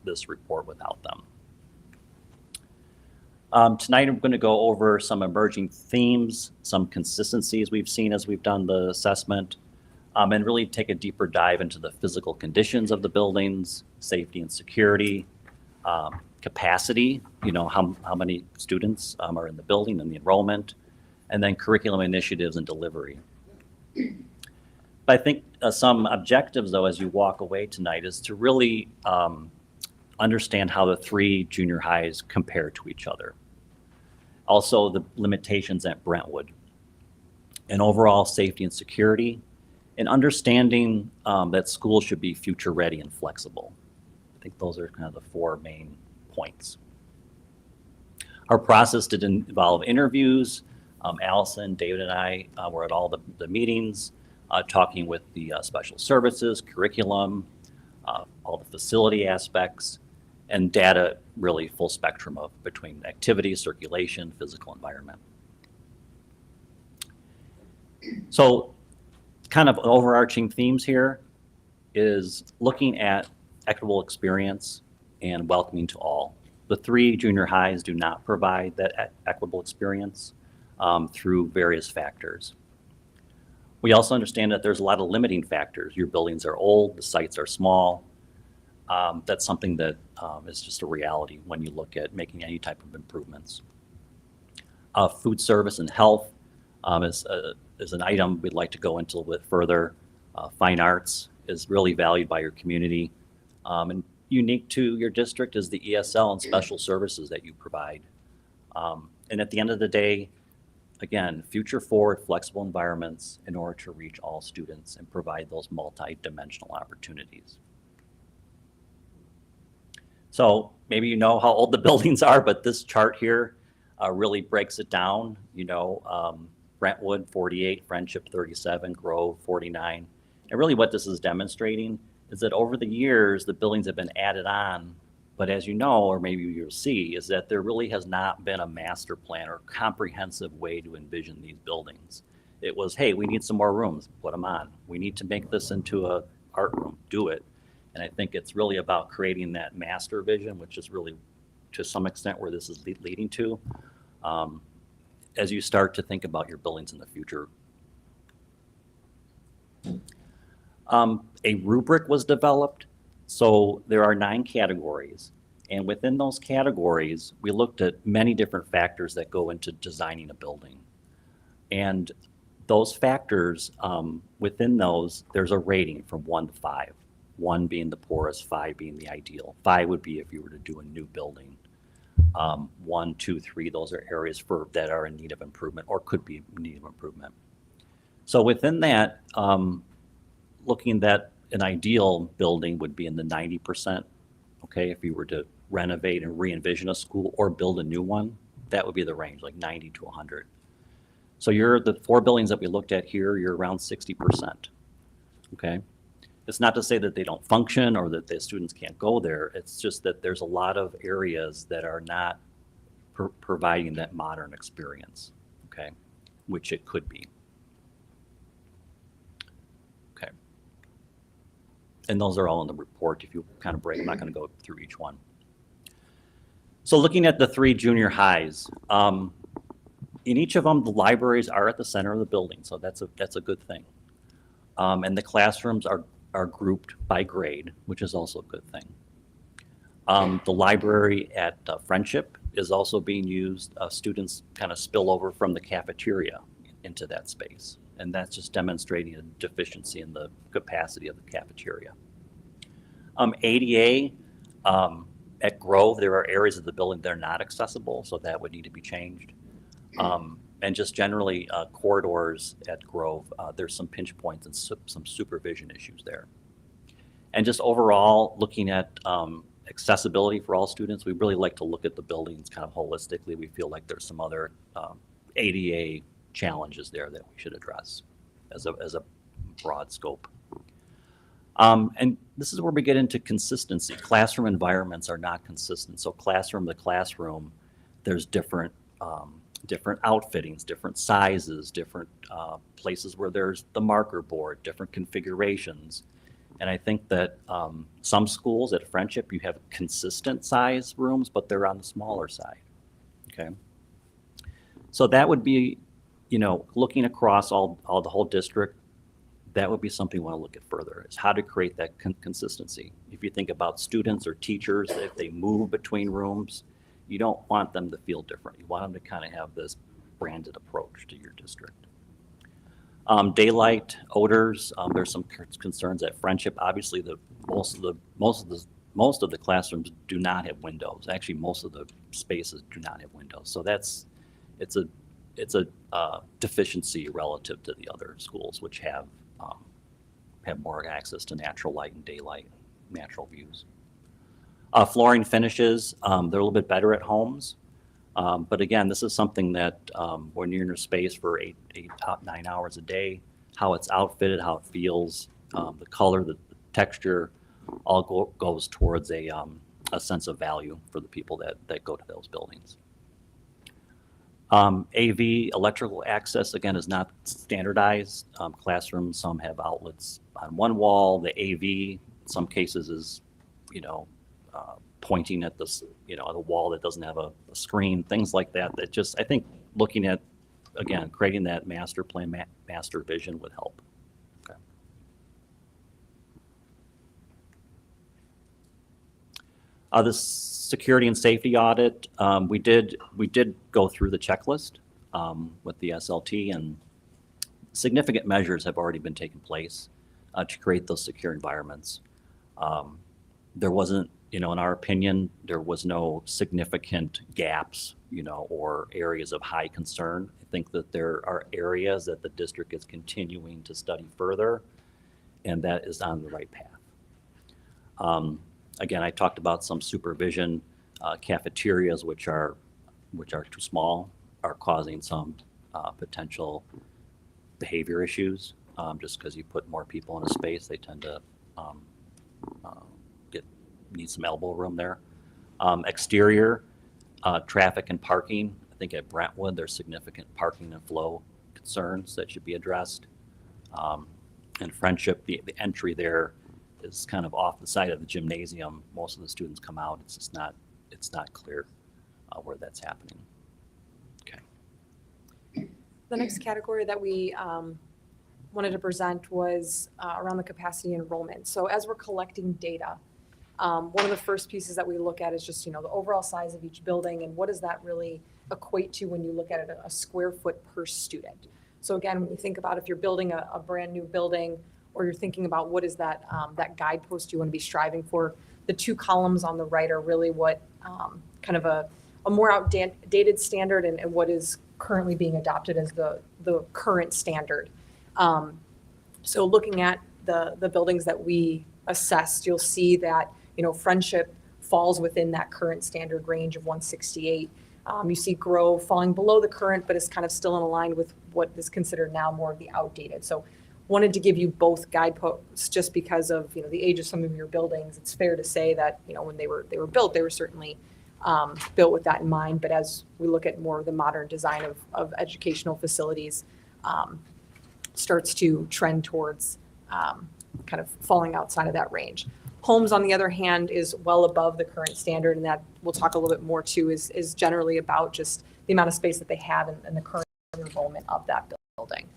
this report without them. Tonight I'm going to go over some emerging themes, some consistencies we've seen as we've done the assessment, and really take a deeper dive into the physical conditions of the buildings, safety and security, capacity, how many students are in the building and the enrollment, and then curriculum initiatives and delivery. But I think some objectives, though, as you walk away tonight is to really understand how the three junior highs compare to each other. Also, the limitations at Brentwood, and overall safety and security, and understanding that schools should be future ready and flexible. I think those are kind of the four main points. Our process did involve interviews. Allison, David, and I were at all the meetings, talking with the special services, curriculum, all the facility aspects, and data, really full spectrum of between activity, circulation, physical environment. So kind of overarching themes here is looking at equitable experience and welcoming to all. The three junior highs do not provide that equitable experience through various factors. We also understand that there's a lot of limiting factors. Your buildings are old, the sites are small. That's something that is just a reality when you look at making any type of improvements. Food service and health is an item we'd like to go into a little bit further. Fine arts is really valued by your community. And unique to your district is the ESL and special services that you provide. And at the end of the day, again, future forward flexible environments in order to reach all students and provide those multi-dimensional opportunities. So maybe you know how old the buildings are, but this chart here really breaks it down. Brentwood 48, Friendship 37, Grove 49. And really what this is demonstrating is that over the years, the buildings have been added on. But as you know, or maybe you'll see, is that there really has not been a master plan or comprehensive way to envision these buildings. It was, hey, we need some more rooms, put them on. We need to make this into a art room, do it. And I think it's really about creating that master vision, which is really, to some extent, where this is leading to, as you start to think about your buildings in the future. A rubric was developed. So there are 9 categories. And within those categories, we looked at many different factors that go into designing a building. And those factors, within those, there's a rating from 1 to 5. 1 being the poorest, 5 being the ideal. 5 would be if you were to do a new building. 1, 2, 3, those are areas that are in need of improvement or could be in need of improvement. So within that, looking at an ideal building would be in the 90%. Okay, if you were to renovate and re-envision a school or build a new one, that would be the range, like 90 to 100. So the 4 buildings that we looked at here, you're around 60%. Okay, it's not to say that they don't function or that the students can't go there. It's just that there's a lot of areas that are not providing that modern experience. Okay, which it could be. And those are all in the report if you kind of break. I'm not going to go through each one. So looking at the 3 junior highs, in each of them, the libraries are at the center of the building. So that's a good thing. And the classrooms are grouped by grade, which is also a good thing. The library at Friendship is also being used. Students kind of spill over from the cafeteria into that space. And that's just demonstrating a deficiency in the capacity of the cafeteria. ADA, at Grove, there are areas of the building that are not accessible, so that would need to be changed. And just generally, corridors at Grove, there's some pinch points and some supervision issues there. And just overall, looking at accessibility for all students, we really like to look at the buildings kind of holistically. We feel like there's some other ADA challenges there that we should address as a broad scope. And this is where we get into consistency. Classroom environments are not consistent. So classroom to classroom, there's different outfittings, different sizes, different places where there's the marker board, different configurations. And I think that some schools at Friendship, you have consistent size rooms, but they're on the smaller side, okay? So that would be, looking across the whole district, that would be something we want to look at further, is how to create that consistency. If you think about students or teachers, if they move between rooms, you don't want them to feel different. You want them to kind of have this branded approach to your district. Daylight, odors, there's some concerns at Friendship. Obviously, most of the classrooms do not have windows. Actually, most of the spaces do not have windows. So it's a deficiency relative to the other schools, which have more access to natural light and daylight, natural views. Flooring finishes, they're a little bit better at homes. But again, this is something that when you're in your space for 9 hours a day, how it's outfitted, how it feels, the color, the texture, all goes towards a sense of value for the people that go to those buildings. AV, electrical access, again, is not standardized. Classrooms, some have outlets on one wall. The AV, in some cases, is, pointing at this, the wall that doesn't have a screen, things like that. That just, I think, looking at, again, creating that master plan, master vision would help. Okay. The security and safety audit, we did go through the checklist with the SLT, and significant measures have already been taken place to create those secure environments. There wasn't, in our opinion, there was no significant gaps, or areas of high concern. I think that there are areas that the district is continuing to study further, and that is on the right path. Again, I talked about some supervision cafeterias, which are too small, are causing some potential behavior issues. Just because you put more people in a space, they tend to need some elbow room there. Exterior, traffic and parking. I think at Brentwood, there's significant parking and flow concerns that should be addressed. And Friendship, the entry there is kind of off the side of the gymnasium. Most of the students come out. It's just not clear where that's happening. Okay. The next category that we wanted to present was around the capacity enrollment. So as we're collecting data, one of the first pieces that we look at is just, the overall size of each building, and what does that really equate to when you look at it a square foot per student. So again, when you think about if you're building a brand new building, or you're thinking about what is that guidepost you want to be striving for, the two columns on the right are really what kind of a more outdated standard and what is currently being adopted as the current standard. So looking at the buildings that we assessed, you'll see that Friendship falls within that current standard range of 168. You see Grove falling below the current, but is kind of still in line with what is considered now more of the outdated. So wanted to give you both guideposts just because of the age of some of your buildings. It's fair to say that when they were built, they were certainly built with that in mind. But as we look at more of the modern design of educational facilities, starts to trend towards kind of falling outside of that range. Homes, on the other hand, is well above the current standard, and that we'll talk a little bit more to is generally about just the amount of space that they have and the current enrollment of that building.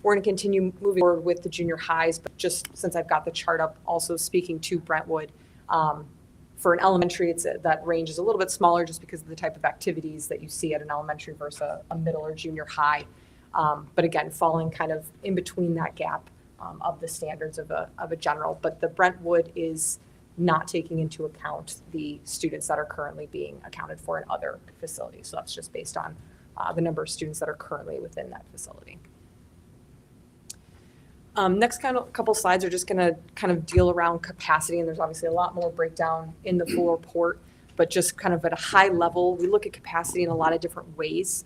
We're going to continue moving forward with the junior highs, but just since I've got the chart up, also speaking to Brentwood, for an elementary, that range is a little bit smaller just because of the type of activities that you see at an elementary versus a middle or junior high. But again, falling kind of in between that gap of the standards of a general. But the Brentwood is not taking into account the students that are currently being accounted for in other facilities. So that's just based on the number of students that are currently within that facility. Next couple slides are just going to kind of deal around capacity, and there's obviously a lot more breakdown in the full report, but just kind of at a high level, we look at capacity in a lot of different ways.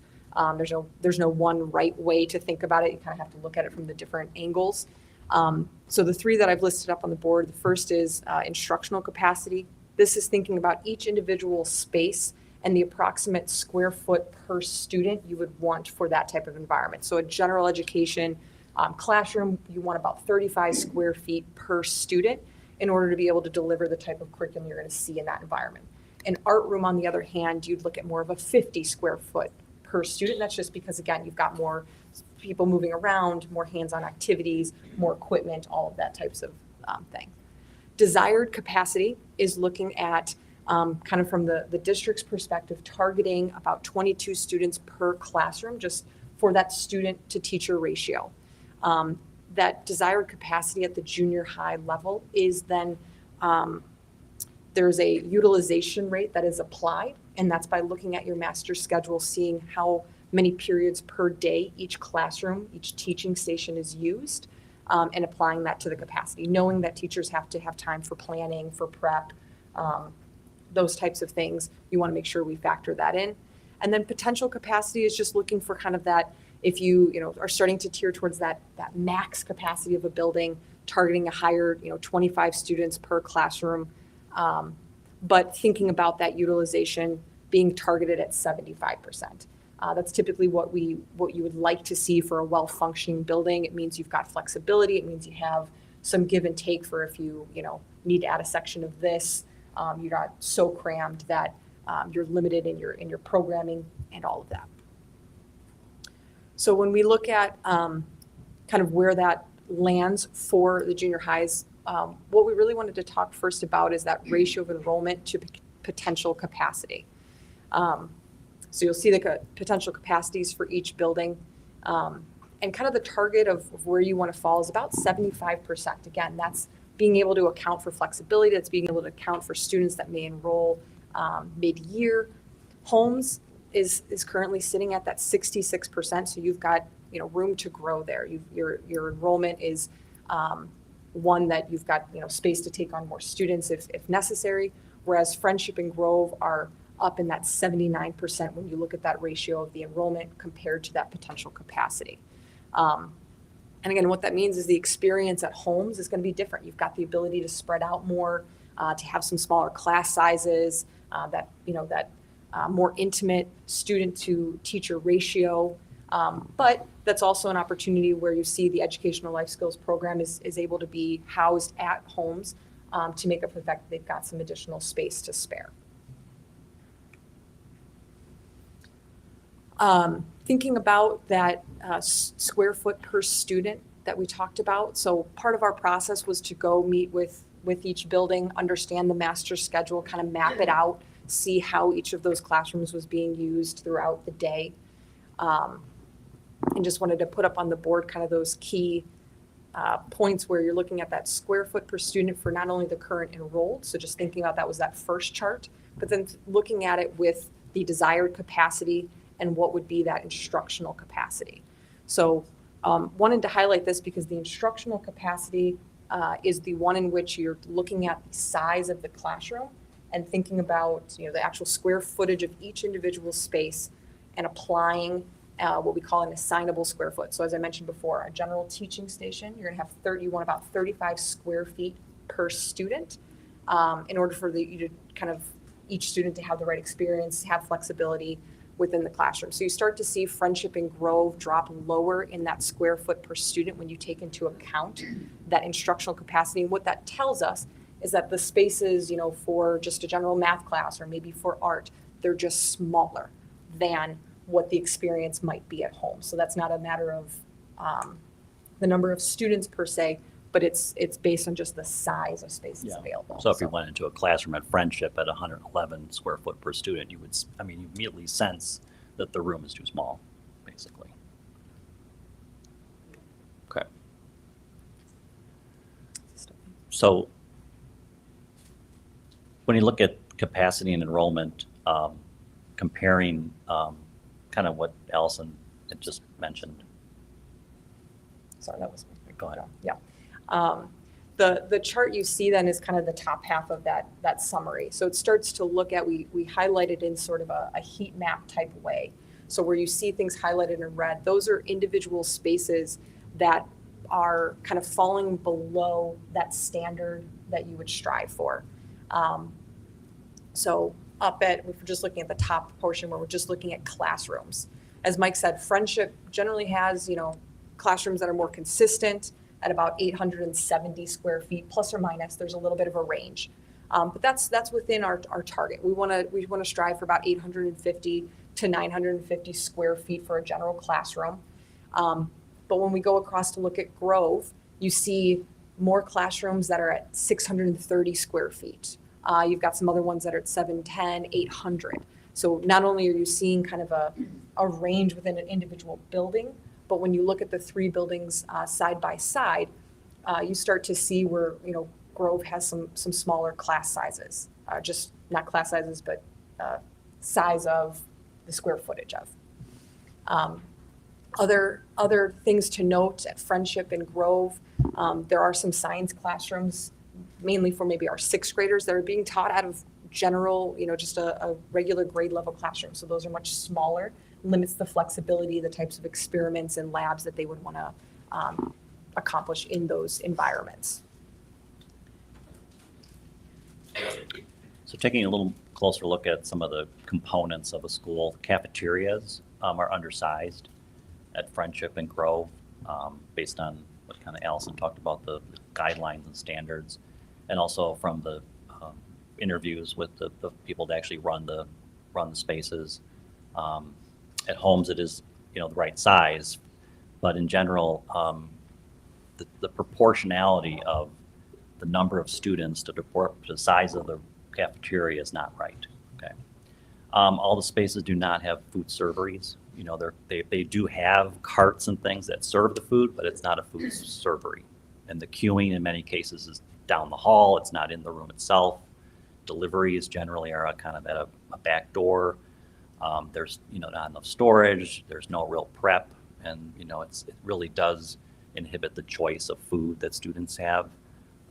There's no one right way to think about it. You kind of have to look at it from the different angles. So the three that I've listed up on the board, the first is instructional capacity. This is thinking about each individual space and the approximate square foot per student you would want for that type of environment. So a general education Classroom, you want about 35 square feet per student in order to be able to deliver the type of curriculum you're going to see in that environment. An art room, on the other hand, you'd look at more of a 50 square foot per student. That's just because, again, you've got more people moving around, more hands-on activities, more equipment, all of that types of thing. Desired capacity is looking at kind of from the district's perspective, targeting about 22 students per classroom, just for that student to teacher ratio. That desired capacity at the junior high level is then there's a utilization rate that is applied, and that's by looking at your master schedule, seeing how many periods per day each classroom, each teaching station is used, and applying that to the capacity, knowing that teachers have to have time for planning, for prep, those types of things. You want to make sure we factor that in. And then potential capacity is just looking for kind of that, if you are starting to tier towards that max capacity of a building, targeting a higher 25 students per classroom, but thinking about that utilization being targeted at 75%. That's typically what you would like to see for a well-functioning building. It means you've got flexibility. It means you have some give and take for if you need to add a section of this. You're not so crammed that you're limited in your programming and all of that. So when we look at kind of where that lands for the junior highs, what we really wanted to talk first about is that ratio of enrollment to potential capacity. So you'll see the potential capacities for each building. And kind of the target of where you want to fall is about 75%. Again, that's being able to account for flexibility. That's being able to account for students that may enroll mid-year. Homes is currently sitting at that 66%. So you've got room to grow there. Your enrollment is one that you've got space to take on more students if necessary. Whereas Friendship and Grove are up in that 79% when you look at that ratio of the enrollment compared to that potential capacity. And again, what that means is the experience at homes is going to be different. You've got the ability to spread out more, to have some smaller class sizes, that more intimate student to teacher ratio. But that's also an opportunity where you see the Educational Life Skills program is able to be housed at homes to make up for the fact that they've got some additional space to spare. Thinking about that square foot per student that we talked about. So part of our process was to go meet with each building, understand the master schedule, kind of map it out, see how each of those classrooms was being used throughout the day. And just wanted to put up on the board kind of those key points where you're looking at that square foot per student for not only the current enrolled, so just thinking about that was that first chart, but then looking at it with the desired capacity and what would be that instructional capacity. So wanted to highlight this because the instructional capacity is the one in which you're looking at the size of the classroom and thinking about the actual square footage of each individual space and applying what we call an assignable square foot. So as I mentioned before, a general teaching station, you're gonna have you want about 35 square feet per student in order for you to kind of each student to have the right experience, have flexibility within the classroom. So you start to see Friendship and Grove drop lower in that square foot per student when you take into account that instructional capacity. And what that tells us is that the spaces, for just a general math class or maybe for art, they're just smaller than what the experience might be at home. So that's not a matter of the number of students per se, but it's based on just the size of spaces available. So if you went into a classroom at Friendship at 111 square foot per student, you immediately sense that the room is too small, basically. Okay. So when you look at capacity and enrollment, comparing kind of what Allison had just mentioned. Sorry, that was me. Go ahead. Yeah. The chart you see then is kind of the top half of that summary. So it starts to look at, we highlighted in sort of a heat map type way. So where you see things highlighted in red, those are individual spaces that are kind of falling below that standard that you would strive for. So if we're just looking at the top portion where we're just looking at classrooms. As Mike said, Friendship generally has, classrooms that are more consistent at about 870 square feet, plus or minus. There's a little bit of a range. But that's within our target. We want to strive for about 850 to 950 square feet for a general classroom. But when we go across to look at Grove, you see more classrooms that are at 630 square feet. You've got some other ones that are at 710, 800. So not only are you seeing kind of a range within an individual building, but when you look at the three buildings side by side, you start to see where, Grove has some smaller class sizes, just not class sizes, but size of the square footage of. Other things to note at Friendship and Grove, there are some science classrooms, mainly for maybe our sixth graders, that are being taught out of general, just a regular grade level classroom. So those are much smaller, limits the flexibility, the types of experiments and labs that they would want to accomplish in those environments. So taking a little closer look at some of the components of a school, cafeterias are undersized at Friendship and Grove, based on what kind of Allison talked about, the guidelines and standards, and also from the interviews with the people that actually run the spaces. At Homes, it is the right size, but in general, the proportionality of the number of students to the size of the cafeteria is not right. Okay, all the spaces do not have food serveries. They do have carts and things that serve the food, but it's not a food servery. And the queuing in many cases is down the hall. It's not in the room itself. Deliveries generally are kind of at a back door. There's not enough storage. There's no real prep, and it really does inhibit the choice of food that students have,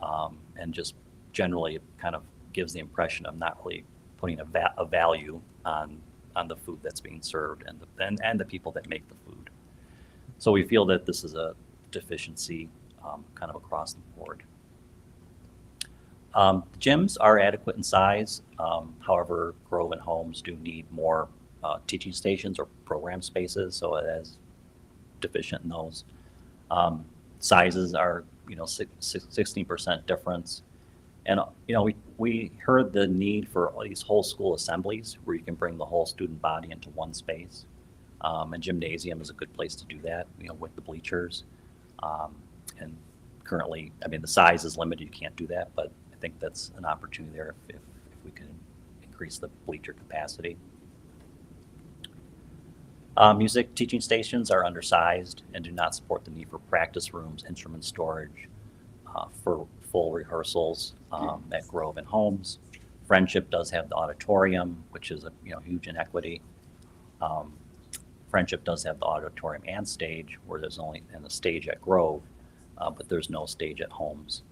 and just generally it kind of gives the impression of not really putting a value on the food that's being served and the people that make the food. So we feel that this is a deficiency kind of across the board. Gyms are adequate in size. However, Grove and Homes do need more teaching stations or program spaces, so it is deficient in those. Sizes are 16% difference. And we heard the need for these whole school assemblies where you can bring the whole student body into one space. And gymnasium is a good place to do that, with the bleachers. And currently, the size is limited, you can't do that, but I think that's an opportunity there if we can increase the bleacher capacity. Music teaching stations are undersized and do not support the need for practice rooms, instrument storage, for full rehearsals at Grove and Homes. Friendship does have the auditorium, which is a huge inequity. Friendship does have the auditorium and stage, where there's only a stage at Grove, but there's no stage at Homes.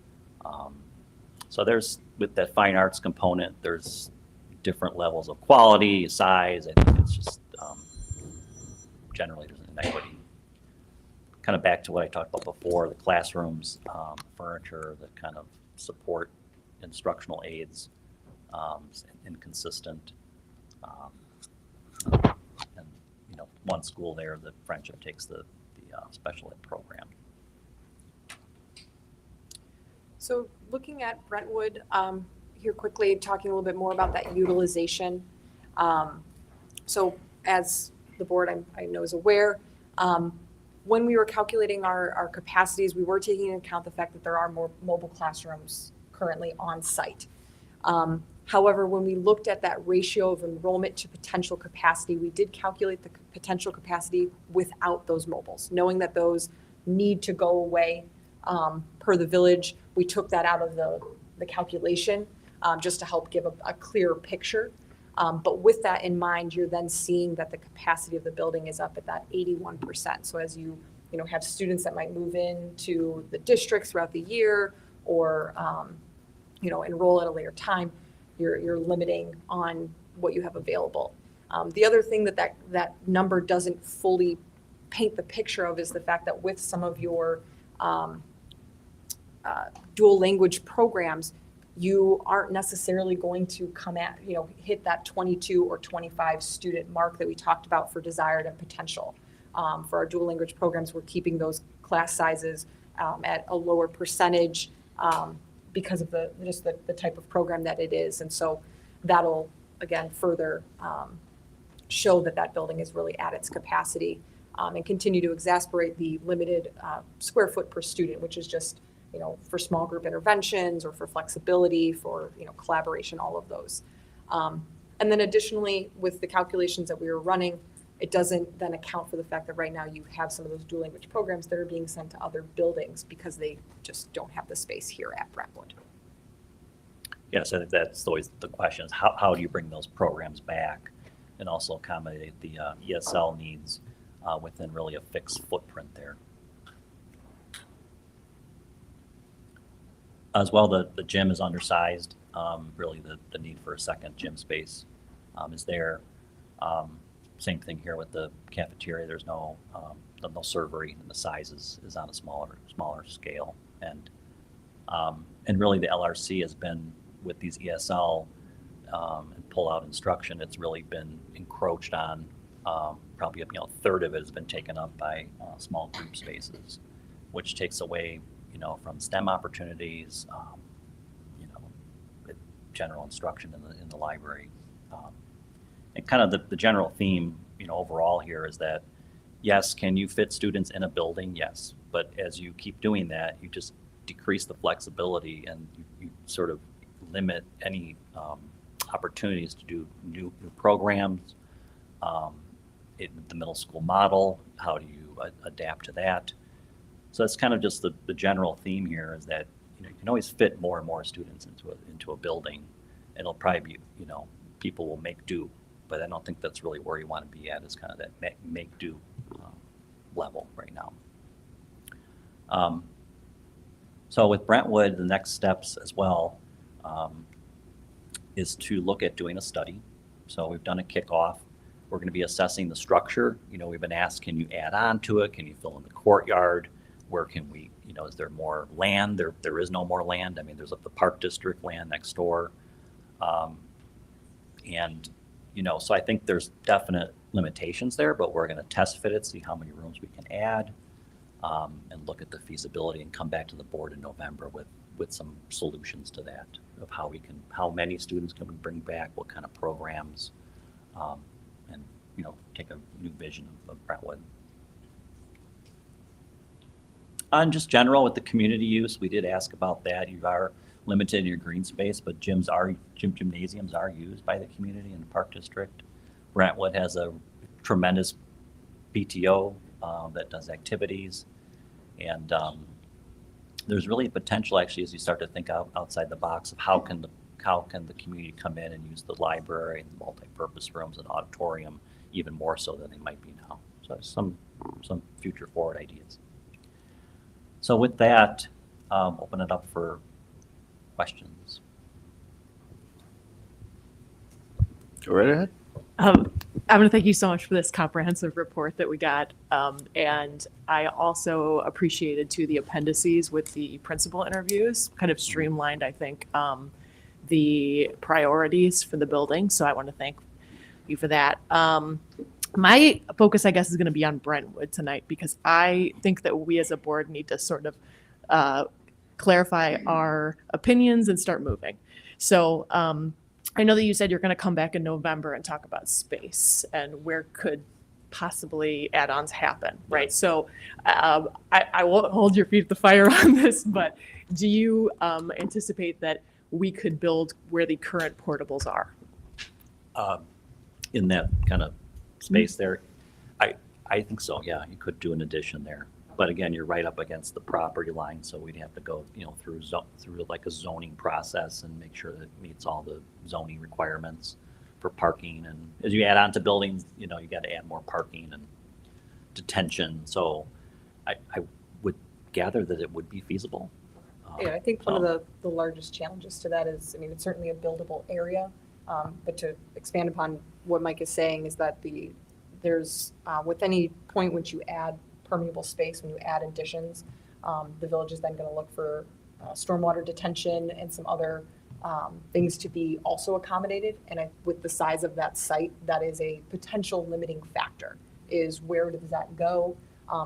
So there's, with that fine arts component, there's different levels of quality, size. I think it's just generally there's an inequity. Kind of back to what I talked about before, the classrooms, furniture that kind of support instructional aids, inconsistent. And one school there, the Friendship takes the special ed program. So looking at Brentwood here quickly, talking a little bit more about that utilization. So as the board I know is aware, when we were calculating our capacities, we were taking into account the fact that there are more mobile classrooms currently on site. However, when we looked at that ratio of enrollment to potential capacity, we did calculate the potential capacity without those mobiles, knowing that those need to go away per the village. We took that out of the calculation just to help give a clearer picture. But with that in mind, you're then seeing that the capacity of the building is up at that 81%. So as you have students that might move into the district throughout the year, or enroll at a later time, you're limiting on what you have available. The other thing that number doesn't fully paint the picture of is the fact that with some of your dual language programs, you aren't necessarily going to hit that 22 or 25 student mark that we talked about for desired and potential. For our dual language programs, we're keeping those class sizes at a lower percentage because of the type of program that it is. And so that'll, again, further show that that building is really at its capacity and continue to exacerbate the limited square foot per student, which is just, for small group interventions or for flexibility, for, collaboration, all of those. And then additionally, with the calculations that we were running, it doesn't then account for the fact that right now you have some of those dual language programs that are being sent to other buildings because they just don't have the space here at Brentwood. Yes, I think that's always the question is how do you bring those programs back and also accommodate the ESL needs within really a fixed footprint there. As well, the gym is undersized. Really the need for a second gym space is there. Same thing here with the cafeteria. There's no servery, and the size is on a smaller scale. And really the LRC has been with these ESL and pull-out instruction. It's really been encroached on. Probably a third of it has been taken up by small group spaces, which takes away from STEM opportunities, general instruction in the library. And kind of the general theme, overall here is that, yes, can you fit students in a building? Yes. But as you keep doing that, you just decrease the flexibility and you sort of limit any opportunities to do new programs. In the middle school model, how do you adapt to that? So that's kind of just the general theme here is that you can always fit more and more students into a building. It'll probably be people will make do, but I don't think that's really where you want to be at. Is kind of that make do level right now. So with Brentwood, the next steps as well is to look at doing a study. So we've done a kickoff. We're going to be assessing the structure. We've been asked, can you add on to it? Can you fill in the courtyard? Where can we, is there more land? There is no more land. I mean, there's the Park District land next door. So I think there's definite limitations there, but we're going to test fit it, see how many rooms we can add, and look at the feasibility and come back to the board in November with some solutions to that of how many students can we bring back, what kind of programs, and take a new vision of Brentwood. On just general with the community use, we did ask about that. You are limited in your green space, but gymnasiums are used by the community in the Park District. Brentwood has a tremendous PTO that does activities, and there's really a potential actually as you start to think outside the box of how can the community come in and use the library and the multi-purpose rooms and auditorium even more so than they might be now. So some future forward ideas. So with that, open it up for questions. Go right ahead. I want to thank you so much for this comprehensive report that we got. And I also appreciated too the appendices with the principal interviews, kind of streamlined, I think, the priorities for the building. So I want to thank you for that. My focus, I guess, is going to be on Brentwood tonight because I think that we as a board need to sort of clarify our opinions and start moving. So I know that you said you're going to come back in November and talk about space and where could possibly add-ons happen, right? So I won't hold your feet to the fire on this, but do you anticipate that we could build where the current portables are? In that kind of space there, I think so. Yeah, you could do an addition there, but again, you're right up against the property line, so we'd have to go, through like a zoning process and make sure that it meets all the zoning requirements for parking. And as you add on to buildings, you got to add more parking and detention. So I would gather that it would be feasible. Yeah, I think one of the largest challenges to that is, it's certainly a buildable area, but to expand upon what Mike is saying is that there's with any point when you add permeable space, when you add additions, the village is then going to look for stormwater detention and some other things to be also accommodated. And with the size of that site, that is a potential limiting factor is where does that go?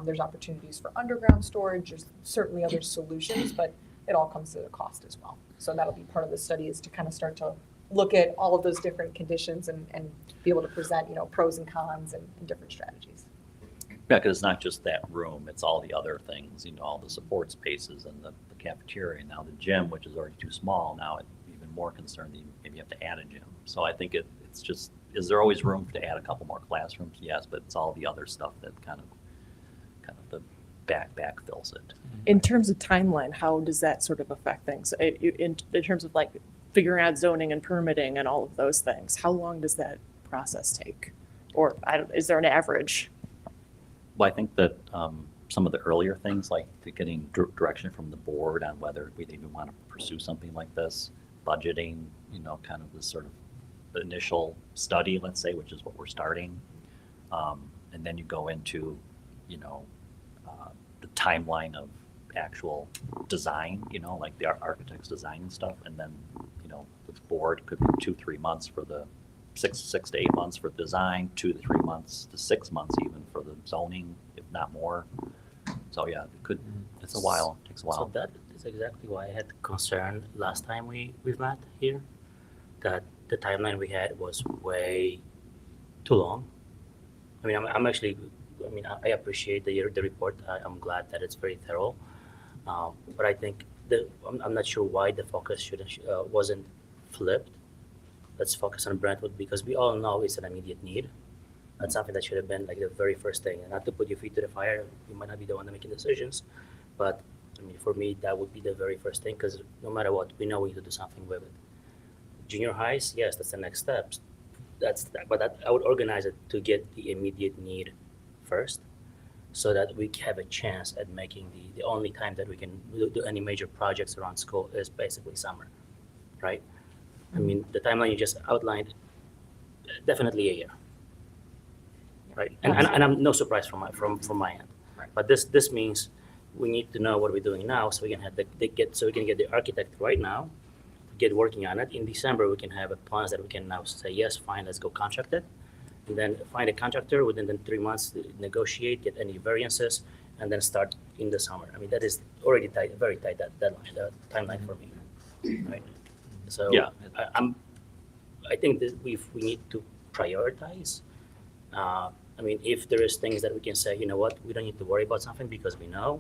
There's opportunities for underground storage, there's certainly other solutions, but it all comes at a cost as well. So that'll be part of the study, is to kind of start to look at all of those different conditions and be able to present, you know, pros and cons and different strategies. Yeah, because it's not just that room, it's all the other things, you know, all the support spaces and the cafeteria, now the gym, which is already too small, now it's even more concerned that you maybe have to add a gym. So I think it's just, is there always room to add a couple more classrooms? Yes, but it's all the other stuff that kind of the back fills it. In terms of timeline, how does that sort of affect things? In terms of like figuring out zoning and permitting and all of those things, how long does that process take? Or is there an average? Well, I think that some of the earlier things, like getting direction from the board on whether we even want to pursue something like this, budgeting, you know, kind of this sort of initial study, let's say, which is what we're starting. And then you go into, you know, the timeline of actual design, you know, like the architect's design and stuff. And then, you know, the board could be 2-3 months for the 6 to 8 months for design, 2 to 3 months to 6 months even for the zoning, if not more. So yeah, it's a while, it takes a while. So that is exactly why I had concern last time we've met here, that the timeline we had was way too long. I mean, I appreciate the report. I'm glad that it's very thorough. But I think I'm not sure why the focus wasn't flipped. Let's focus on Brentwood, because we all know it's an immediate need. That's something that should have been like the very first thing. And not to put your feet to the fire, you might not be the one making decisions. But I mean, for me, that would be the very first thing, because no matter what, we know we need to do something with it. Junior highs, yes, that's the next steps. I would organize it to get the immediate need first, so that we have a chance at making the only time that we can do any major projects around school is basically summer, right? I mean, the timeline you just outlined, definitely a year, right? And I'm no surprise from my end. Right. But this means we need to know what we're doing now, so we can have we can get the architect right now, get working on it. In December, we can have a plans that we can now say, yes, fine, let's go contract it. And then find a contractor within the 3 months, negotiate, get any variances, and then start in the summer. I mean, that is already tight, very tight, that timeline for me, right? So Yeah. I think that we need to prioritize. I mean, if there is things that we can say, you know what, we don't need to worry about something because we know,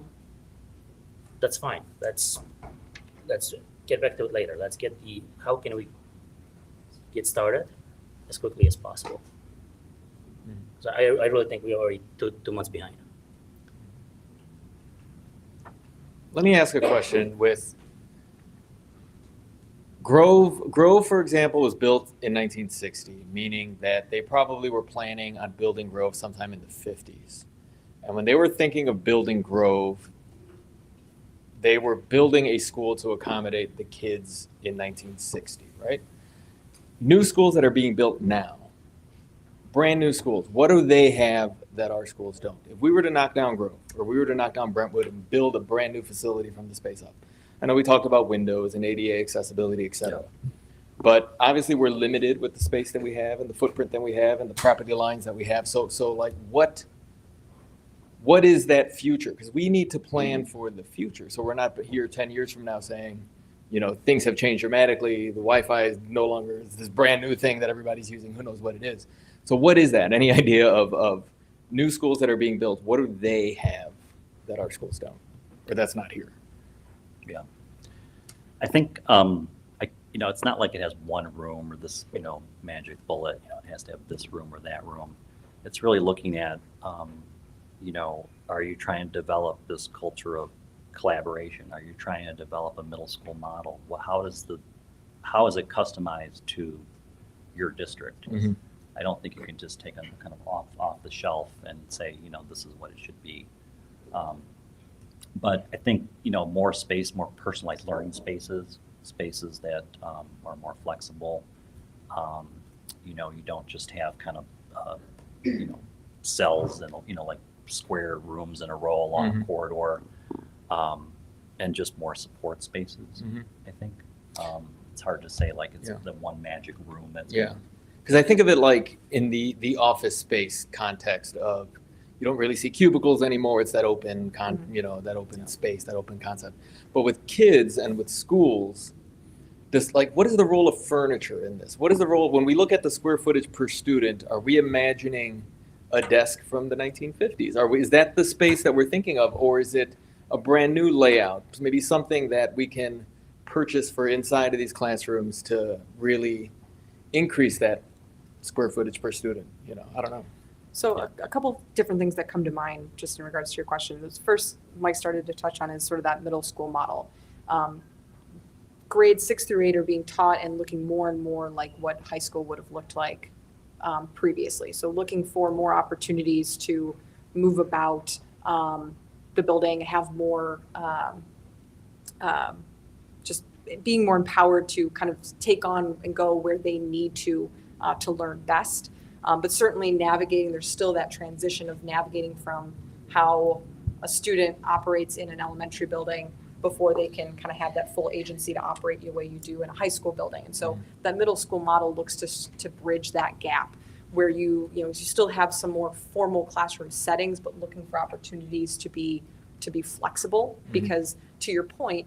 that's fine. Let's get back to it later. Let's get how can we get started as quickly as possible. So I really think we're already 2 months behind. Let me ask a question. With Grove, for example, was built in 1960, meaning that they probably were planning on building Grove sometime in the 50s. And when they were thinking of building Grove, they were building a school to accommodate the kids in 1960, right? New schools that are being built now, brand new schools, what do they have that our schools don't? If we were to knock down Grove, or we were to knock down Brentwood and build a brand new facility from the space up, I know we talked about windows and ADA accessibility, et cetera. But obviously we're limited with the space that we have and the footprint that we have and the property lines that we have. So like what is that future? Because we need to plan for the future. So we're not here 10 years from now saying, you know, things have changed dramatically. The Wi-Fi is no longer this brand new thing that everybody's using. Who knows what it is? So what is that? Any idea of new schools that are being built? What do they have that our schools don't, or that's not here? Yeah. I think, you know, it's not like it has one room or this, you know, magic bullet, you know, it has to have this room or that room. It's really looking at, you know, are you trying to develop this culture of collaboration? Are you trying to develop a middle school model? Well, how is it customized to your district? Mm-hmm. I don't think you can just take them kind of off the shelf and say, you know, this is what it should be. But I think, you know, more space, more personalized learning spaces that are more flexible. You know, you don't just have kind of, you know, cells and, you know, like square rooms in a row along Mm-hmm. a corridor, and just more support spaces, Mm-hmm. I think. It's hard to say like it's Yeah. the one magic room that's. Yeah. Because I think of it like in the office space context of, you don't really see cubicles anymore. It's that open, that open space, that open concept. But with kids and with schools, this, like, what is the role of furniture in this? What is the role, when we look at the square footage per student, are we imagining a desk from the 1950s? Is that the space that we're thinking of, or is it a brand new layout? Maybe something that we can purchase for inside of these classrooms to really increase that square footage per student? I don't know. So a couple different things that come to mind just in regards to your question. The first Mike started to touch on is sort of that middle school model. Grades 6 through 8 are being taught and looking more and more like what high school would have looked like previously. So looking for more opportunities to move about the building, have more, just being more empowered to kind of take on and go where they need to learn best. But certainly navigating, there's still that transition of navigating from how a student operates in an elementary building before they can kind of have that full agency to operate the way you do in a high school building. And so that middle school model looks to bridge that gap where you still have some more formal classroom settings, but looking for opportunities to be flexible. Because to your point,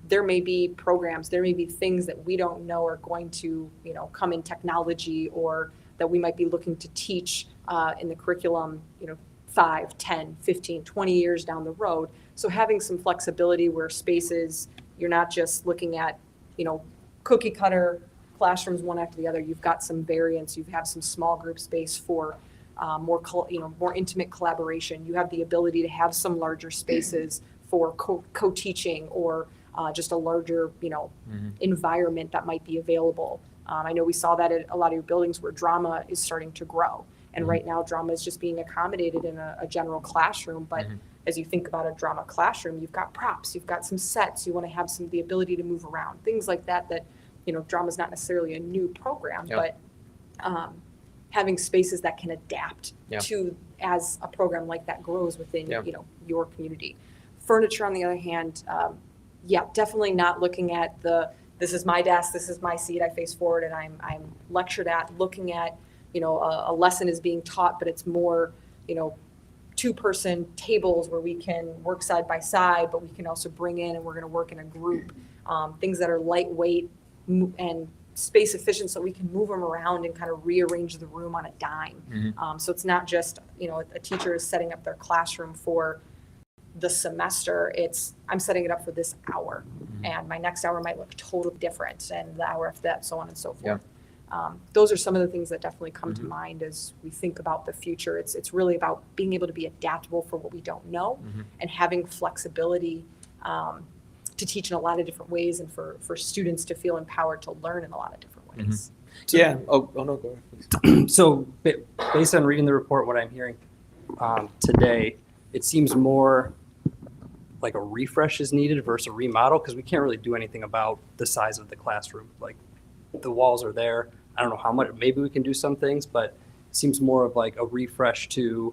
there may be programs, there may be things that we don't know are going to come in technology, or that we might be looking to teach in the curriculum 5, 10, 15, 20 years down the road. So having some flexibility where spaces, you're not just looking at cookie cutter classrooms one after the other. You've got some variance. You have some small group space for more intimate collaboration. You have the ability to have some larger spaces for co-teaching or just a larger environment that might be available. I know we saw that at a lot of your buildings where drama is starting to grow. And right now drama is just being accommodated in a general classroom. But as you think about a drama classroom, you've got props, you've got some sets, you want to have the ability to move around, things like that, drama is not necessarily a new program, but having spaces that can adapt to as a program like that grows within, your community. Furniture, on the other hand, definitely not looking at this is my desk, this is my seat, I face forward and I'm lectured at, looking at, a lesson is being taught, but it's more, 2-person tables where we can work side by side, but we can also bring in and we're going to work in a group. Things that are lightweight and space efficient so we can move them around and kind of rearrange the room on a dime. So it's not just, a teacher is setting up their classroom for the semester. I'm setting it up for this hour, and my next hour might look totally different, and the hour after that, so on and so forth. Those are some of the things that definitely come to mind as we think about the future. It's really about being able to be adaptable for what we don't know, and having flexibility to teach in a lot of different ways, and for students to feel empowered to learn in a lot of different ways. Oh no, go ahead, please. So based on reading the report, what I'm hearing today, it seems more like a refresh is needed versus a remodel, because we can't really do anything about the size of the classroom. Like, the walls are there. I don't know how much, maybe we can do some things, but it seems more of like a refresh to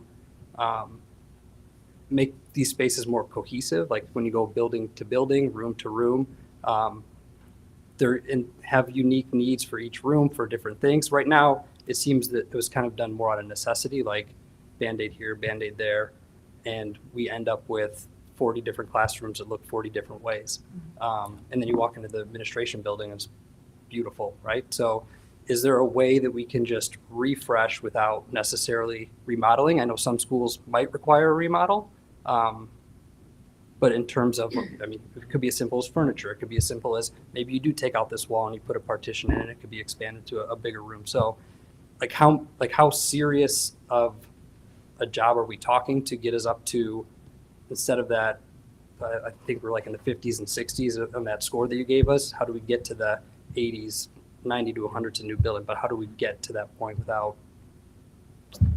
make these spaces more cohesive. Like when you go building to building, room to room, have unique needs for each room for different things. Right now, it seems that it was kind of done more out of necessity, like Band-Aid here, Band-Aid there, and we end up with 40 different classrooms that look 40 different ways. And then you walk into the administration building, and it's beautiful, right? So is there a way that we can just refresh without necessarily remodeling? I know some schools might require a remodel, but in terms of, it could be as simple as furniture. It could be as simple as maybe you do take out this wall and you put a partition in, and it could be expanded to a bigger room. So how serious of a job are we talking to get us up to, instead of that, I think we're like in the 50s and 60s on that score that you gave us, how do we get to the 80s, 90 to 100 to new building, but how do we get to that point without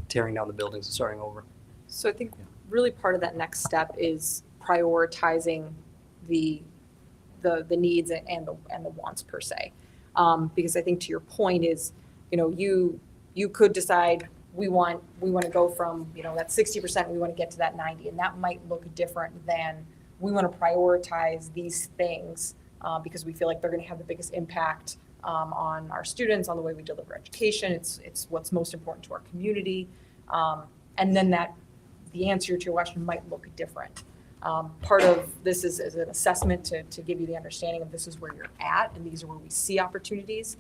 tearing down the buildings and starting over? So I think really part of that next step is prioritizing the needs and the wants per se, because I think to your point is, you could decide we want to go from that 60%, we want to get to that 90, and that might look different than we want to prioritize these things because we feel like they're going to have the biggest impact on our students, on the way we deliver education. It's what's most important to our community. And then the answer to your question might look different. Part of this is an assessment to give you the understanding of this is where you're at and these are where we see opportunities.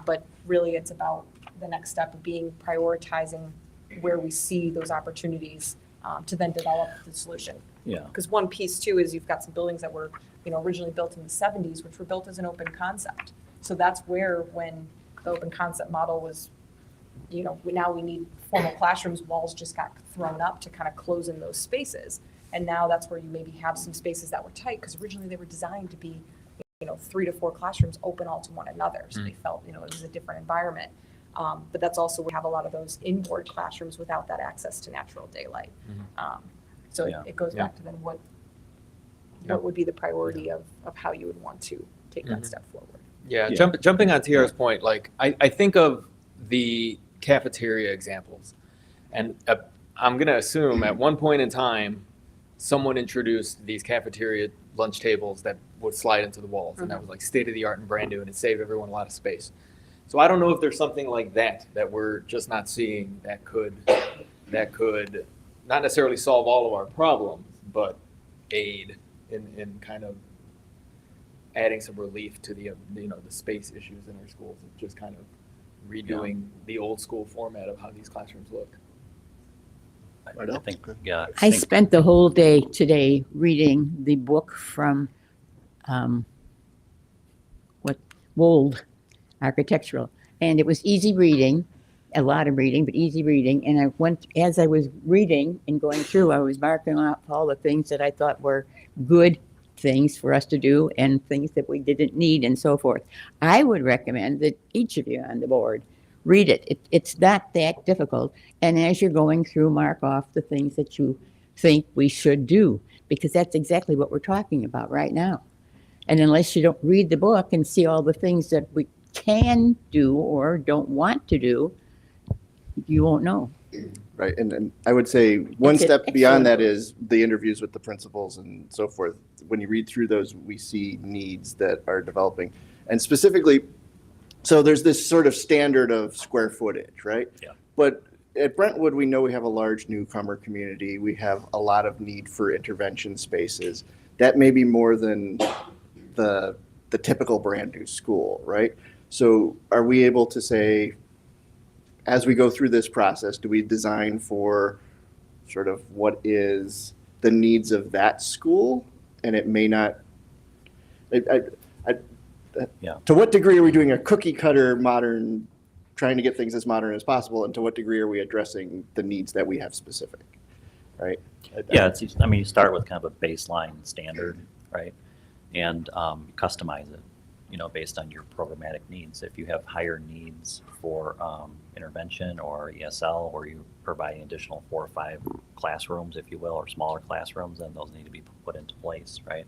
But really it's about the next step of prioritizing where we see those opportunities to then develop the solution. Yeah. Because one piece too is you've got some buildings that were originally built in the 70s, which were built as an open concept. So that's where when the open concept model was, now we need formal classrooms, walls just got thrown up to kind of close in those spaces. And now that's where you maybe have some spaces that were tight because originally they were designed to be, 3 to 4 classrooms open all to one another. So they felt, it was a different environment. But that's also, we have a lot of those inboard classrooms without that access to natural daylight. So Yeah. it goes back to then what would be the priority of how you would want to take that step forward. Yeah, Yeah. Jumping on TR's point, like I think of the cafeteria examples, and I'm going to assume at one point in time, someone introduced these cafeteria lunch tables that would slide into the walls, and that was like state of the art and brand new, and it saved everyone a lot of space. So I don't know if there's something like that we're just not seeing that could not necessarily solve all of our problems, but aid in kind of adding some relief to the the space issues in our schools, just kind of redoing the old school format of how these classrooms look. I think, yeah. I spent the whole day today reading the book from Wold Architectural, and it was easy reading, a lot of reading, but easy reading. And as I was reading and going through, I was marking off all the things that I thought were good things for us to do and things that we didn't need and so forth. I would recommend that each of you on the board read it. It's not that difficult. And as you're going through, mark off the things that you think we should do, because that's exactly what we're talking about right now. And unless you don't read the book and see all the things that we can do or don't want to do, you won't know. Right, and I would say one It's an step beyond that excellent is the interviews with the principals and so forth. When you read through those, we see needs that are developing. And specifically, so there's this sort of standard of square footage, right? Yeah. But at Brentwood, we know we have a large newcomer community. We have a lot of need for intervention spaces. That may be more than the typical brand new school, right? So are we able to say, as we go through this process, do we design for sort of what is the needs of that school? And it may not, Yeah. to what degree are we doing a cookie cutter modern, trying to get things as modern as possible? And to what degree are we addressing the needs that we have specific, right? Yeah, you start with kind of a baseline standard, right? And customize it, based on your programmatic needs. If you have higher needs for intervention or ESL, or you provide additional 4 or 5 classrooms, if you will, or smaller classrooms, then those need to be put into place, right?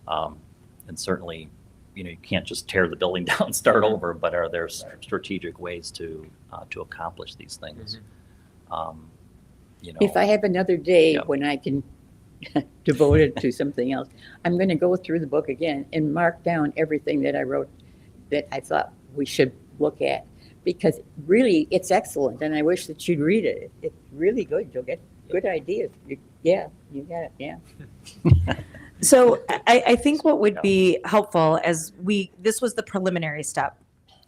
And certainly, you can't just tear the building down and start over, but are there strategic ways to accomplish these things? If I have another day Yeah. when I can devote it to something else, I'm going to go through the book again and mark down everything that I wrote that I thought we should look at, because really it's excellent, and I wish that you'd read it. It's really good. You'll get good ideas. You got it. Yeah. So I think what would be helpful this was the preliminary step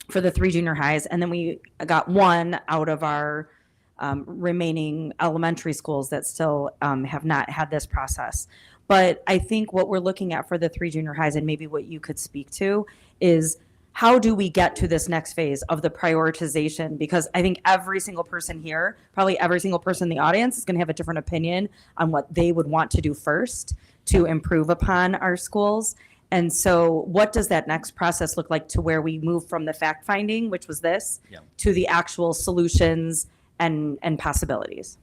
for the 3 junior highs, and then we got one out of our remaining elementary schools that still have not had this process. But I think what we're looking at for the 3 junior highs, and maybe what you could speak to, is how do we get to this next phase of the prioritization? Because I think every single person here, probably every single person in the audience, is going to have a different opinion on what they would want to do first to improve upon our schools. And so what does that next process look like to where we move from the fact finding, which was this, Yeah. to the actual solutions and possibilities?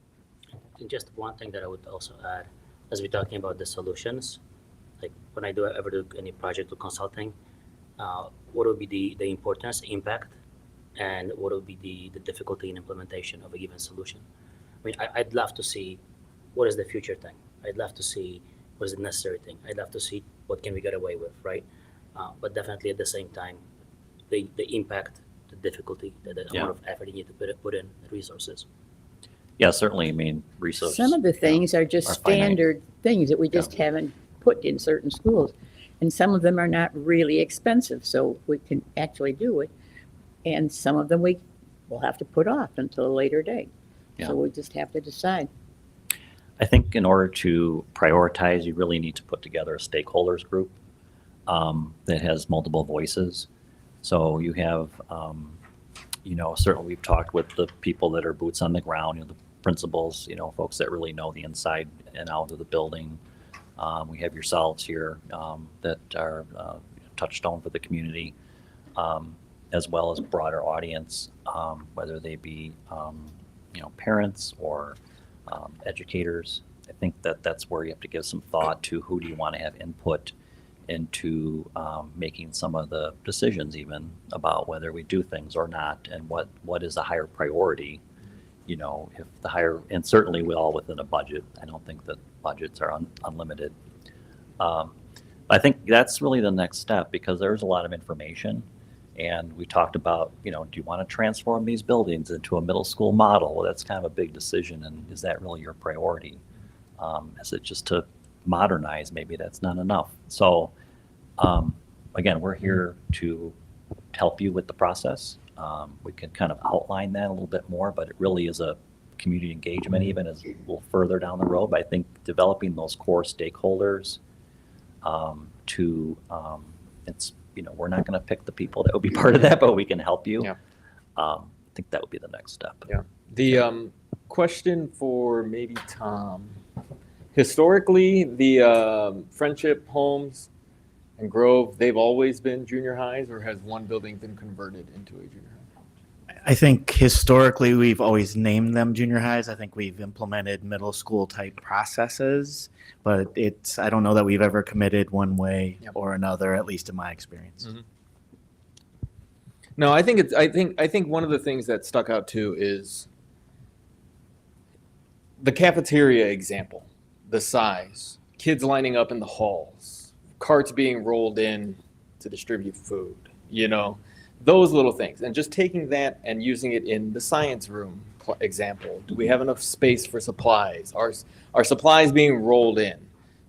And just one thing that I would also add, as we're talking about the solutions, like when I ever do any project or consulting, what would be the importance, impact, and what would be the difficulty in implementation of a given solution? I mean, I'd love to see what is the future thing. I'd love to see what is the necessary thing. I'd love to see what can we get away with, right? But definitely at the same time, the impact, the difficulty, the Yeah. amount of effort you need to put in, the resources. Yeah, certainly, I mean, resources. Some of the things are just are finite. standard things that we just haven't put in certain schools. And some of them are not really expensive, so we can actually do it. And some of them we will have to put off until a later date. Yeah. So we just have to decide. I think in order to prioritize, you really need to put together a stakeholders group that has multiple voices. So you have, certainly we've talked with the people that are boots on the ground, the principals, folks that really know the inside and out of the building. We have yourselves here that are touchstone for the community, as well as broader audience, whether they be, parents or educators. I think that's where you have to give some thought to who do you want to have input into making some of the decisions even about whether we do things or not, and what is a higher priority. If the higher, and certainly we all within a budget. I don't think that budgets are unlimited. I think that's really the next step, because there's a lot of information. And we talked about, do you want to transform these buildings into a middle school model? Well, that's kind of a big decision. And is that really your priority? Is it just to modernize? Maybe that's not enough. So again, we're here to help you with the process. We can kind of outline that a little bit more, but it really is a community engagement, even as a little further down the road. But I think developing those core stakeholders it's, we're not going to pick the people that would be part of that, but we can help you. Yeah. I think that would be the next step. Yeah. The question for maybe Tom. Historically, the Friendship Homes and Grove, they've always been junior highs, or has one building been converted into a junior high? I think historically we've always named them junior highs. I think we've implemented middle school type processes, but I don't know that we've ever committed one way or another, at least in my experience. Mm-hmm. No, I think one of the things that stuck out too is the cafeteria example, the size, kids lining up in the halls, carts being rolled in to distribute food, those little things. And just taking that and using it in the science room example. Do we have enough space for supplies? Are supplies being rolled in?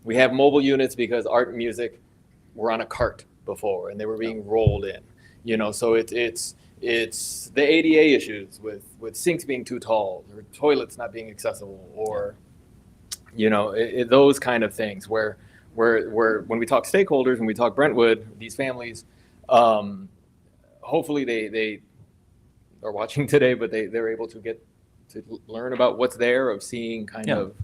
We have mobile units because art and music were on a cart before and they were being rolled in. So it's the ADA issues with sinks being too tall or toilets not being accessible, or those kind of things where when we talk stakeholders, when we talk Brentwood, these families, hopefully they are watching today, but they're able to get to learn about what's there, of seeing kind of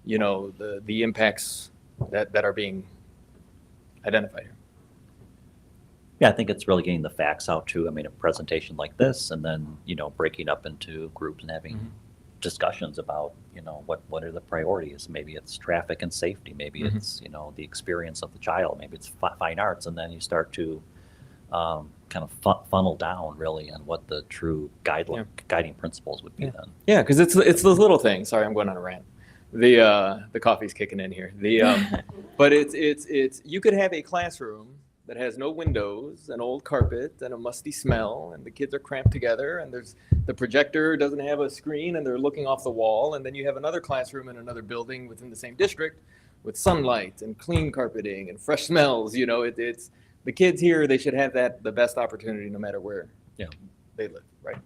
the impacts that are being identified here. Yeah, I think it's really getting the facts out too. I mean, a presentation like this, and then, breaking up into groups and having discussions about, what are the priorities? Maybe it's traffic and safety. Maybe it's, the experience of the child. Maybe it's fine arts. And then you start to kind of funnel down really on what the true guiding principles would be then. Yeah, because it's those little things. Sorry, I'm going on a rant. The coffee's kicking in here. But it's you could have a classroom that has no windows, an old carpet, and a musty smell, and the kids are cramped together, and the projector doesn't have a screen, and they're looking off the wall, and then you have another classroom in another building within the same district with sunlight and clean carpeting and fresh smells. It's the kids here, they should have the best opportunity no matter where they live, right?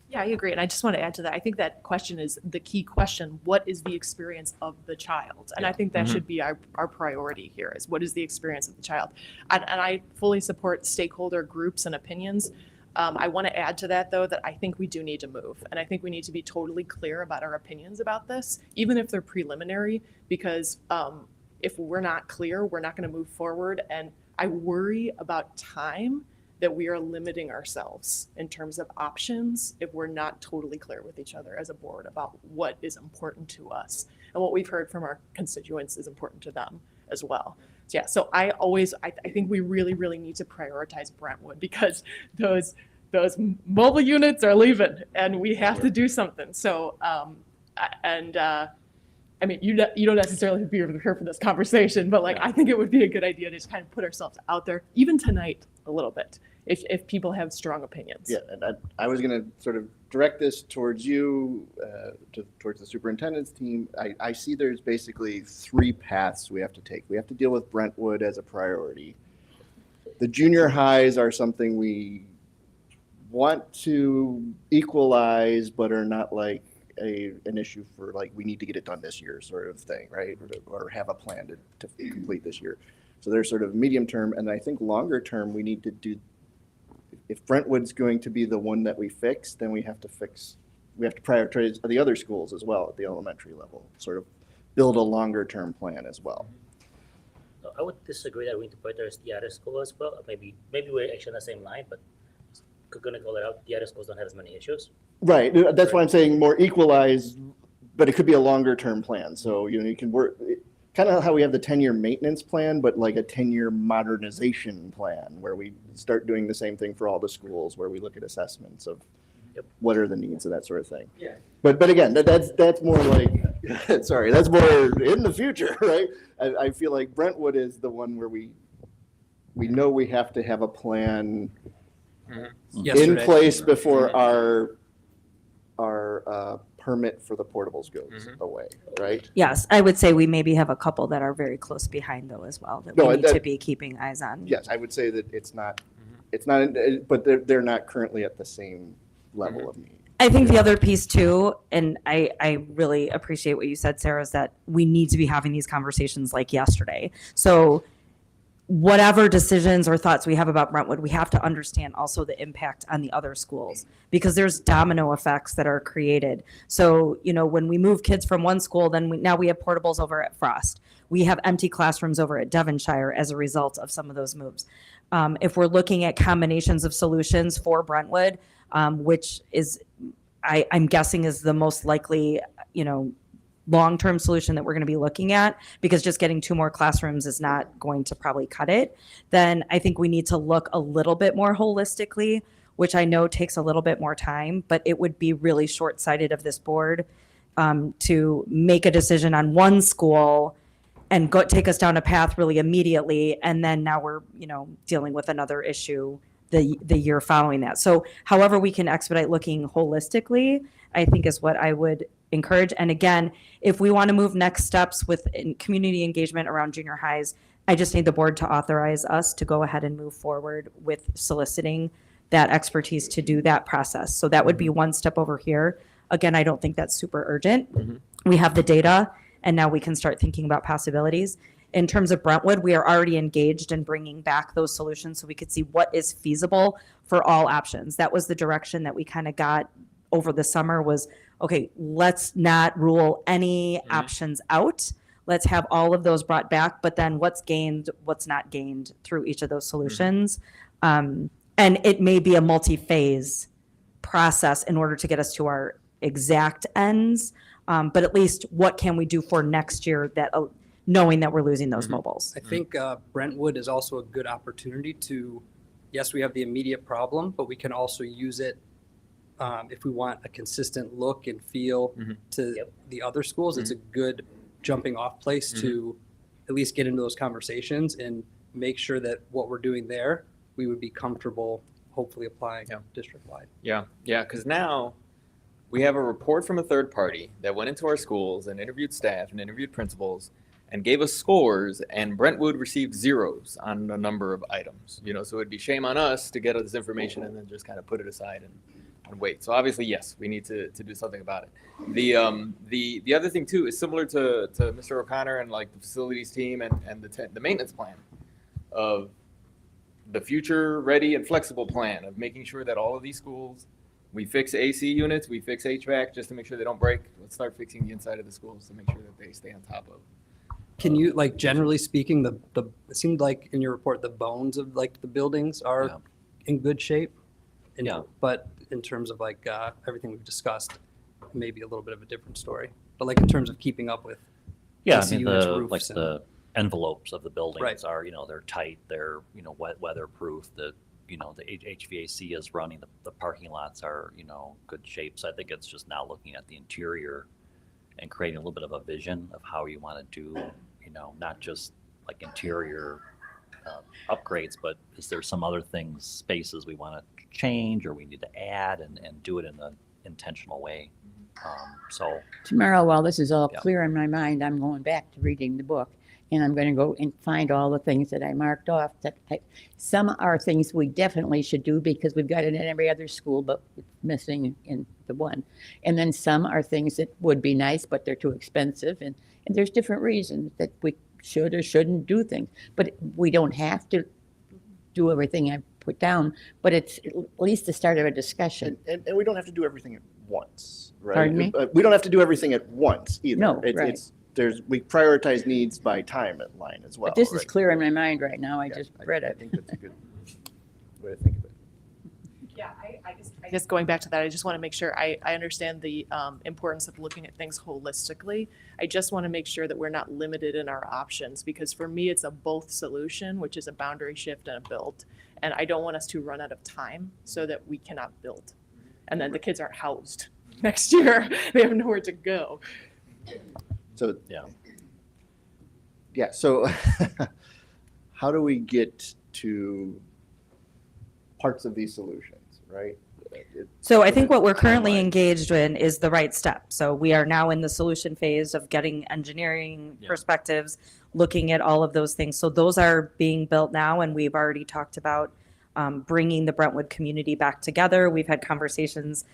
Yeah, I agree. And I just want to add to that. I think that question is the key question. What is the experience of the child? And I think that should be our priority here, is what is the experience of the child? And I fully support stakeholder groups and opinions. I want to add to that, though, that I think we do need to move. And I think we need to be totally clear about our opinions about this, even if they're preliminary, because if we're not clear, we're not going to move forward. And I worry about time, that we are limiting ourselves in terms of options if we're not totally clear with each other as a board about what is important to us and what we've heard from our constituents is important to them as well. So yeah, so I think we really, really need to prioritize Brentwood, because those mobile units are leaving and we have to do something. So, I mean, you don't necessarily be here for this conversation, but I think it would be a good idea to just kind of put ourselves out there, even tonight, a little bit, if people have strong opinions. Yeah, and I was going to sort of direct this towards you, towards the superintendent's team. I see there's basically 3 paths we have to take. We have to deal with Brentwood as a priority. The junior highs are something we want to equalize, but are not like an issue for like, we need to get it done this year sort of thing, right? Or have a plan to complete this year. So there's sort of medium term, and I think longer term, we need to do, if Brentwood's going to be the one that we fix, then we have to prioritize the other schools as well at the elementary level, sort of build a longer term plan as well. I would disagree that we need to prioritize the other school as well. Maybe we're actually on the same line, but gonna call it out. The other schools don't have as many issues. Right, that's why I'm saying more equalized, but it could be a longer term plan. So, you can work, kind of how we have the 10-year maintenance plan, but like a 10-year modernization plan where we start doing the same thing for all the schools, where we look at assessments of what are the needs of that sort of thing. Yeah. But again, that's more like, sorry, that's more in the future, right? I feel like Brentwood is the one where we know we have to have a plan in Yesterday. place before our permit for the portables goes away, right? Yes, I would say we maybe have a couple that are very close behind though as well, that No, we need to that- be keeping eyes on. Yes, I would say that it's not, but they're not currently at the same level of need. I think the other piece too, and I really appreciate what you said, Sarah, is that we need to be having these conversations like yesterday. So whatever decisions or thoughts we have about Brentwood, we have to understand also the impact on the other schools, because there's domino effects that are created. So, when we move kids from one school, then now we have portables over at Frost. We have empty classrooms over at Devonshire as a result of some of those moves. If we're looking at combinations of solutions for Brentwood, which is, I'm guessing is the most likely, long-term solution that we're going to be looking at, because just getting 2 more classrooms is not going to probably cut it, then I think we need to look a little bit more holistically, which I know takes a little bit more time, but it would be really short-sighted of this board to make a decision on one school and take us down a path really immediately, and then now we're, dealing with another issue the year following that. So however we can expedite looking holistically, I think is what I would encourage. And again, if we want to move next steps with community engagement around junior highs, I just need the board to authorize us to go ahead and move forward with soliciting that expertise to do that process. So that would be one step over here. Again, I don't think that's super urgent. We have the data, and now we can start thinking about possibilities. In terms of Brentwood, we are already engaged in bringing back those solutions so we could see what is feasible for all options. That was the direction that we kind of got over the summer was, okay, let's not rule any options out. Let's have all of those brought back, but then what's gained, what's not gained through each of those solutions. And it may be a multi-phase process in order to get us to our exact ends. But at least what can we do for next year that knowing that we're losing those mobiles. I think Brentwood is also a good opportunity to, yes, we have the immediate problem, but we can also use it if we want a consistent look and feel to the other schools. It's a good jumping off place to at least get into those conversations and make sure that what we're doing there, we would be comfortable hopefully applying district-wide. Yeah, because now we have a report from a third party that went into our schools and interviewed staff and interviewed principals and gave us scores, and Brentwood received 0s on a number of items. So it'd be shame on us to get this information and then just kind of put it aside and wait. So obviously, yes, we need to do something about it. The other thing too is similar to Mr. O'Connor and like the facilities team and the maintenance plan of the future ready and flexible plan of making sure that all of these schools, we fix AC units, we fix HVAC just to make sure they don't break. Let's start fixing the inside of the schools to make sure that they stay on top of. Can you, like, generally speaking, it seemed like in your report, the bones of like the buildings are in good shape? But in terms of like everything we've discussed, maybe a little bit of a different story. But like in terms of keeping up with AC units, roofs, and the envelopes of the buildings Right. are, they're tight, they're, weatherproof, the HVAC is running, the parking lots are, good shape. So I think it's just now looking at the interior and creating a little bit of a vision of how you want to do, not just like interior upgrades, but is there some other things, spaces we want to change or we need to add and do it in an intentional way? So, Tomorrow, while this is all Yeah. clear in my mind, I'm going back to reading the book, and I'm going to go and find all the things that I marked off. Some are things we definitely should do because we've got it in every other school, but it's missing in the one. And then some are things that would be nice, but they're too expensive, and there's different reasons that we should or shouldn't do things. But we don't have to do everything I put down, but it's at least the start of a discussion. And we don't have to do everything at once, right? Pardon me? We don't have to do everything at once either. No, It's- right. we prioritize needs by time at line as well. But this is right? clear in my mind right now. I Yeah, just read I it. think that's a good way to think of it. Yeah, I guess going back to that, I just want to make sure I understand the importance of looking at things holistically. I just want to make sure that we're not limited in our options, because for me, it's a both solution, which is a boundary shift and a build. And I don't want us to run out of time so that we cannot build. And then the kids aren't housed next year. They have nowhere to go. So, yeah. yeah, so how do we get to parts of these solutions, right? So I think what we're currently Timeline. engaged in is the right step. So we are now in the solution phase of getting engineering Yeah. perspectives, looking at all of those things. So those are being built now, and we've already talked about bringing the Brentwood community back together. We've had conversations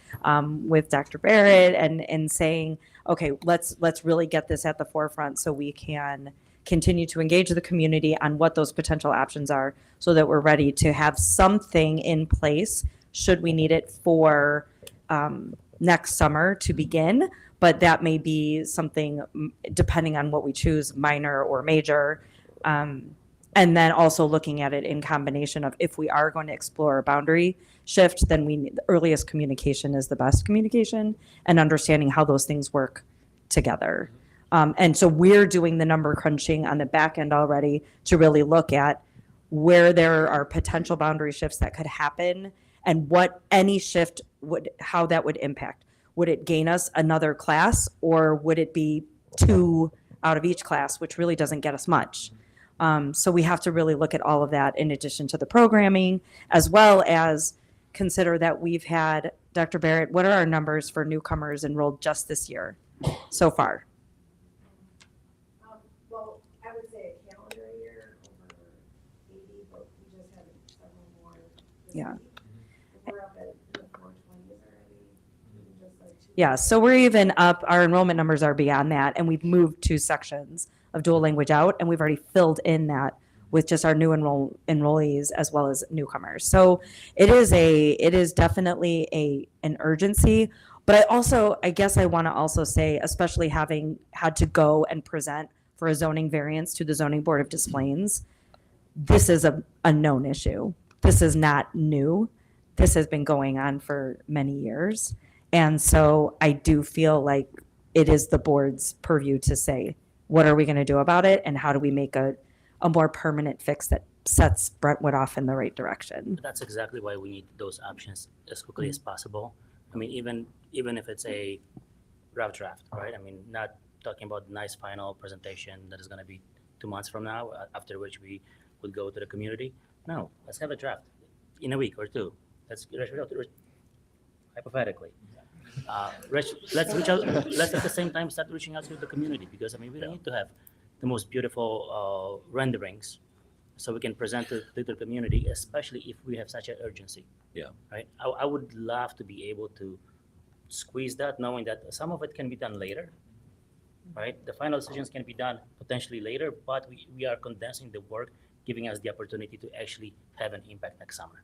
with Dr. Barrett and saying, okay, let's really get this at the forefront so we can continue to engage the community on what those potential options are, so that we're ready to have something in place should we need it for next summer to begin. But that may be something, depending on what we choose, minor or major. And then also looking at it in combination of, if we are going to explore a boundary shift, then the earliest communication is the best communication, and understanding how those things work together. And so we're doing the number crunching on the back end already to really look at where there are potential boundary shifts that could happen, and what any shift how that would impact. Would it gain us another class, or would it be 2 out of each class, which really doesn't get us much? So we have to really look at all of that in addition to the programming, as well as consider that we've had, Dr. Barrett, what are our numbers for newcomers enrolled just this year so far? Well, I would say a calendar year over 80, but we just had several more. Yeah. We're up at the 420s already. Just like 2 Yeah, so we're even up, our enrollment numbers are beyond that, and we've moved 2 sections of dual language out, and we've already filled in that with just our new enrollees as well as newcomers. So it is definitely an urgency. But I guess I want to also say, especially having had to go and present for a zoning variance to the Zoning Board of Displays, this is a known issue. This is not new. This has been going on for many years. And so I do feel like it is the board's purview to say, what are we going to do about it? And how do we make a more permanent fix that sets Brentwood off in the right direction? That's exactly why we need those options as quickly as possible. I mean, even if it's a rough draft, right? I mean, not talking about nice final presentation that is going to be 2 months from now, after which we would go to the community. No, let's have a draft in a week or 2. Let's hypothetically. Let's reach out. Let's at the same time start reaching out to the community, because I mean, we don't need to have the most beautiful renderings, so we can present to the community, especially if we have such an urgency. Yeah. Right. I would love to be able to squeeze that, knowing that some of it can be done later. Right. The final decisions can be done potentially later, but we are condensing the work, giving us the opportunity to actually have an impact next summer.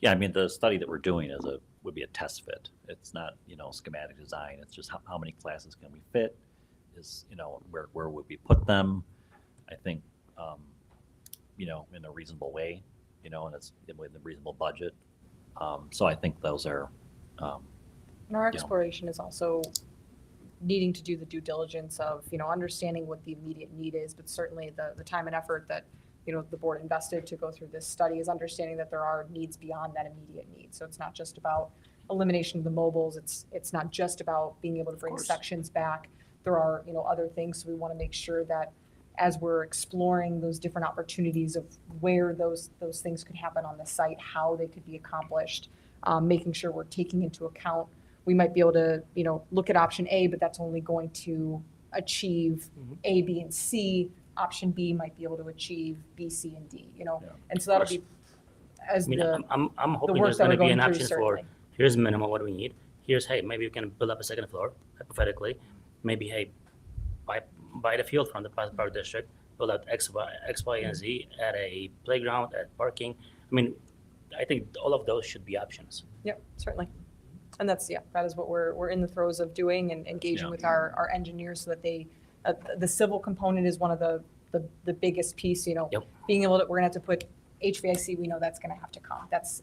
Yeah, I mean, the study that we're doing would be a test fit. It's not, schematic design. It's just how many classes can we fit? Where would we put them? I think, in a reasonable way, and it's with a reasonable budget. So I think those are, And our exploration is also needing to do the due diligence of, understanding what the immediate need is, but certainly the time and effort that, the board invested to go through this study is understanding that there are needs beyond that immediate need. So it's not just about elimination of the mobiles. It's not just about being able to bring sections back. There are, other things. So we want to make sure that as we're exploring those different opportunities of where those things could happen on the site, how they could be accomplished, making sure we're taking into account, we might be able to, look at option A, but that's only going to achieve A, B, and C. Option B might be able to achieve B, C, and D, and so that'll be as I mean, the, I'm hoping work there's that going to we're be an going through, option for, certainly. here's minimum what we need. Here's, hey, maybe we can build up a second floor, hypothetically. Maybe, hey, buy the field from the Park District, build out X, Y, and Z, add a playground, add parking. I mean, I think all of those should be options. Yep, certainly. And that is what we're in the throes of doing and engaging with our engineers so that they, the civil component is one of the biggest piece, Yep. being able to, we're gonna have to put HVAC, we know that's gonna have to come. That's,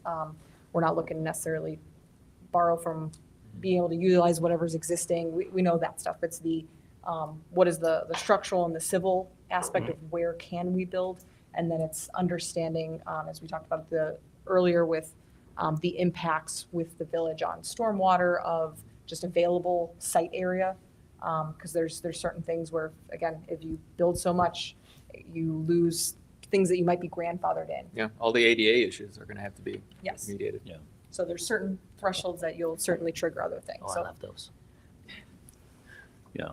we're not looking to necessarily borrow from being able to utilize whatever's existing. We know that stuff. It's the, what is the structural and the civil aspect of where can we build? And then it's understanding, as we talked about earlier with the impacts with the village on stormwater of just available site area. Because there's certain things where, again, if you build so much, you lose things that you might be grandfathered in. Yeah, all the ADA issues are going to have to be Yes. mediated. So there's certain thresholds that you'll certainly trigger other things. Oh, I So love those. Yeah.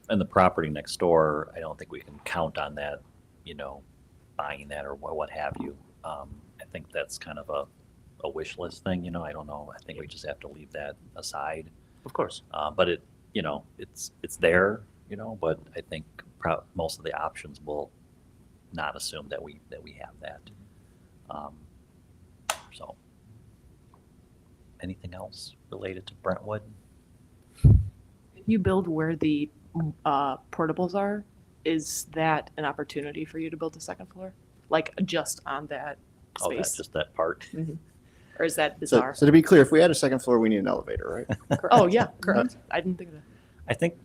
And the property next door, I don't think we can count on that, buying that or what have you. I think that's kind of a wish list thing, I don't know. I think we just have to leave that aside. Of course. But it's there, but I think most of the options will not assume that we have that. So, anything else related to Brentwood? If you build where the portables are, is that an opportunity for you to build a second floor? Like just on that Oh, that's space? just that part. Or is that So, bizarre? so to be clear, if we add a second floor, we need an elevator, right? Oh, yeah. Correct. I didn't think of that. I think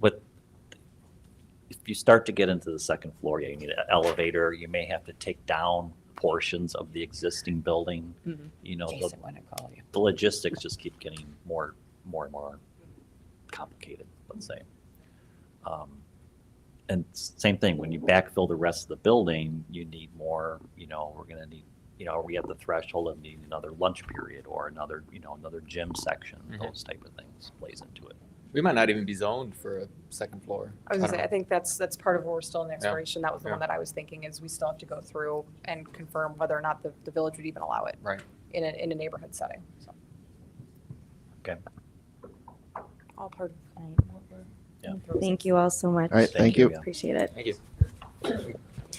if you start to get into the second floor, you need an elevator. You may have to take down portions of the existing building. Jason, when I call you. The logistics just keep getting more and more complicated, let's say. And same thing, when you backfill the rest of the building, you need more, we're gonna need, are we at the threshold of needing another lunch period or another gym section? Those type of things plays into it. We might not even be zoned for a second floor. I was gonna say, I don't think that's part of where we're still in the Yeah. exploration. That was the Yeah. one that I was thinking is we still have to go through and confirm whether or not the village would even allow it. Right. In a neighborhood setting, so. Okay. All part of. Yeah. Thank you all so much. All right, thank you. Yeah. Appreciate it. Thank you.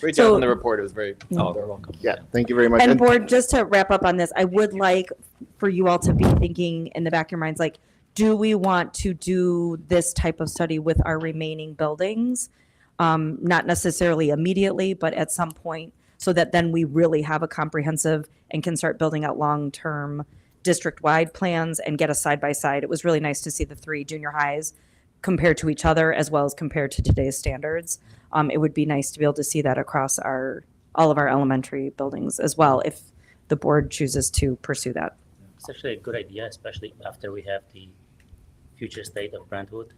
Great job So- on the report. It was very. Oh, they're welcome. Yeah, thank you very much. And And- board, just to wrap up on this, I would like for you all to be thinking in the back of your minds, like, do we want to do this type of study with our remaining buildings? Not necessarily immediately, but at some point, so that then we really have a comprehensive and can start building out long-term district-wide plans and get a side-by-side. It was really nice to see the 3 junior highs compared to each other as well as compared to today's standards. It would be nice to be able to see that across all of our elementary buildings as well, if the board chooses to pursue that. It's actually a good idea, especially after we have the future state of Brentwood.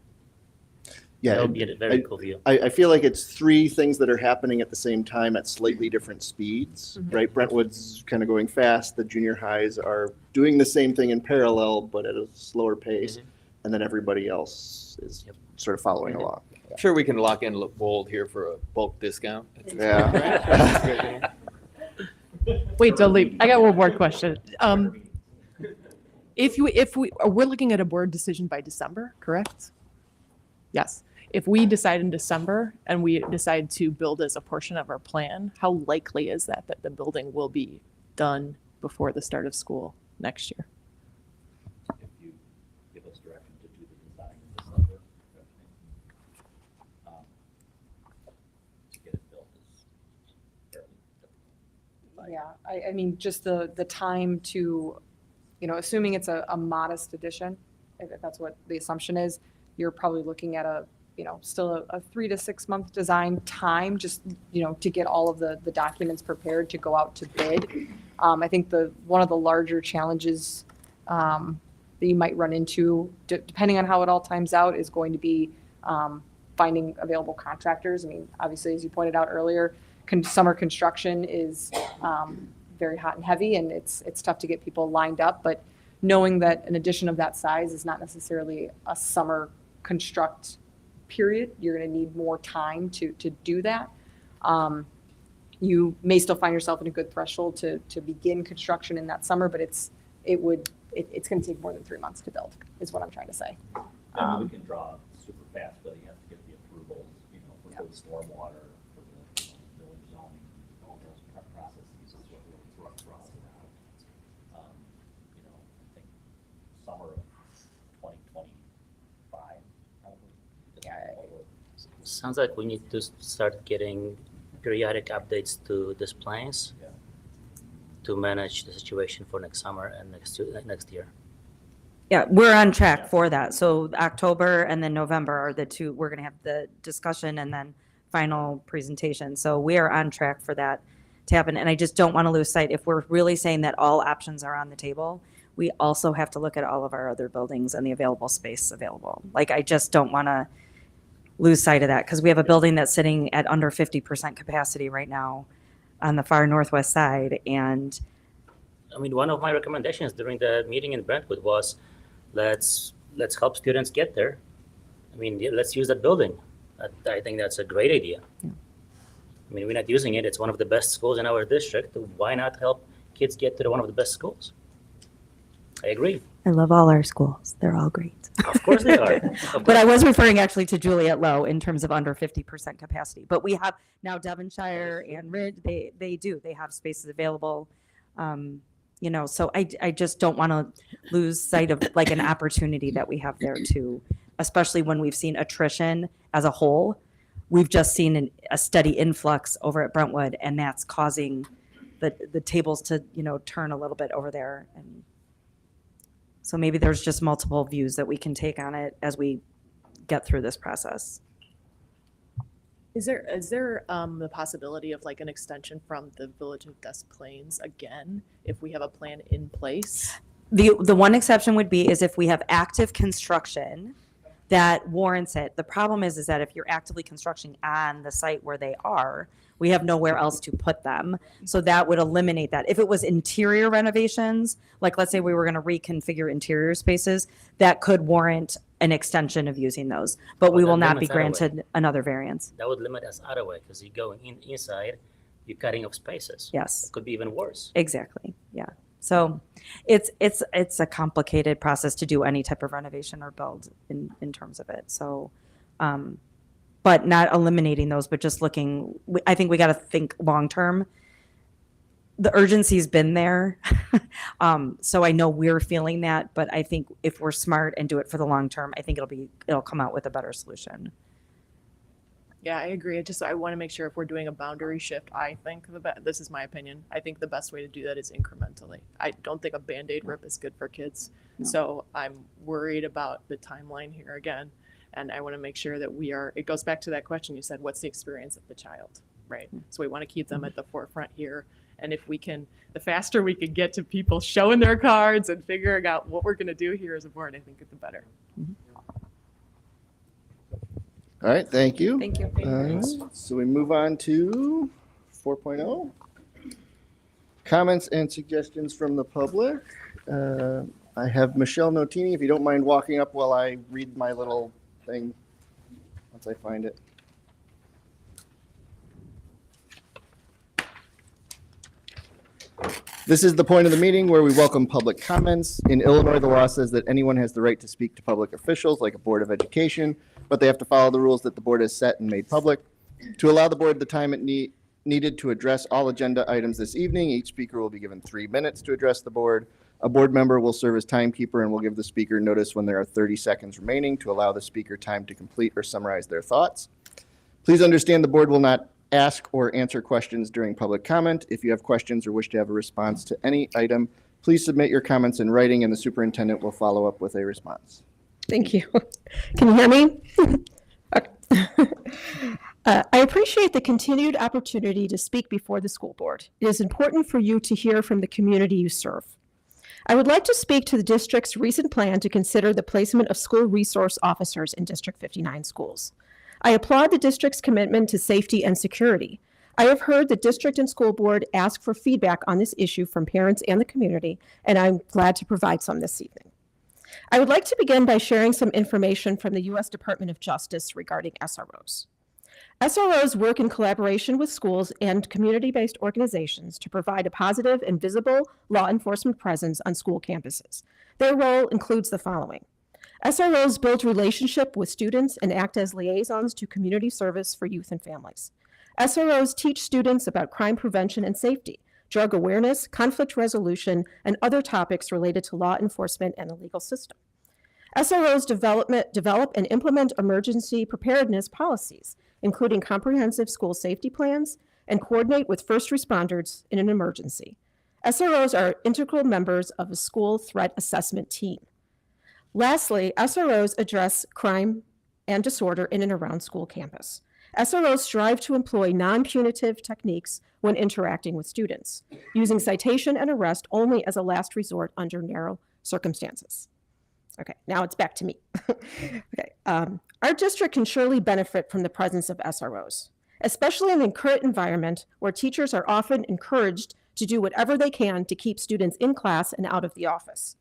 Yeah, That would be a very cool view. I feel like it's 3 things that are happening at the same time at slightly different speeds, right? Brentwood's kind of going fast. The junior highs are doing the same thing in parallel, but at a slower pace. And then everybody else is sort of following along. I'm sure we can lock in Bold here for a bulk discount. Yeah. Wait, don't leave. I got one more question. We're looking at a board decision by December, correct? Yes. If we decide in December and we decide to build as a portion of our plan, how likely is that the building will be done before the start of school next year? If you give us direction to do the design in December, to get it built is fairly difficult. Yeah, I mean, just the time to, assuming it's a modest addition, if that's what the assumption is, you're probably looking at still a 3 to 6 month design time, just, to get all of the documents prepared to go out to bid. I think one of the larger challenges that you might run into, depending on how it all times out, is going to be finding available contractors. I mean, obviously, as you pointed out earlier, summer construction is very hot and heavy, and it's tough to get people lined up. But knowing that an addition of that size is not necessarily a summer construct period, you're going to need more time to do that. You may still find yourself in a good threshold to begin construction in that summer, but it's going to take more than 3 months to build, is what I'm trying to say. And we can draw super fast, but you have to get the approvals, for the stormwater, for the village zoning, all those processes is what we're thrusting out. I think summer of 2025, probably. Sounds like we need to start getting periodic updates to these plans Yeah. to manage the situation for next summer and next year. Yeah, we're on track for that. So October and then November are the two, we're going to have the discussion and then final presentation. So we are on track for that to happen. And I just don't want to lose sight. If we're really saying that all options are on the table, we also have to look at all of our other buildings and the available space available. Like, I just don't want to lose sight of that, because we have a building that's sitting at under 50% capacity right now on the far northwest side. And I mean, one of my recommendations during the meeting in Brentwood was let's help students get there. I mean, let's use that building. I think that's a great idea. Yeah. I mean, we're not using it. It's one of the best schools in our district. Why not help kids get to one of the best schools? I agree. I love all our schools. They're all great. Of course they are. But I was referring actually to Juliet Low in terms of under 50% capacity. But we have now Devonshire and Ridge, they have spaces available. So I just don't want to lose sight of like an opportunity that we have there too, especially when we've seen attrition as a whole. We've just seen a steady influx over at Brentwood, and that's causing the tables to, turn a little bit over there. And so maybe there's just multiple views that we can take on it as we get through this process. Is there the possibility of like an extension from the Village of Des Plaines again, if we have a plan in place? The one exception would be is if we have active construction that warrants it. The problem is that if you're actively constructing on the site where they are, we have nowhere else to put them. So that would eliminate that. If it was interior renovations, like let's say we were going to reconfigure interior spaces, that could warrant an extension of using those. But we Well, will that not be limits that granted another variance. That would limit us other way, because you're going inside, you're cutting off spaces. Yes, It could be even worse. exactly. Yeah. So it's a complicated process to do any type of renovation or build in terms of it. So, but not eliminating those, but just looking, I think we got to think long-term. The urgency's been there. So I know we're feeling that, but I think if we're smart and do it for the long term, I think it'll come out with a better solution. Yeah, I agree. I want to make sure if we're doing a boundary shift, I think this is my opinion. I think the best way to do that is incrementally. I don't think a Band-Aid rip is good for kids. No. So I'm worried about the timeline here again. And I want to make sure that it goes back to that question you said, what's the experience of the child, right? So we want to keep them at the forefront here. And if we can, the faster we can get to people showing their cards and figuring out what we're going to do here as a board, I think the better. All right, thank you. Thank you. So we move on to 4.0. Comments and suggestions from the public. I have Michelle Notini, if you don't mind walking up while I read my little thing, once I find it. This is the point of the meeting where we welcome public comments. In Illinois, the law says that anyone has the right to speak to public officials like a board of education, but they have to follow the rules that the board has set and made public. To allow the board the time it needed to address all agenda items this evening, each speaker will be given 3 minutes to address the board. A board member will serve as timekeeper and will give the speaker notice when there are 30 seconds remaining to allow the speaker time to complete or summarize their thoughts. Please understand the board will not ask or answer questions during public comment. If you have questions or wish to have a response to any item, please submit your comments in writing and the superintendent will follow up with a response. Thank you. Can you hear me? Okay. I appreciate the continued opportunity to speak before the school board. It is important for you to hear from the community you serve. I would like to speak to the district's recent plan to consider the placement of school resource officers in District 59 schools. I applaud the district's commitment to safety and security. I have heard the district and school board ask for feedback on this issue from parents and the community, and I'm glad to provide some this evening. I would like to begin by sharing some information from the U.S. Department of Justice regarding SROs. SROs work in collaboration with schools and community-based organizations to provide a positive and visible law enforcement presence on school campuses. Their role includes the following. SROs build relationship with students and act as liaisons to community service for youth and families. SROs teach students about crime prevention and safety, drug awareness, conflict resolution, and other topics related to law enforcement and the legal system. SROs develop and implement emergency preparedness policies, including comprehensive school safety plans, and coordinate with first responders in an emergency. SROs are integral members of a school threat assessment team. Lastly, SROs address crime and disorder in and around school campus. SROs strive to employ non-punitive techniques when interacting with students, using citation and arrest only as a last resort under narrow circumstances. Okay, now it's back to me. Okay, our district can surely benefit from the presence of SROs, especially in the current environment where teachers are often encouraged to do whatever they can to keep students in class and out of the office.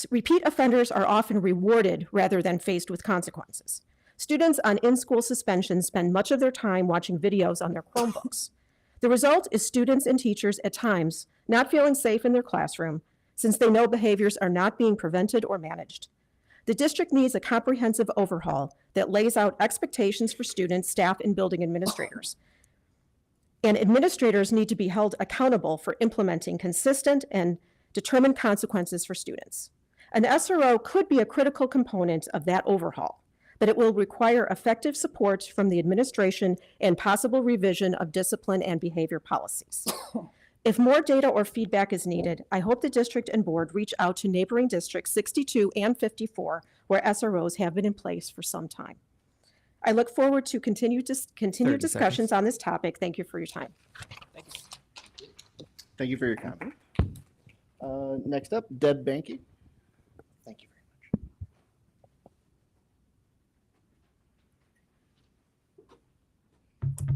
Repeat offenders are often rewarded rather than faced with consequences. Students on in-school suspension spend much of their time watching videos on their Chromebooks. The result is students and teachers at times not feeling safe in their classroom since they know behaviors are not being prevented or managed. The district needs a comprehensive overhaul that lays out expectations for students, staff, and building administrators. And administrators need to be held accountable for implementing consistent and determined consequences for students. An SRO could be a critical component of that overhaul, but it will require effective support from the administration and possible revision of discipline and behavior policies. If more data or feedback is needed, I hope the district and board reach out to neighboring districts 62 and 54, where SROs have been in place for some time. I look forward to continued discussions on this topic. Thank you for your time. Thank you for your comment. Next up, Deb Banky. Thank you very much.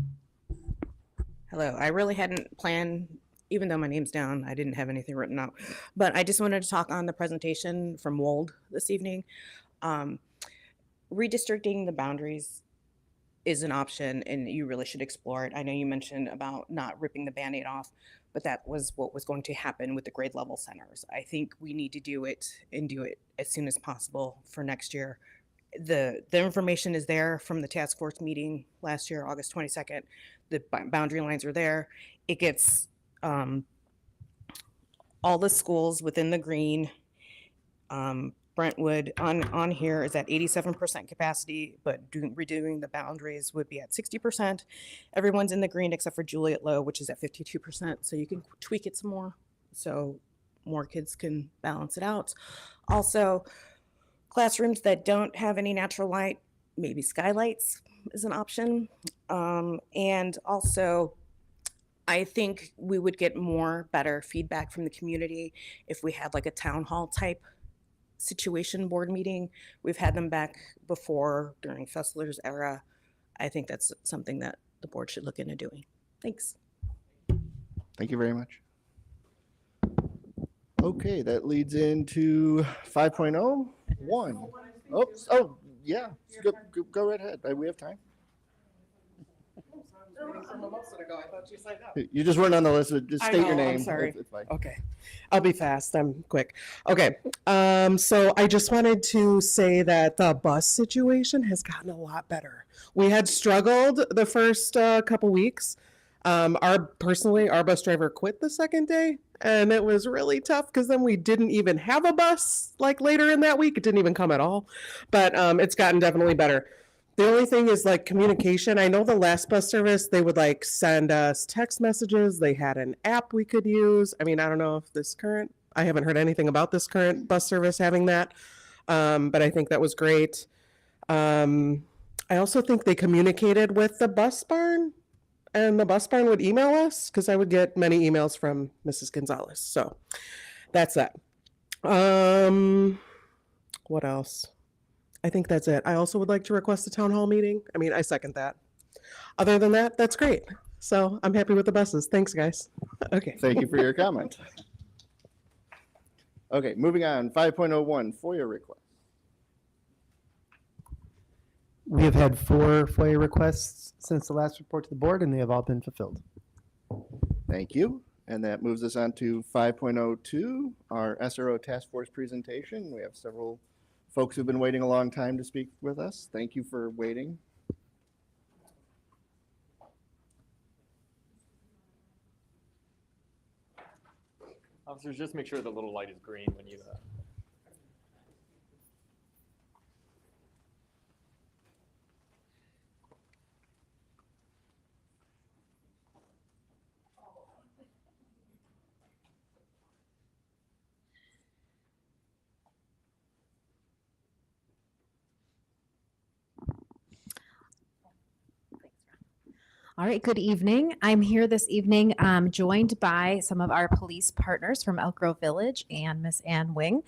Hello. I really hadn't planned, even though my name's down, I didn't have anything written out. But I just wanted to talk on the presentation from WOLD this evening. Redistricting the boundaries is an option, and you really should explore it. I know you mentioned about not ripping the Band-Aid off, but that was what was going to happen with the grade level centers. I think we need to do it and do it as soon as possible for next year. The information is there from the task force meeting last year, August 22nd. The boundary lines are there. It gets all the schools within the green. Brentwood on here is at 87% capacity, but redoing the boundaries would be at 60%. Everyone's in the green except for Juliet Low, which is at 52%. So you can tweak it some more so more kids can balance it out. Also, classrooms that don't have any natural light, maybe skylights is an option. And also, I think we would get better feedback from the community if we had like a town hall type situation board meeting. We've had them back before during Fessler's era. I think that's something that the board should look into doing. Thanks. Thank you very much. Okay, that leads into 5.0. One. Oh, yeah. Go right ahead. We have time. You just weren't on the list. Just I state know, your name. I'm sorry. It's fine. Okay, I'll be fast. I'm quick. Okay, so I just wanted to say that the bus situation has gotten a lot better. We had struggled the first couple weeks. Our bus driver quit the second day, and it was really tough because then we didn't even have a bus like later in that week. It didn't even come at all, but it's gotten definitely better. The only thing is like communication. I know the last bus service, they would like send us text messages. They had an app we could use. I mean, I don't know if I haven't heard anything about this current bus service having that. But I think that was great. I also think they communicated with the bus barn, and the bus barn would email us because I would get many emails from Mrs. Gonzalez. So that's that. What else? I think that's it. I also would like to request a town hall meeting. I mean, I second that. Other than that, that's great. So I'm happy with the buses. Thanks, guys. Okay. Thank you for your comment. Okay, moving on, 5.01, FOIA request. We have had 4 FOIA requests since the last report to the board, and they have all been fulfilled. Thank you. And that moves us on to 5.02, our SRO task force presentation. We have several folks who've been waiting a long time to speak with us. Thank you for waiting. Officers, just make sure the little light is green when you. All right, good evening. I'm here this evening joined by some of our police partners from Elk Grove Village and Miss Ann Wing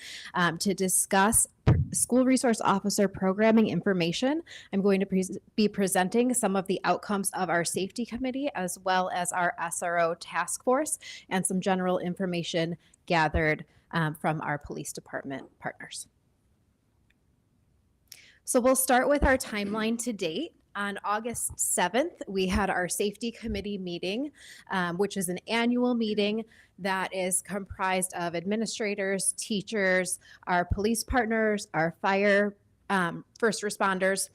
to discuss school resource officer programming information. I'm going to be presenting some of the outcomes of our safety committee as well as our SRO task force and some general information gathered from our police department partners. So we'll start with our timeline to date. On August 7th, we had our safety committee meeting, which is an annual meeting that is comprised of administrators, teachers, our police partners, our fire first responders,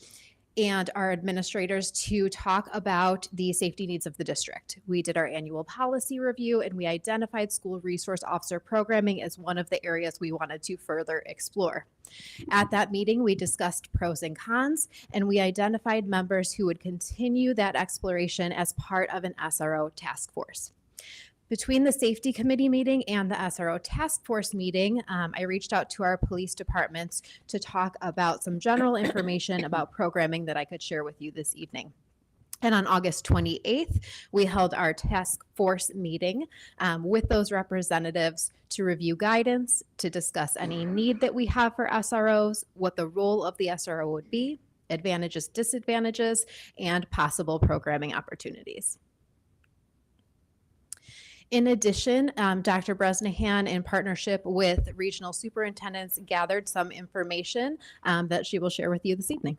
and our administrators to talk about the safety needs of the district. We did our annual policy review and we identified school resource officer programming as one of the areas we wanted to further explore. At that meeting, we discussed pros and cons, and we identified members who would continue that exploration as part of an SRO task force. Between the safety committee meeting and the SRO task force meeting, I reached out to our police departments to talk about some general information about programming that I could share with you this evening. And on August 28th, we held our task force meeting with those representatives to review guidance, to discuss any need that we have for SROs, what the role of the SRO would be, advantages, disadvantages, and possible programming opportunities. In addition, Dr. Bresnahan, in partnership with regional superintendents, gathered some information that she will share with you this evening.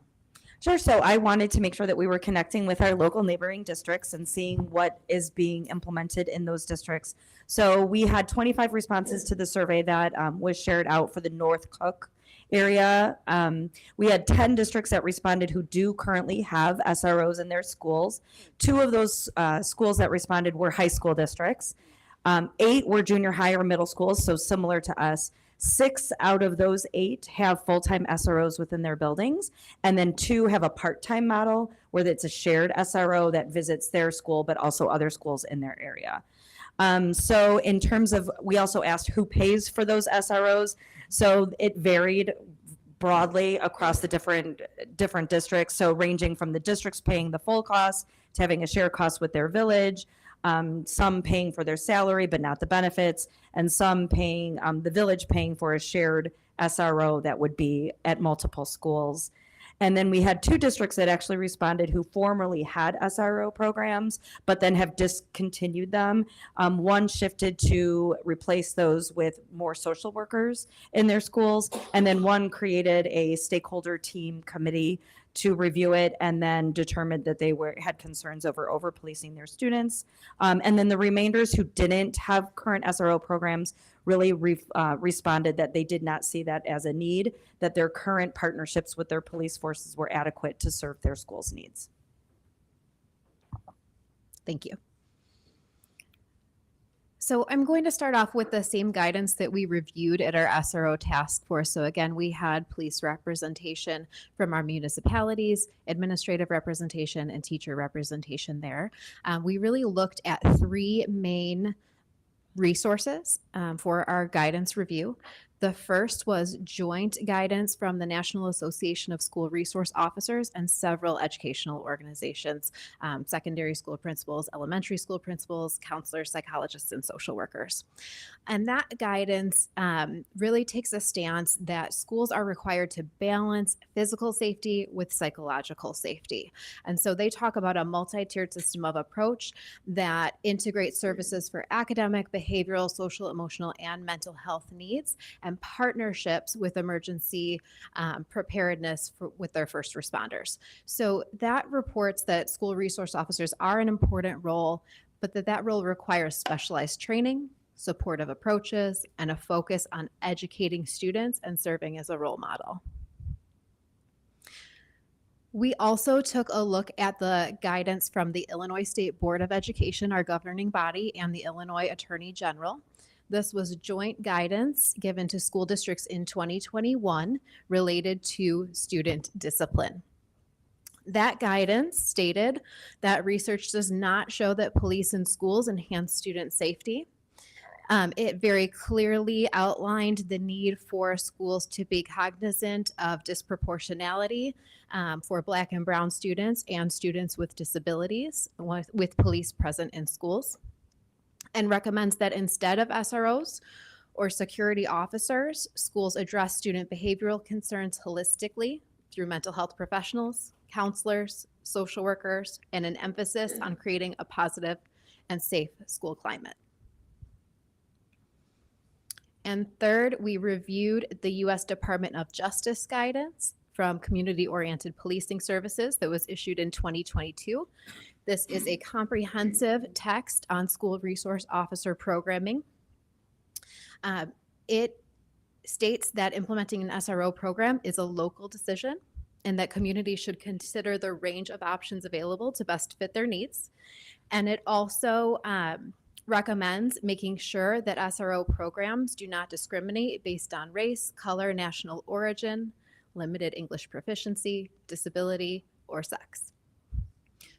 Sure. So I wanted to make sure that we were connecting with our local neighboring districts and seeing what is being implemented in those districts. So we had 25 responses to the survey that was shared out for the North Cook area. We had 10 districts that responded who do currently have SROs in their schools. 2 of those schools that responded were high school districts. 8 were junior high or middle schools, so similar to us. 6 out of those 8 have full-time SROs within their buildings, and then 2 have a part-time model where it's a shared SRO that visits their school, but also other schools in their area. So in terms of, we also asked who pays for those SROs. So it varied broadly across the different districts. So ranging from the districts paying the full cost to having a share cost with their village, some paying for their salary but not the benefits, and some paying, the village paying for a shared SRO that would be at multiple schools. And then we had 2 districts that actually responded who formerly had SRO programs, but then have discontinued them. One shifted to replace those with more social workers in their schools, and then one created a stakeholder team committee to review it and then determined that they had concerns over policing their students. And then the remainders who didn't have current SRO programs really responded that they did not see that as a need, that their current partnerships with their police forces were adequate to serve their school's needs. Thank you. So I'm going to start off with the same guidance that we reviewed at our SRO task force. So again, we had police representation from our municipalities, administrative representation, and teacher representation there. We really looked at 3 main resources for our guidance review. The first was joint guidance from the National Association of School Resource Officers and several educational organizations, secondary school principals, elementary school principals, counselors, psychologists, and social workers. And that guidance really takes a stance that schools are required to balance physical safety with psychological safety. And so they talk about a multi-tiered system of approach that integrates services for academic, behavioral, social, emotional, and mental health needs, and partnerships with emergency preparedness with their first responders. So that reports that school resource officers are an important role, but that role requires specialized training, supportive approaches, and a focus on educating students and serving as a role model. We also took a look at the guidance from the Illinois State Board of Education, our governing body, and the Illinois Attorney General. This was joint guidance given to school districts in 2021 related to student discipline. That guidance stated that research does not show that police in schools enhance student safety. It very clearly outlined the need for schools to be cognizant of disproportionality for Black and Brown students and students with disabilities with police present in schools, and recommends that instead of SROs or security officers, schools address student behavioral concerns holistically through mental health professionals, counselors, social workers, and an emphasis on creating a positive and safe school climate. And third, we reviewed the U.S. Department of Justice guidance from Community-Oriented Policing Services that was issued in 2022. This is a comprehensive text on school resource officer programming. It states that implementing an SRO program is a local decision and that communities should consider the range of options available to best fit their needs. And it also recommends making sure that SRO programs do not discriminate based on race, color, national origin, limited English proficiency, disability, or sex.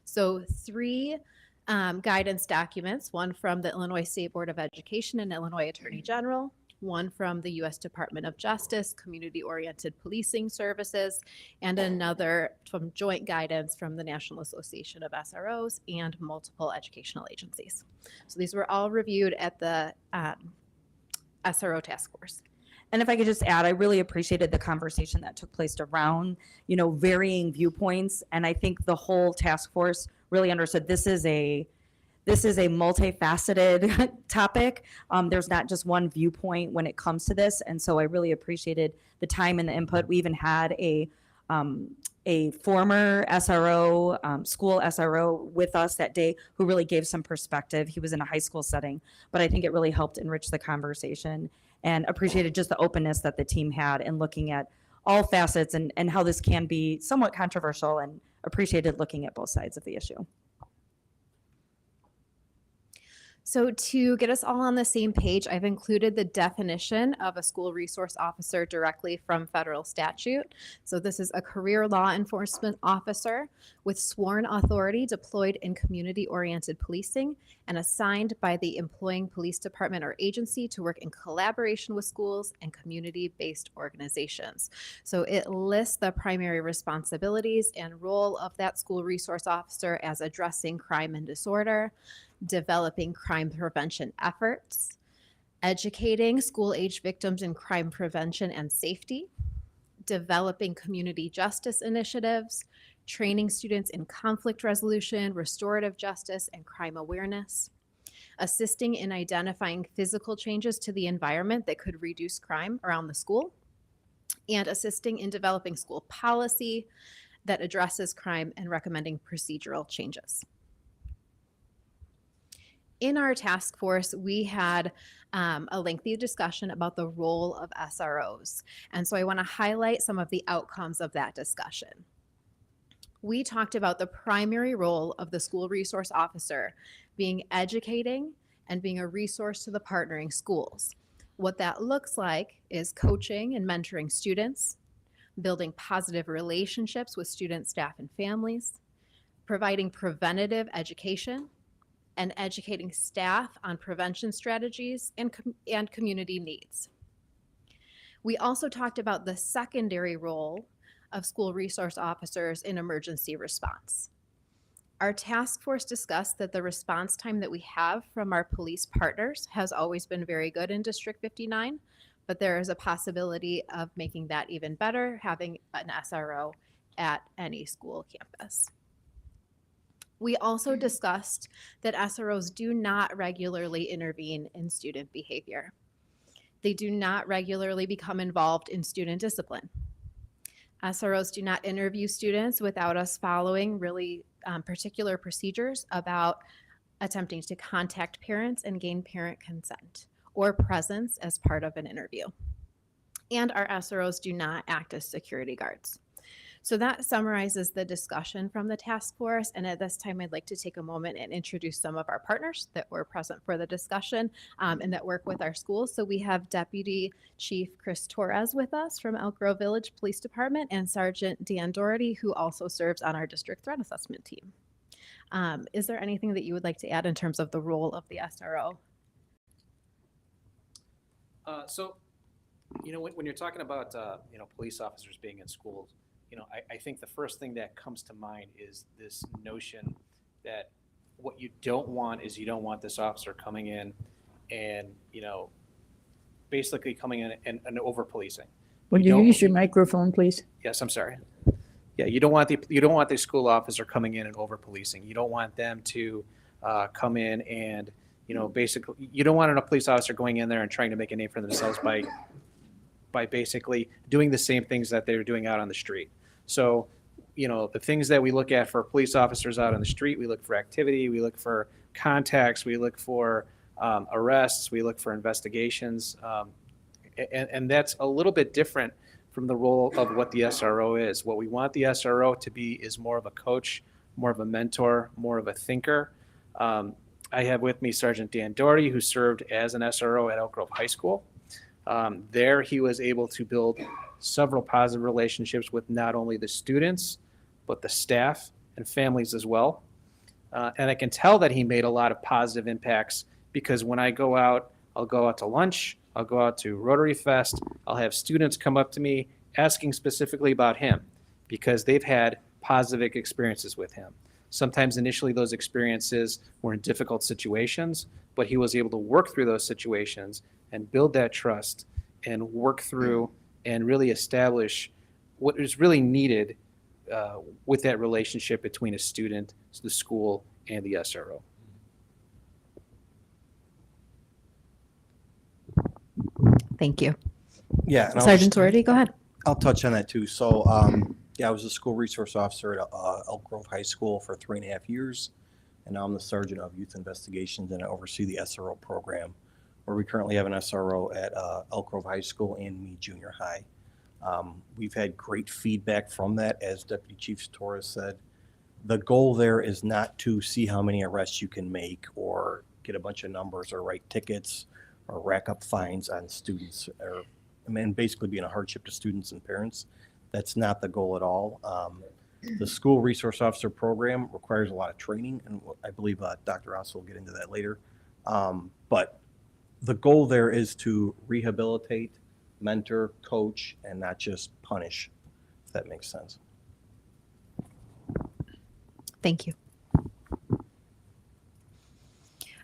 So 3 guidance documents, one from the Illinois State Board of Education and Illinois Attorney General, one from the U.S. Department of Justice, Community-Oriented Policing Services, and another from joint guidance from the National Association of SROs and multiple educational agencies. So these were all reviewed at the SRO task force. And if I could just add, I really appreciated the conversation that took place around, varying viewpoints. And I think the whole task force really understood this is a multifaceted topic. There's not just one viewpoint when it comes to this. And so I really appreciated the time and the input. We even had a former SRO, school SRO with us that day who really gave some perspective. He was in a high school setting, but I think it really helped enrich the conversation, and appreciated just the openness that the team had in looking at all facets and how this can be somewhat controversial, and appreciated looking at both sides of the issue. So to get us all on the same page, I've included the definition of a school resource officer directly from federal statute. So this is a career law enforcement officer with sworn authority deployed in community-oriented policing and assigned by the employing police department or agency to work in collaboration with schools and community-based organizations. So it lists the primary responsibilities and role of that school resource officer as addressing crime and disorder, developing crime prevention efforts, educating school-age victims in crime prevention and safety, developing community justice initiatives, training students in conflict resolution, restorative justice, and crime awareness, assisting in identifying physical changes to the environment that could reduce crime around the school, and assisting in developing school policy that addresses crime and recommending procedural changes. In our task force, we had a lengthy discussion about the role of SROs. And so I want to highlight some of the outcomes of that discussion. We talked about the primary role of the school resource officer being educating and being a resource to the partnering schools. What that looks like is coaching and mentoring students, building positive relationships with students, staff, and families, providing preventative education, and educating staff on prevention strategies and community needs. We also talked about the secondary role of school resource officers in emergency response. Our task force discussed that the response time that we have from our police partners has always been very good in District 59, but there is a possibility of making that even better, having an SRO at any school campus. We also discussed that SROs do not regularly intervene in student behavior. They do not regularly become involved in student discipline. SROs do not interview students without us following really particular procedures about attempting to contact parents and gain parent consent or presence as part of an interview. And our SROs do not act as security guards. So that summarizes the discussion from the task force. And at this time, I'd like to take a moment and introduce some of our partners that were present for the discussion and that work with our schools. So we have Deputy Chief Chris Torres with us from Elk Grove Village Police Department and Sergeant Dan Doherty, who also serves on our district threat assessment team. Is there anything that you would like to add in terms of the role of the SRO? So, when you're talking about, police officers being in schools, I think the first thing that comes to mind is this notion that what you don't want is you don't want this officer coming in and, basically coming in and over-policing. Would you use your microphone, please? Yes, I'm sorry. Yeah, you don't want the school officer coming in and over-policing. You don't want them to come in and, basically, you don't want a police officer going in there and trying to make a name for themselves by basically doing the same things that they're doing out on the street. So, the things that we look at for police officers out on the street, we look for activity, we look for contacts, we look for arrests, we look for investigations. And that's a little bit different from the role of what the SRO is. What we want the SRO to be is more of a coach, more of a mentor, more of a thinker. I have with me Sergeant Dan Doherty, who served as an SRO at Elk Grove High School. There he was able to build several positive relationships with not only the students, but the staff and families as well. And I can tell that he made a lot of positive impacts because when I go out, I'll go out to lunch, I'll go out to Rotary Fest, I'll have students come up to me asking specifically about him because they've had positive experiences with him. Sometimes initially those experiences were in difficult situations, but he was able to work through those situations and build that trust and work through and really establish what is really needed with that relationship between a student, the school, and the SRO. Thank you. Yeah. and Sergeant Doherty, go ahead. I'll touch on that too. So, I was a school resource officer at Elk Grove High School for 3.5 years. And now I'm the Sergeant of Youth Investigations and I oversee the SRO program, where we currently have an SRO at Elk Grove High School and Meade Junior High. We've had great feedback from that, as Deputy Chief Torres said. The goal there is not to see how many arrests you can make or get a bunch of numbers or write tickets or rack up fines on students or basically being a hardship to students and parents. That's not the goal at all. The school resource officer program requires a lot of training, and I believe Dr. Ross will get into that later. But the goal there is to rehabilitate, mentor, coach, and not just punish, if that makes sense. Thank you.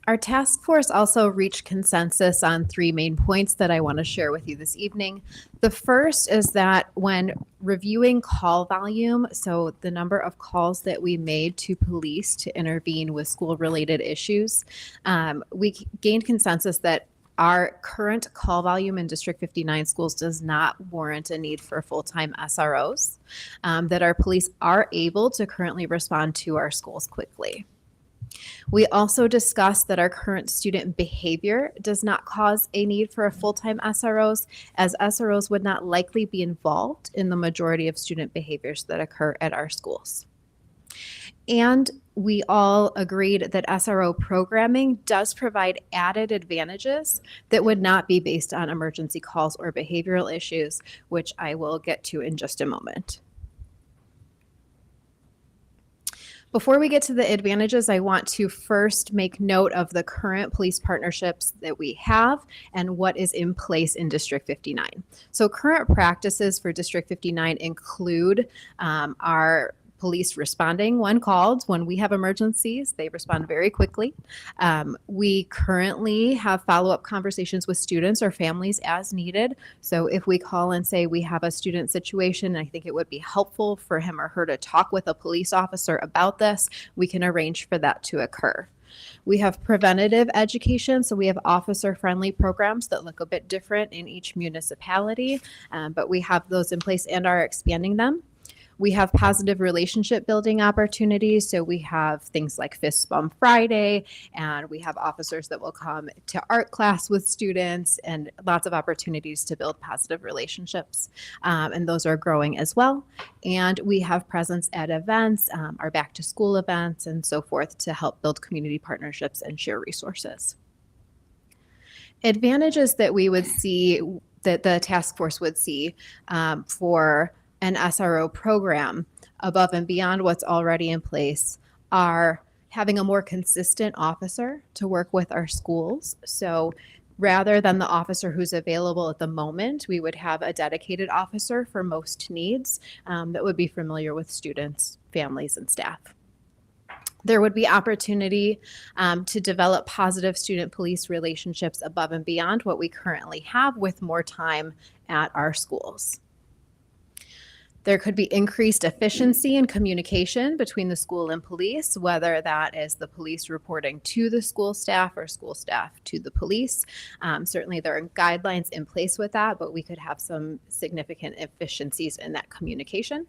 Our task force also reached consensus on 3 main points that I want to share with you this evening. The first is that when reviewing call volume, so the number of calls that we made to police to intervene with school-related issues, we gained consensus that our current call volume in District 59 schools does not warrant a need for full-time SROs, that our police are able to currently respond to our schools quickly. We also discussed that our current student behavior does not cause a need for a full-time SROs, as SROs would not likely be involved in the majority of student behaviors that occur at our schools. And we all agreed that SRO programming does provide added advantages that would not be based on emergency calls or behavioral issues, which I will get to in just a moment. Before we get to the advantages, I want to first make note of the current police partnerships that we have and what is in place in District 59. So current practices for District 59 include our police responding when called. When we have emergencies, they respond very quickly. We currently have follow-up conversations with students or families as needed. So if we call and say we have a student situation, I think it would be helpful for him or her to talk with a police officer about this, we can arrange for that to occur. We have preventative education, so we have officer-friendly programs that look a bit different in each municipality, but we have those in place and are expanding them. We have positive relationship building opportunities. So we have things like Fist Bump Friday, and we have officers that will come to art class with students, and lots of opportunities to build positive relationships. And those are growing as well. And we have presence at events, our back to school events, and so forth to help build community partnerships and share resources. Advantages that we would see, that the task force would see for an SRO program above and beyond what's already in place are having a more consistent officer to work with our schools. So rather than the officer who's available at the moment, we would have a dedicated officer for most needs that would be familiar with students, families, and staff. There would be opportunity to develop positive student-police relationships above and beyond what we currently have with more time at our schools. There could be increased efficiency and communication between the school and police, whether that is the police reporting to the school staff or school staff to the police. Certainly there are guidelines in place with that, but we could have some significant efficiencies in that communication.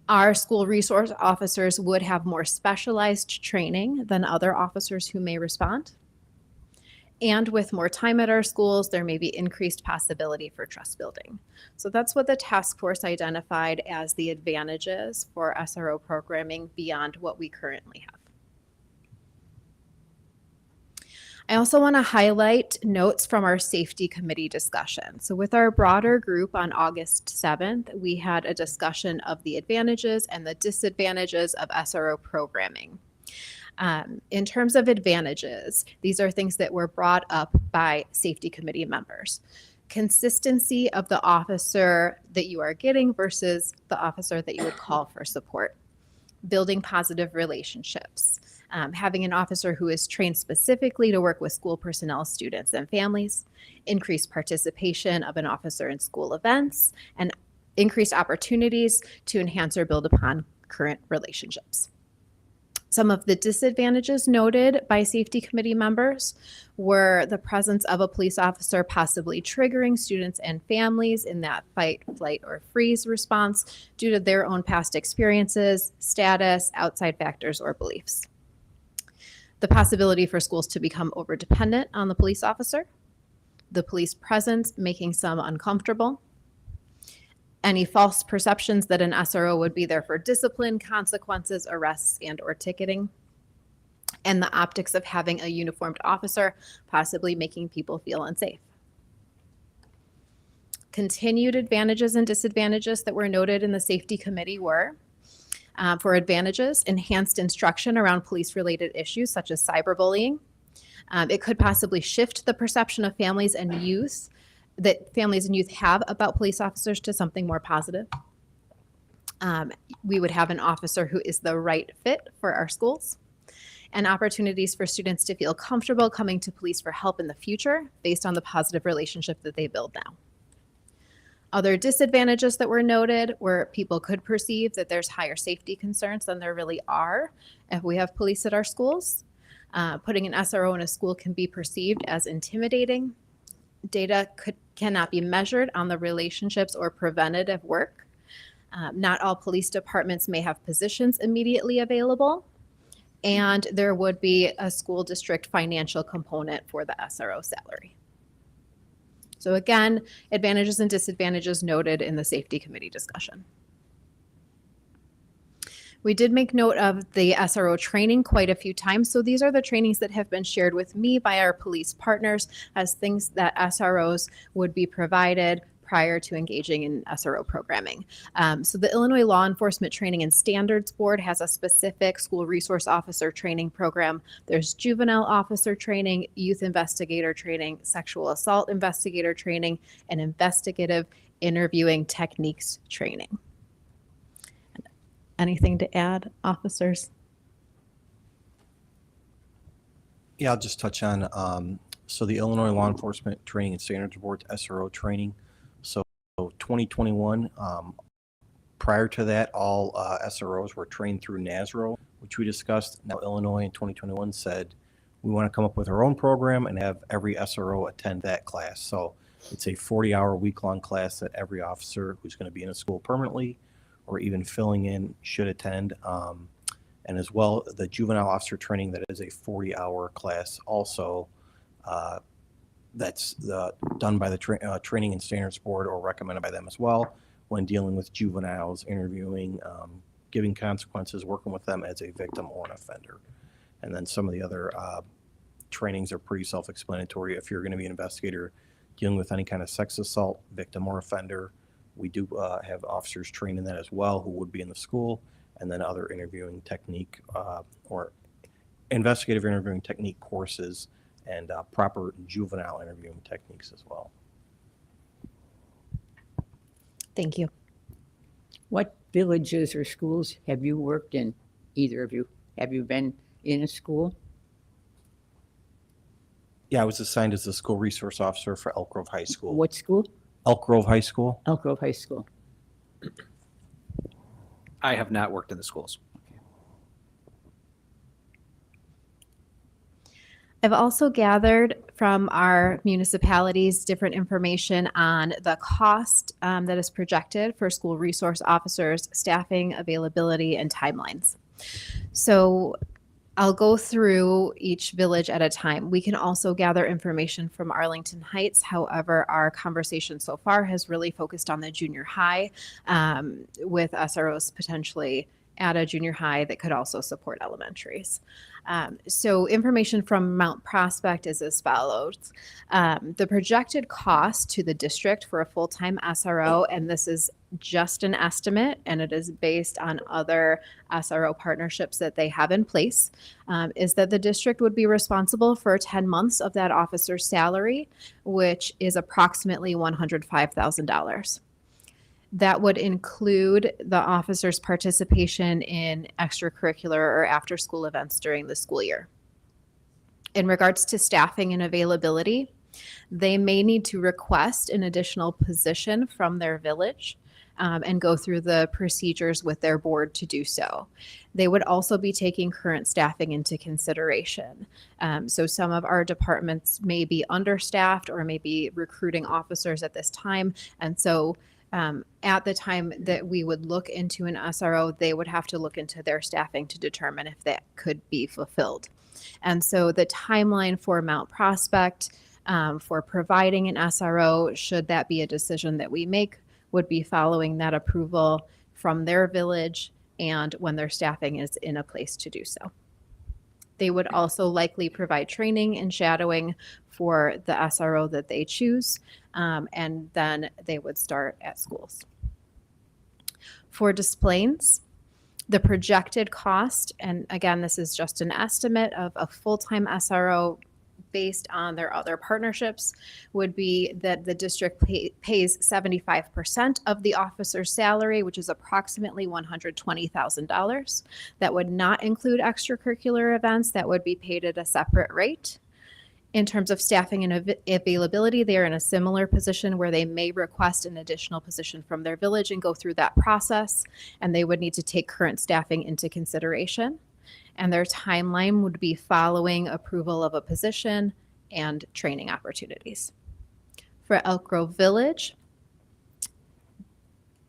Our school resource officers would have more specialized training than other officers who may respond. And with more time at our schools, there may be increased possibility for trust building. So that's what the task force identified as the advantages for SRO programming beyond what we currently have. I also want to highlight notes from our safety committee discussion. So with our broader group on August 7th, we had a discussion of the advantages and the disadvantages of SRO programming. In terms of advantages, these are things that were brought up by safety committee members. Consistency of the officer that you are getting versus the officer that you would call for support. Building positive relationships. Having an officer who is trained specifically to work with school personnel, students, and families. Increased participation of an officer in school events. And increased opportunities to enhance or build upon current relationships. Some of the disadvantages noted by safety committee members were the presence of a police officer possibly triggering students and families in that fight, flight, or freeze response due to their own past experiences, status, outside factors, or beliefs. The possibility for schools to become overdependent on the police officer. The police presence making some uncomfortable. Any false perceptions that an SRO would be there for discipline, consequences, arrests, and or ticketing. And the optics of having a uniformed officer possibly making people feel unsafe. Continued advantages and disadvantages that were noted in the safety committee were, for advantages, enhanced instruction around police-related issues such as cyberbullying. It could possibly shift the perception of families and youth that families and youth have about police officers to something more positive. We would have an officer who is the right fit for our schools, and opportunities for students to feel comfortable coming to police for help in the future based on the positive relationship that they build now. Other disadvantages that were noted were people could perceive that there's higher safety concerns than there really are if we have police at our schools. Putting an SRO in a school can be perceived as intimidating. Data cannot be measured on the relationships or preventative work. Not all police departments may have positions immediately available, and there would be a school district financial component for the SRO salary. So again, advantages and disadvantages noted in the safety committee discussion. We did make note of the SRO training quite a few times. So these are the trainings that have been shared with me by our police partners as things that SROs would be provided prior to engaging in SRO programming. So the Illinois Law Enforcement Training and Standards Board has a specific school resource officer training program. There's juvenile officer training, youth investigator training, sexual assault investigator training, and investigative interviewing techniques training. Anything to add, officers? Yeah, I'll just touch on, so the Illinois Law Enforcement Training and Standards Board SRO training. So 2021, prior to that, all SROs were trained through NASRO, which we discussed. Now Illinois in 2021 said, we want to come up with our own program and have every SRO attend that class. So it's a 40-hour week-long class that every officer who's going to be in a school permanently or even filling in should attend. And as well, the juvenile officer training, that is a 40-hour class also. That's done by the Training and Standards Board or recommended by them as well when dealing with juveniles, interviewing, giving consequences, working with them as a victim or an offender. And then some of the other trainings are pretty self-explanatory. If you're going to be an investigator dealing with any kind of sex assault, victim or offender, we do have officers trained in that as well who would be in the school, and then other interviewing technique or investigative interviewing technique courses and proper juvenile interviewing techniques as well. Thank you. What villages or schools have you worked in, either of you? Have you been in a school? Yeah, I was assigned as the school resource officer for Elk Grove High School. What school? Elk Grove High School. Elk Grove High School. I have not worked in the schools. I've also gathered from our municipalities different information on the cost that is projected for school resource officers, staffing, availability, and timelines. So I'll go through each village at a time. We can also gather information from Arlington Heights. However, our conversation so far has really focused on the junior high, with SROs potentially at a junior high that could also support elementaries. So information from Mount Prospect is as follows. The projected cost to the district for a full-time SRO, and this is just an estimate, and it is based on other SRO partnerships that they have in place, is that the district would be responsible for 10 months of that officer's salary, which is approximately $105,000. That would include the officer's participation in extracurricular or after-school events during the school year. In regards to staffing and availability, they may need to request an additional position from their village and go through the procedures with their board to do so. They would also be taking current staffing into consideration. So some of our departments may be understaffed or may be recruiting officers at this time. And so at the time that we would look into an SRO, they would have to look into their staffing to determine if that could be fulfilled. And so the timeline for Mount Prospect for providing an SRO, should that be a decision that we make, would be following that approval from their village and when their staffing is in a place to do so. They would also likely provide training and shadowing for the SRO that they choose, and then they would start at schools. For displays, the projected cost, and again, this is just an estimate of a full-time SRO based on their other partnerships, would be that the district pays 75% of the officer's salary, which is approximately $120,000. That would not include extracurricular events. That would be paid at a separate rate. In terms of staffing and availability, they are in a similar position where they may request an additional position from their village and go through that process, and they would need to take current staffing into consideration. And their timeline would be following approval of a position and training opportunities. For Elk Grove Village,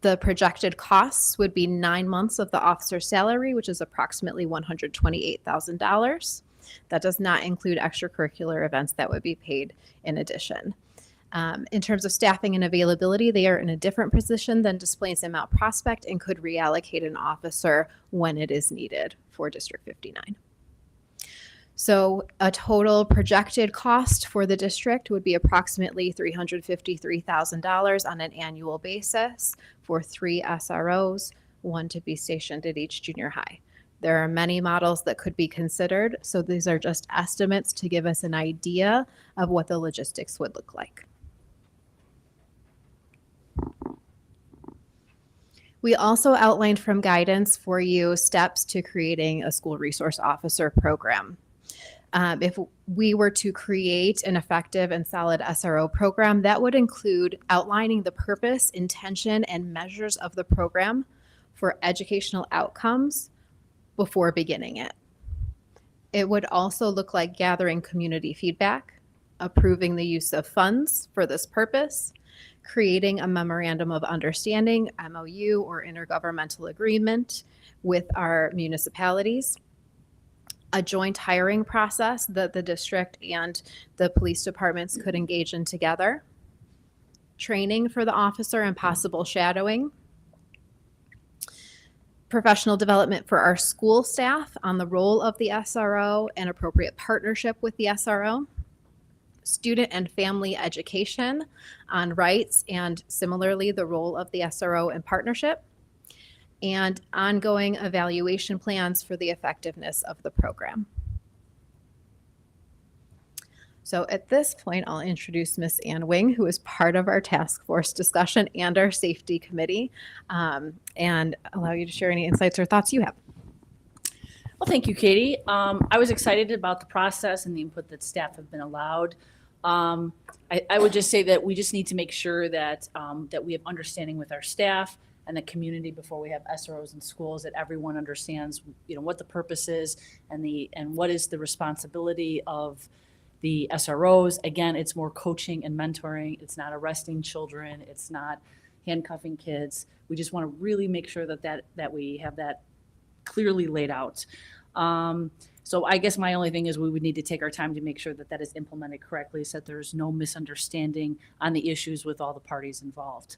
the projected costs would be 9 months of the officer's salary, which is approximately $128,000. That does not include extracurricular events that would be paid in addition. In terms of staffing and availability, they are in a different position than displays in Mount Prospect and could reallocate an officer when it is needed for District 59. So a total projected cost for the district would be approximately $353,000 on an annual basis for 3 SROs, 1 to be stationed at each junior high. There are many models that could be considered, so these are just estimates to give us an idea of what the logistics would look like. We also outlined from guidance for you steps to creating a school resource officer program. If we were to create an effective and solid SRO program, that would include outlining the purpose, intention, and measures of the program for educational outcomes before beginning it. It would also look like gathering community feedback, approving the use of funds for this purpose, creating a memorandum of understanding, MOU, or intergovernmental agreement with our municipalities, a joint hiring process that the district and the police departments could engage in together, training for the officer and possible shadowing, professional development for our school staff on the role of the SRO and appropriate partnership with the SRO, student and family education on rights and similarly the role of the SRO and partnership, and ongoing evaluation plans for the effectiveness of the program. So at this point, I'll introduce Ms. Ann Wing, who is part of our task force discussion and our safety committee, and allow you to share any insights or thoughts you have. Well, thank you, Katie. I was excited about the process and the input that staff have been allowed. I would just say that we just need to make sure that that we have understanding with our staff and the community before we have SROs in schools, that everyone understands, what the purpose is and what is the responsibility of the SROs. Again, it's more coaching and mentoring. It's not arresting children. It's not handcuffing kids. We just want to really make sure that we have that clearly laid out. So I guess my only thing is we would need to take our time to make sure that is implemented correctly, so that there's no misunderstanding on the issues with all the parties involved.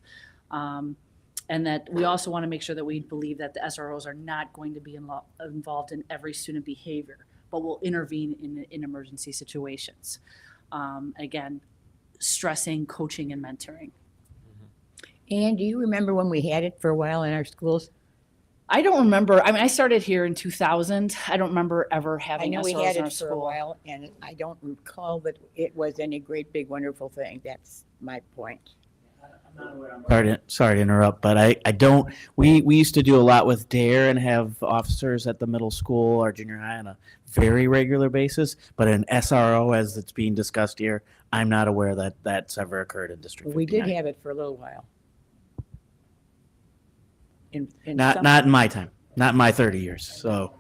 And that we also want to make sure that we believe that the SROs are not going to be involved in every student behavior, but will intervene in emergency situations. Again, stressing coaching and mentoring. And do you remember when we had it for a while in our schools? I don't remember. I mean, I started here in 2000. I don't remember ever I having know we SROs had in our it for a school. while, and I don't recall that it was any great, big, wonderful thing. That's my point. Sorry to interrupt, but I don't, we used to do a lot with DARE and have officers at the middle school or junior high on a very regular basis, but an SRO, as it's being discussed here, I'm not aware that that's ever occurred in District 59. We did have it for a little while. Not in my time, not in my 30 years, so.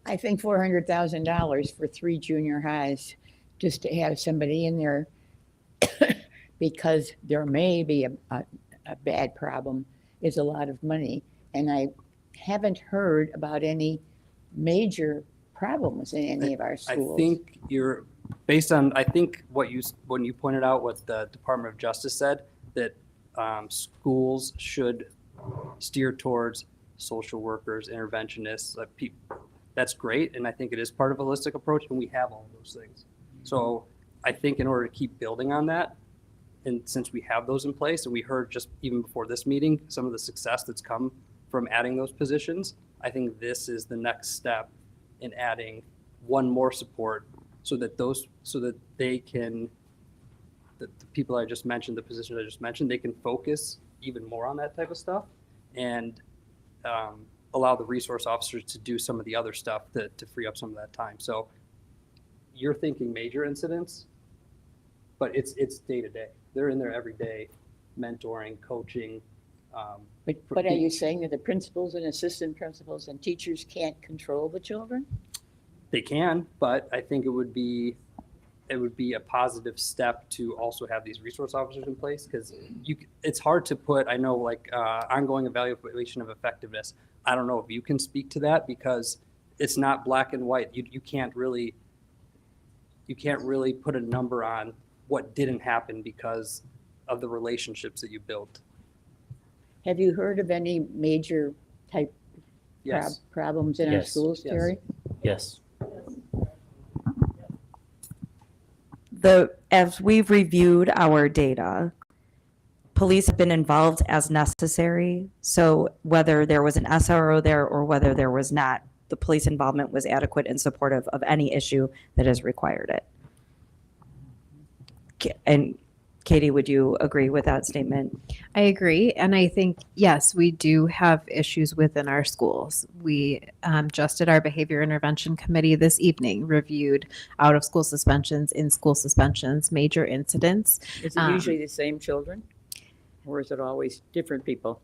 I think $400,000 for 3 junior highs, just to have somebody in there, because there may be a bad problem, is a lot of money. And I haven't heard about any major problems in any of our schools. I think you're, based on, I think when you pointed out what the Department of Justice said, that schools should steer towards social workers, interventionists, that's great. And I think it is part of a holistic approach, and we have all of those things. So I think in order to keep building on that, and since we have those in place, and we heard just even before this meeting, some of the success that's come from adding those positions, I think this is the next step in adding one more support so that they can, the people I just mentioned, the positions I just mentioned, they can focus even more on that type of stuff and allow the resource officers to do some of the other stuff to free up some of that time. So you're thinking major incidents, but it's day to day. They're in there every day, mentoring, coaching. But are you saying that the principals and assistant principals and teachers can't control the children? They can, but I think it would be a positive step to also have these resource officers in place, because it's hard to put, I know, like ongoing evaluation of effectiveness. I don't know if you can speak to that, because it's not black and white. You can't really put a number on what didn't happen because of the relationships that you built. Have you heard of any major type Yes. problems in our Yes. schools, Yes. Terry? Yes. as we've reviewed our data, police have been involved as necessary. So whether there was an SRO there or whether there was not, the police involvement was adequate and supportive of any issue that has required it. And Katie, would you agree with that statement? I agree. And I think, yes, we do have issues within our schools. We just did our behavior intervention committee this evening, reviewed out of school suspensions, in school suspensions, major incidents. Is it usually the same children? Or is it always different people?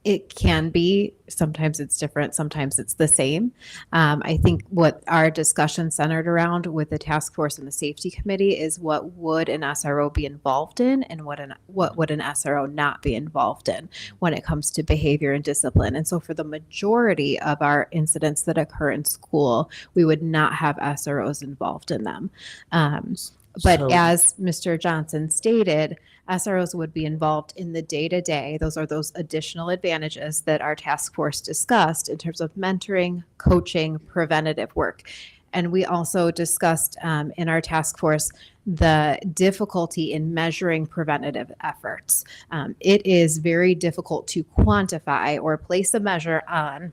It can be, sometimes it's different, sometimes it's the same. I think what our discussion centered around with the task force and the safety committee is what would an SRO be involved in and what would an SRO not be involved in when it comes to behavior and discipline. And so for the majority of our incidents that occur in school, we would not have SROs involved in them. But So- as Mr. Johnson stated, SROs would be involved in the day-to-day. Those are those additional advantages that our task force discussed in terms of mentoring, coaching, preventative work. And we also discussed in our task force the difficulty in measuring preventative efforts. It is very difficult to quantify or place a measure on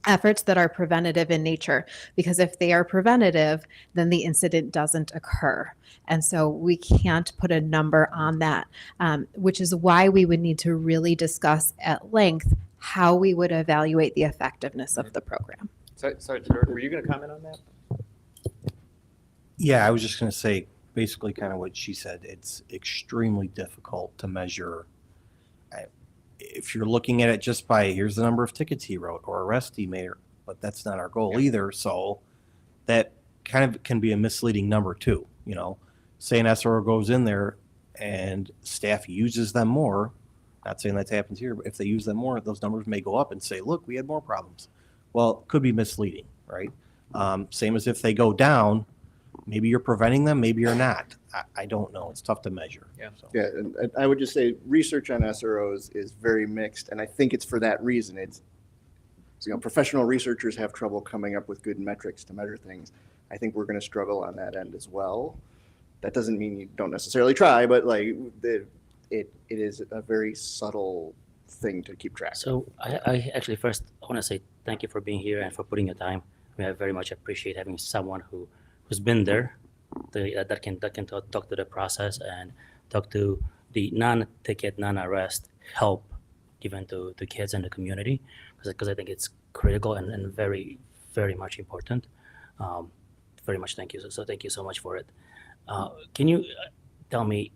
efforts that are preventative in nature, because if they are preventative, then the incident doesn't occur. And so we can't put a number on that, which is why we would need to really discuss at length how we would evaluate the effectiveness of the program. Sorry, were you going to comment on that? Yeah, I was just going to say basically kind of what she said. It's extremely difficult to measure. If you're looking at it just by here's the number of tickets he wrote or arrests he made, but that's not our goal either. So that kind of can be a misleading number too. You know, say an SRO goes in there and staff uses them more. Not saying that happens here, but if they use them more, those numbers may go up and say, look, we had more problems. Well, it could be misleading, right? Same as if they go down, maybe you're preventing them, maybe you're not. I don't know. It's tough to measure. Yeah. So. Yeah, and I would just say research on SROs is very mixed, and I think it's for that reason. It's, you know, professional researchers have trouble coming up with good metrics to measure things. I think we're going to struggle on that end as well. That doesn't mean you don't necessarily try, but like it is a very subtle thing to keep track of. So I actually first I want to say thank you for being here and for putting your time. I very much appreciate having someone who's been there, that can talk to the process and talk to the non-ticket, non-arrest help given to the kids and the community, because I think it's critical and very, very much important. Very much thank you. So thank you so much for it. Can you tell me,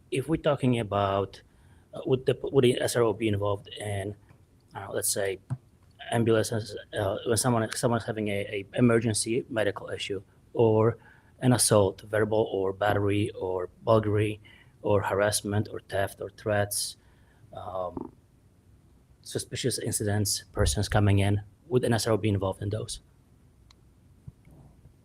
if we're talking about would the SRO be involved in, let's say, ambulances when someone's having a emergency medical issue, or an assault, verbal or battery or burglary or harassment or theft or threats, suspicious incidents, persons coming in, would an SRO be involved in those?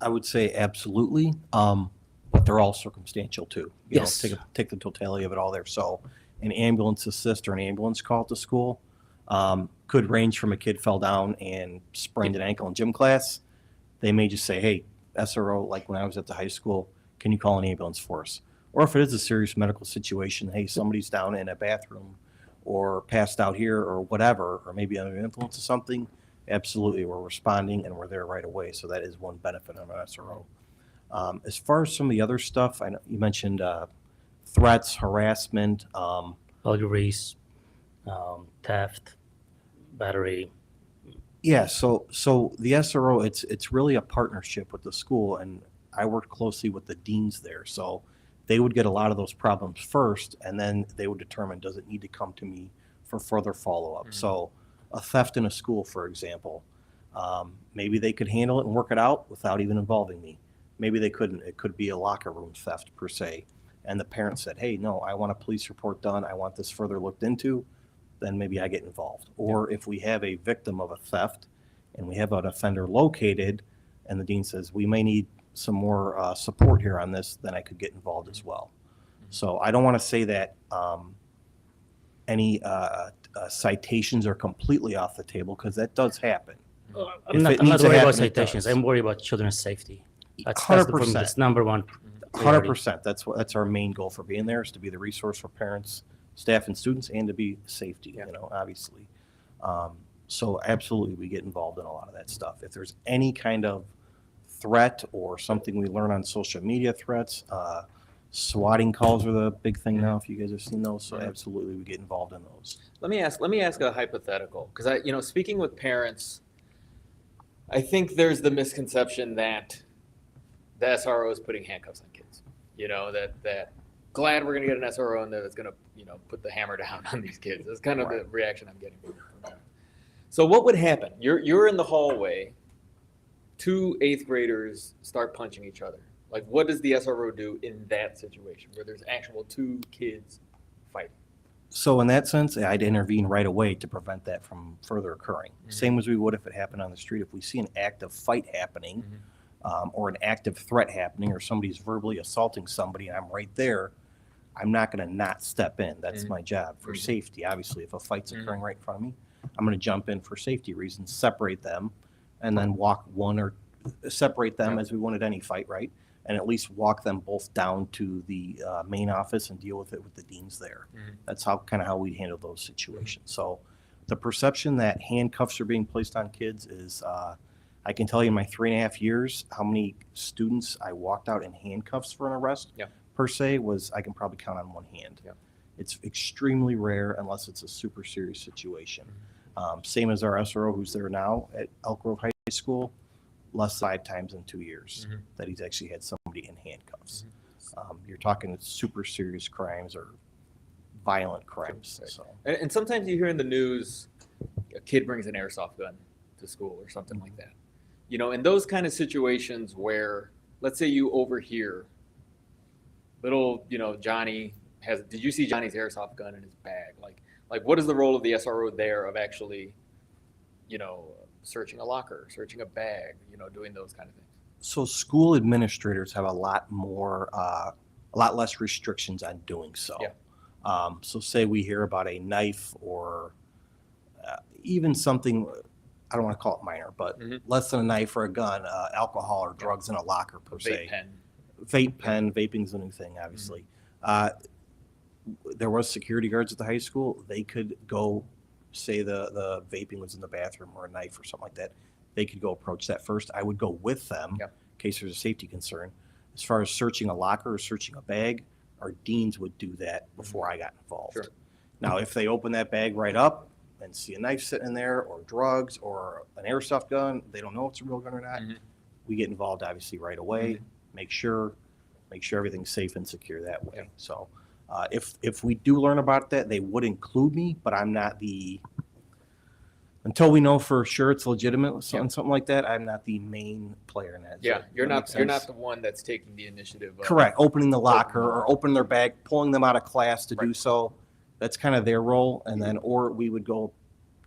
I would say absolutely, but they're all circumstantial too. You Yes. know, take the totality of it all there. So an ambulance assist or an ambulance call to school could range from a kid fell down and sprained an ankle in gym class. They may just say, hey, SRO, like when I was at the high school, can you call an ambulance for us? Or if it is a serious medical situation, hey, somebody's down in a bathroom or passed out here or whatever, or maybe under the influence of something, absolutely, we're responding and we're there right away. So that is one benefit of an SRO. As far as some of the other stuff, I know you mentioned threats, harassment, burglaries, theft, battery. Yeah, so the SRO, it's really a partnership with the school, and I worked closely with the deans there. So they would get a lot of those problems first, and then they would determine, does it need to come to me for further follow-up? So a theft in a school, for example, maybe they could handle it and work it out without even involving me. Maybe they couldn't. It could be a locker room theft per se. And the parent said, hey, no, I want a police report done. I want this further looked into. Then maybe I get involved. Or if we have a victim of a theft and we have an offender located and the dean says, we may need some more support here on this, then I could get involved as well. So I don't want to say that any citations are completely off the table, because that does happen. I'm not worried about citations. I'm worried about children's safety. That's 100%. number one 100%. That's our main goal for being there, is to be the resource for parents, staff, and students, and to be safety. You know, obviously. So absolutely, we get involved in a lot of that stuff. If there's any kind of threat or something we learn on social media threats, swatting calls are the big thing now. If you guys have seen those, so absolutely, we get involved in those. Let me ask a hypothetical, because speaking with parents, I think there's the misconception that the SRO is putting handcuffs on kids. That glad we're going to get an SRO in there that's going to, put the hammer down on these kids. That's kind of the reaction I'm getting from them. So what would happen? You're in the hallway, 2 8th graders start punching each other. Like, what does the SRO do in that situation where there's actual 2 kids fighting? So in that sense, I'd intervene right away to prevent that from further occurring. Same as we would if it happened on the street. If we see an active fight happening, or an active threat happening, or somebody's verbally assaulting somebody and I'm right there, I'm not going to not step in. That's my job for safety. Obviously, if a fight's occurring right in front of me, I'm going to jump in for safety reasons, separate them, and then separate them as we would at any fight, right? And at least walk them both down to the main office and deal with it with the deans there. That's kind of how we handle those situations. So the perception that handcuffs are being placed on kids is, I can tell you in my 3.5 years, how many students I walked out in handcuffs for an arrest per se I can probably count on one hand. It's extremely rare unless it's a super serious situation. Same as our SRO who's there now at Elk Grove High School, less 5 times in 2 years that he's actually had somebody in handcuffs. You're talking super serious crimes or violent crimes. So. And sometimes you hear in the news, a kid brings an airsoft gun to school or something like that. In those kind of situations where, let's say you overhear little, Johnny did you see Johnny's airsoft gun in his bag? Like what is the role of the SRO there of actually, searching a locker, searching a bag, doing those kind of things? So school administrators have a lot less restrictions on doing so. So say we hear about a knife or even something, I don't want to call it minor, but less than a knife or a gun, alcohol or drugs in a locker per se. Vape pen, vaping's a new thing, obviously. There was security guards at the high school. They could go, say the vaping was in the bathroom or a knife or something like that. They could go approach that first. I would go with them in case there's a safety concern. As far as searching a locker or searching a bag, our deans would do that before I got involved. Now, if they open that bag right up and see a knife sitting in there or drugs or an airsoft gun, they don't know if it's a real gun or not, we get involved obviously right away, make sure everything's safe and secure that way. So if we do learn about that, they would include me, but I'm not until we know for sure it's legitimate, something like that, I'm not the main player in that. You're not the one that's taking the initiative. Correct. Opening the locker or opening their bag, pulling them out of class to do so. That's kind of their role. And then, or we would go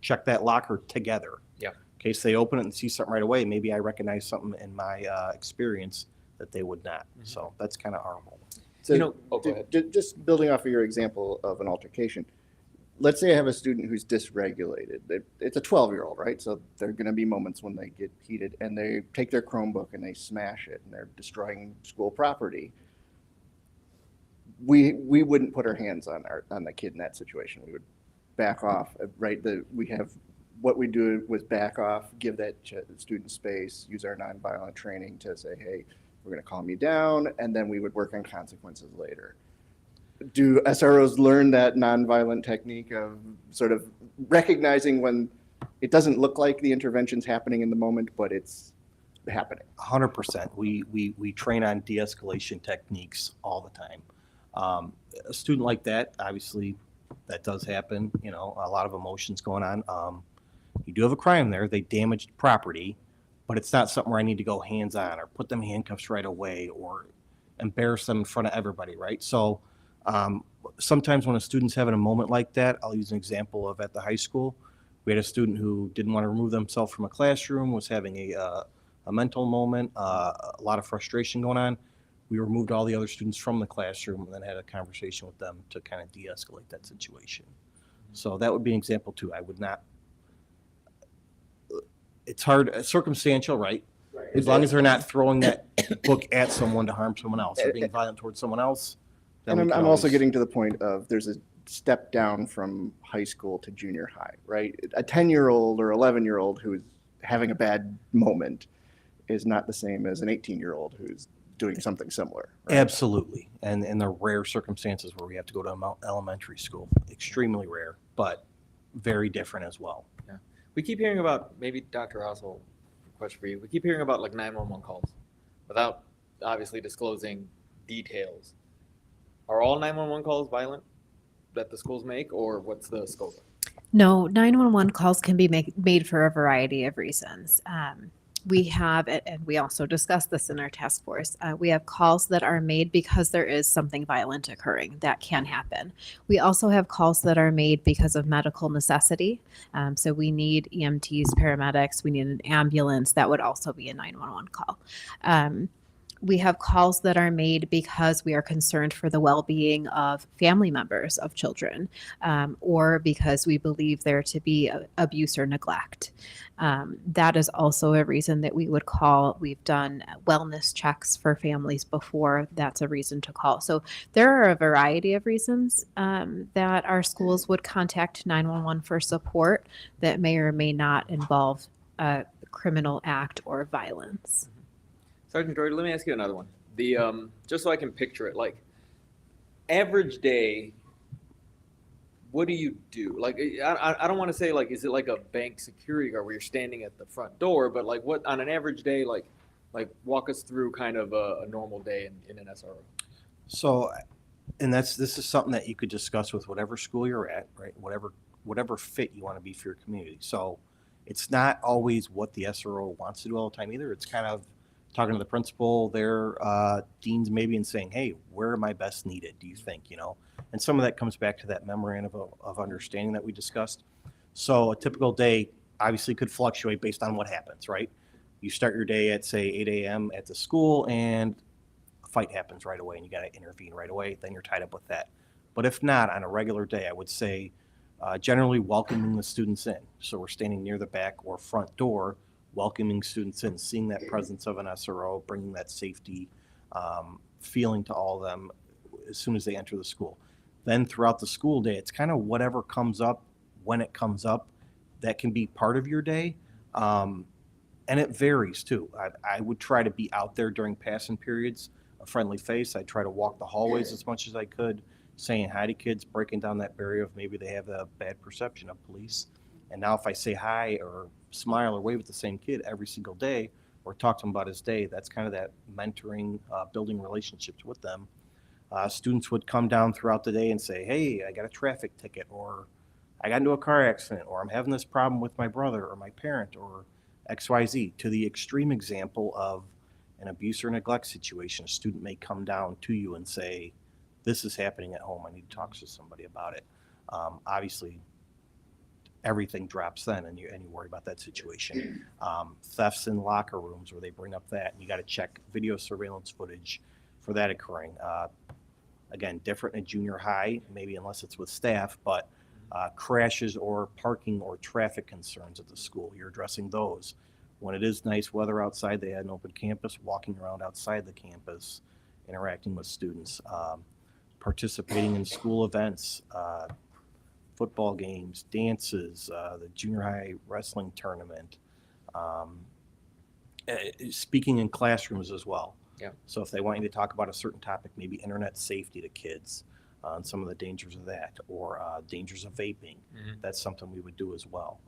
check that locker together. In case they open it and see something right away, maybe I recognize something in my experience that they would not. So that's kind of our role. So just building off of your example of an altercation, let's say I have a student who's dysregulated. It's a 12-year-old, right? So there are going to be moments when they get heated and they take their Chromebook and they smash it and they're destroying school property. We wouldn't put our hands on the kid in that situation. We would back off, right? What we do was back off, give that student space, use our nonviolent training to say, hey, we're going to calm you down, and then we would work on consequences later. Do SROs learn that nonviolent technique of sort of recognizing when it doesn't look like the intervention's happening in the moment, but it's happening? 100%. We train on de-escalation techniques all the time. A student like that, obviously, that does happen. A lot of emotions going on. You do have a crime there. They damaged property, but it's not something where I need to go hands-on or put them in handcuffs right away or embarrass them in front of everybody, right? So sometimes when a student's having a moment like that, I'll use an example of at the high school. We had a student who didn't want to remove themselves from a classroom, was having a mental moment, a lot of frustration going on. We removed all the other students from the classroom and then had a conversation with them to kind of de-escalate that situation. So that would be an example too. I would not, it's hard, circumstantial, right? As long as they're not throwing that book at someone to harm someone else or being violent towards someone else. then And we I'm can also always- getting to the point of there's a step down from high school to junior high, right? A 10-year-old or 11-year-old who's having a bad moment is not the same as an 18-year-old who's doing something similar. Right? Absolutely. And in the rare circumstances where we have to go to elementary school, extremely rare, but very different as well. Yeah. We keep hearing about, maybe Dr. Oswald, question for you. We keep hearing about like 911 calls without obviously disclosing details. Are all 911 calls violent that the schools make, or what's the scope? No, 911 calls can be made for a variety of reasons. We have, and we also discussed this in our task force, we have calls that are made because there is something violent occurring. That can happen. We also have calls that are made because of medical necessity. So we need EMTs, paramedics, we need an ambulance. That would also be a 911 call. We have calls that are made because we are concerned for the well-being of family members of children, or because we believe there to be abuse or neglect. That is also a reason that we would call. We've done wellness checks for families before. That's a reason to call. So there are a variety of reasons that our schools would contact 911 for support that may or may not involve a criminal act or violence. Sergeant Jordan, let me ask you another one. The just so I can picture it, like average day, what do you do? Like I don't want to say like, is it like a bank security guard where you're standing at the front door, but like what on an average day, like walk us through kind of a normal day in an SRO. So, and this is something that you could discuss with whatever school you're at, right? Whatever fit you want to be for your community. So it's not always what the SRO wants to do all the time either. It's kind of talking to the principal, their deans maybe, and saying, hey, where am I best needed, do you think, And some of that comes back to that memorandum of understanding that we discussed. So a typical day obviously could fluctuate based on what happens, right? You start your day at, say, 8 a.m. at the school, and a fight happens right away, and you got to intervene right away. Then you're tied up with that. But if not, on a regular day, I would say generally welcoming the students in. So we're standing near the back or front door, welcoming students in, seeing that presence of an SRO, bringing that safety feeling to all of them as soon as they enter the school. Then throughout the school day, it's kind of whatever comes up, when it comes up, that can be part of your day. And it varies too. I would try to be out there during passing periods, a friendly face. I try to walk the hallways as much as I could, saying hi to kids, breaking down that barrier of maybe they have a bad perception of police. And now if I say hi or smile or wave at the same kid every single day or talk to him about his day, that's kind of that mentoring, building relationships with them. Students would come down throughout the day and say, hey, I got a traffic ticket, or I got into a car accident, or I'm having this problem with my brother or my parent, or XYZ, to the extreme example of an abuse or neglect situation. A student may come down to you and say, this is happening at home, I need to talk to somebody about it. Obviously, everything drops then, and you worry about that situation. Thefts in locker rooms where they bring up that, and you got to check video surveillance footage for that occurring. Again, different in junior high, maybe unless it's with staff, but crashes or parking or traffic concerns at the school, you're addressing those. When it is nice weather outside, they had an open campus, walking around outside the campus, interacting with students, participating in school events, football games, dances, the junior high wrestling tournament, speaking in classrooms as well. Yeah. So if they want you to talk about a certain topic, maybe internet safety to kids, and some of the dangers of that, or dangers of vaping, that's something we would do as well.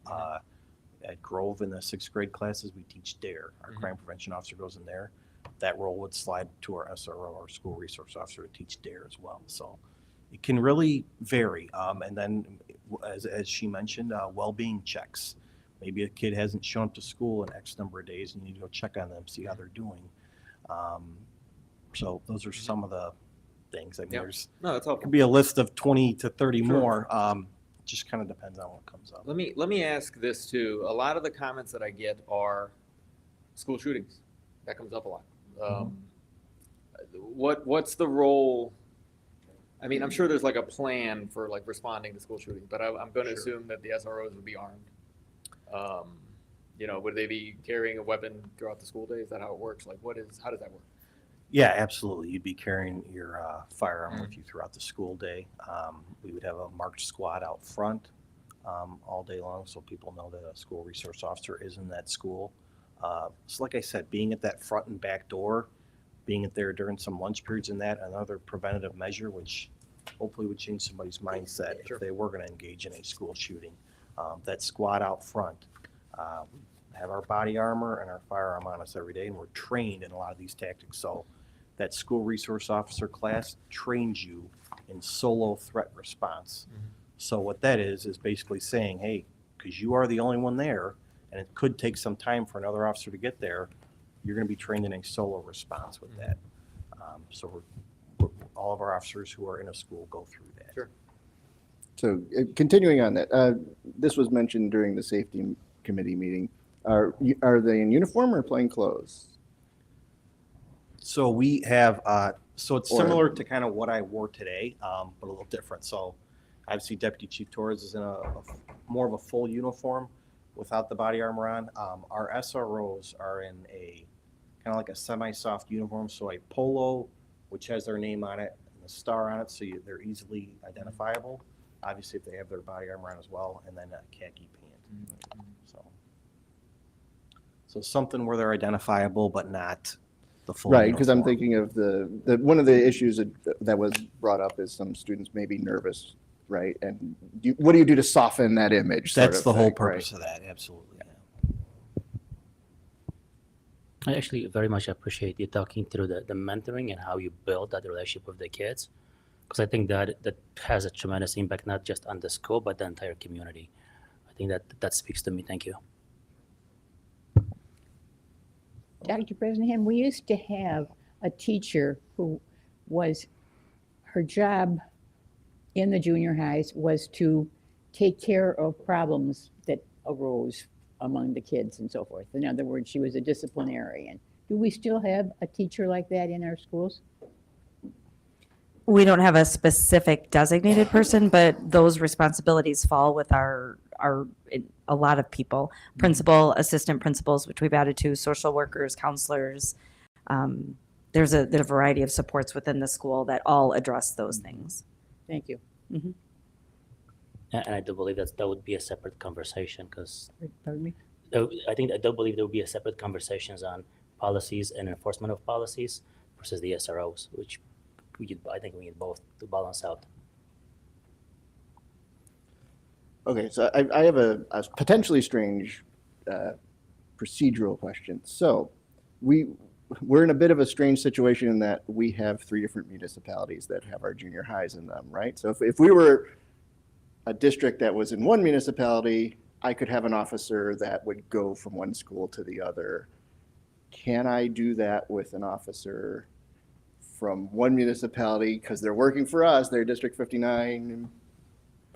At Grove in the 6th grade classes, we teach DARE. Our crime prevention officer goes in there. That role would slide to our SRO, our school resource officer, to teach DARE as well. So it can really vary. And then, as she mentioned, well-being checks. Maybe a kid hasn't shown up to school in X number of days, and you need to go check on them, see how they're doing. So those are some of the things. I mean, there's could be a list of 20 to 30 more. Just kind of depends on what comes up. Let me ask this too. A lot of the comments that I get are school shootings. That comes up a lot. What's the role? I mean, I'm sure there's like a plan for like responding to school shootings, but I'm going to assume that the SROs would be armed. Would they be carrying a weapon throughout the school day? Is that how it works? Like, how does that work? Yeah, absolutely. You'd be carrying your firearm with you throughout the school day. We would have a marked squad out front all day long, so people know that a school resource officer is in that school. So like I said, being at that front and back door, being at there during some lunch periods and that, another preventative measure, which hopefully would change somebody's mindset if they were going to engage in a school shooting. That squad out front, have our body armor and our firearm on us every day, and we're trained in a lot of these tactics. So that school resource officer class trains you in solo threat response. So what that is basically saying, hey, because you are the only one there, and it could take some time for another officer to get there, you're going to be trained in a solo response with that. So all of our officers who are in a school go through that. Sure. So continuing on that, this was mentioned during the safety committee meeting. Are they in uniform or plain clothes? So we have, so it's Or- similar to kind of what I wore today, but a little different. So obviously Deputy Chief Torres is in a more of a full uniform without the body armor on. Our SROs are in a kind of like a semi-soft uniform, so a polo, which has their name on it, and a star on it, so they're easily identifiable. Obviously, if they have their body armor on as well, and then a khaki pant. So something where they're identifiable, but not the full Right, because I'm uniform. thinking of the one of the issues that was brought up is some students may be nervous, right? And what do you do to soften that image? sort That's of the whole thing, purpose right? of that, absolutely. I actually very much appreciate you talking through the mentoring and how you build that relationship with the kids, because I think that has a tremendous impact, not just on the school, but the entire community. I think that speaks to me. Thank you. Dr. Bresnahan, we used to have a teacher who was, her job in the junior highs was to take care of problems that arose among the kids and so forth. In other words, she was a disciplinarian. Do we still have a teacher like that in our schools? We don't have a specific designated person, but those responsibilities fall with a lot of people, principal, assistant principals, which we've added to, social workers, counselors. There's a variety of supports within the school that all address those things. Thank you. And I do believe that would be a separate conversation, because Pardon me? I do believe there will be a separate conversations on policies and enforcement of policies versus the SROs, which I think we need both to balance out. Okay, so I have a potentially strange procedural question. So we're in a bit of a strange situation in that we have 3 different municipalities that have our junior highs in them, right? So if we were a district that was in one municipality, I could have an officer that would go from one school to the other. Can I do that with an officer from one municipality because they're working for us, they're District 59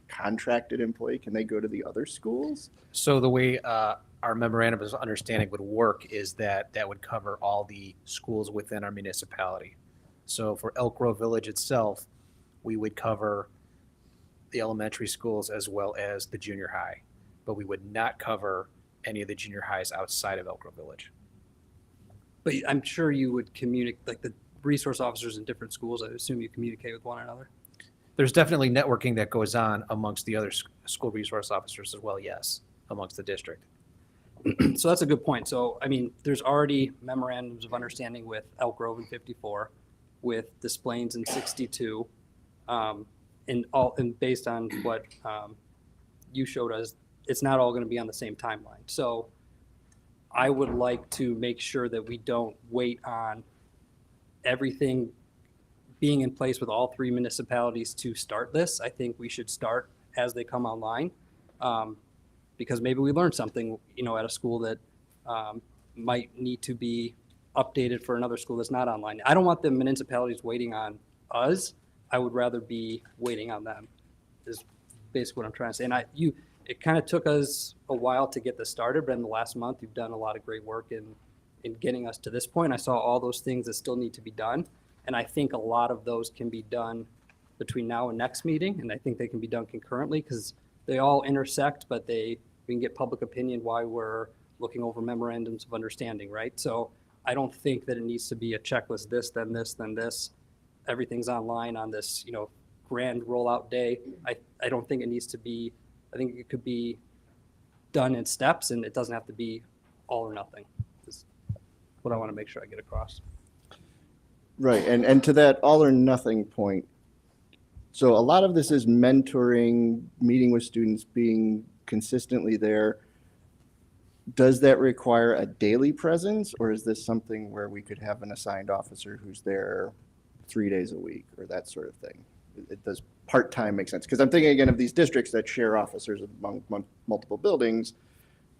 contracted employee? Can they go to the other schools? So the way our memorandum of understanding would work is that would cover all the schools within our municipality. So for Elk Grove Village itself, we would cover the elementary schools as well as the junior high, but we would not cover any of the junior highs outside of Elk Grove Village. But I'm sure you would communicate, like the resource officers in different schools, I assume you communicate with one another. There's definitely networking that goes on amongst the other school resource officers as well, yes, amongst the district. So that's a good point. So, I mean, there's already memorandums of understanding with Elk Grove in 54, with Des Plaines in 62, and based on what you showed us, it's not all going to be on the same timeline. So I would like to make sure that we don't wait on everything being in place with all 3 municipalities to start this. I think we should start as they come online, because maybe we learned something, at a school that might need to be updated for another school that's not online. I don't want the municipalities waiting on us. I would rather be waiting on them, is basically what I'm trying to say. And it kind of took us a while to get this started, but in the last month, you've done a lot of great work in getting us to this point. I saw all those things that still need to be done. And I think a lot of those can be done between now and next meeting. And I think they can be done concurrently because they all intersect, but we can get public opinion why we're looking over memorandums of understanding, right? So I don't think that it needs to be a checklist, this, then this, then this. Everything's online on this, grand rollout day. I don't think it needs to be, I think it could be done in steps, and it doesn't have to be all or nothing. Is what I want to make sure I get across. Right, and to that all or nothing point, so a lot of this is mentoring, meeting with students, being consistently there. Does that require a daily presence, or is this something where we could have an assigned officer who's there 3 days a week or that sort of thing? It does part-time make sense? Because I'm thinking again of these districts that share officers among multiple buildings.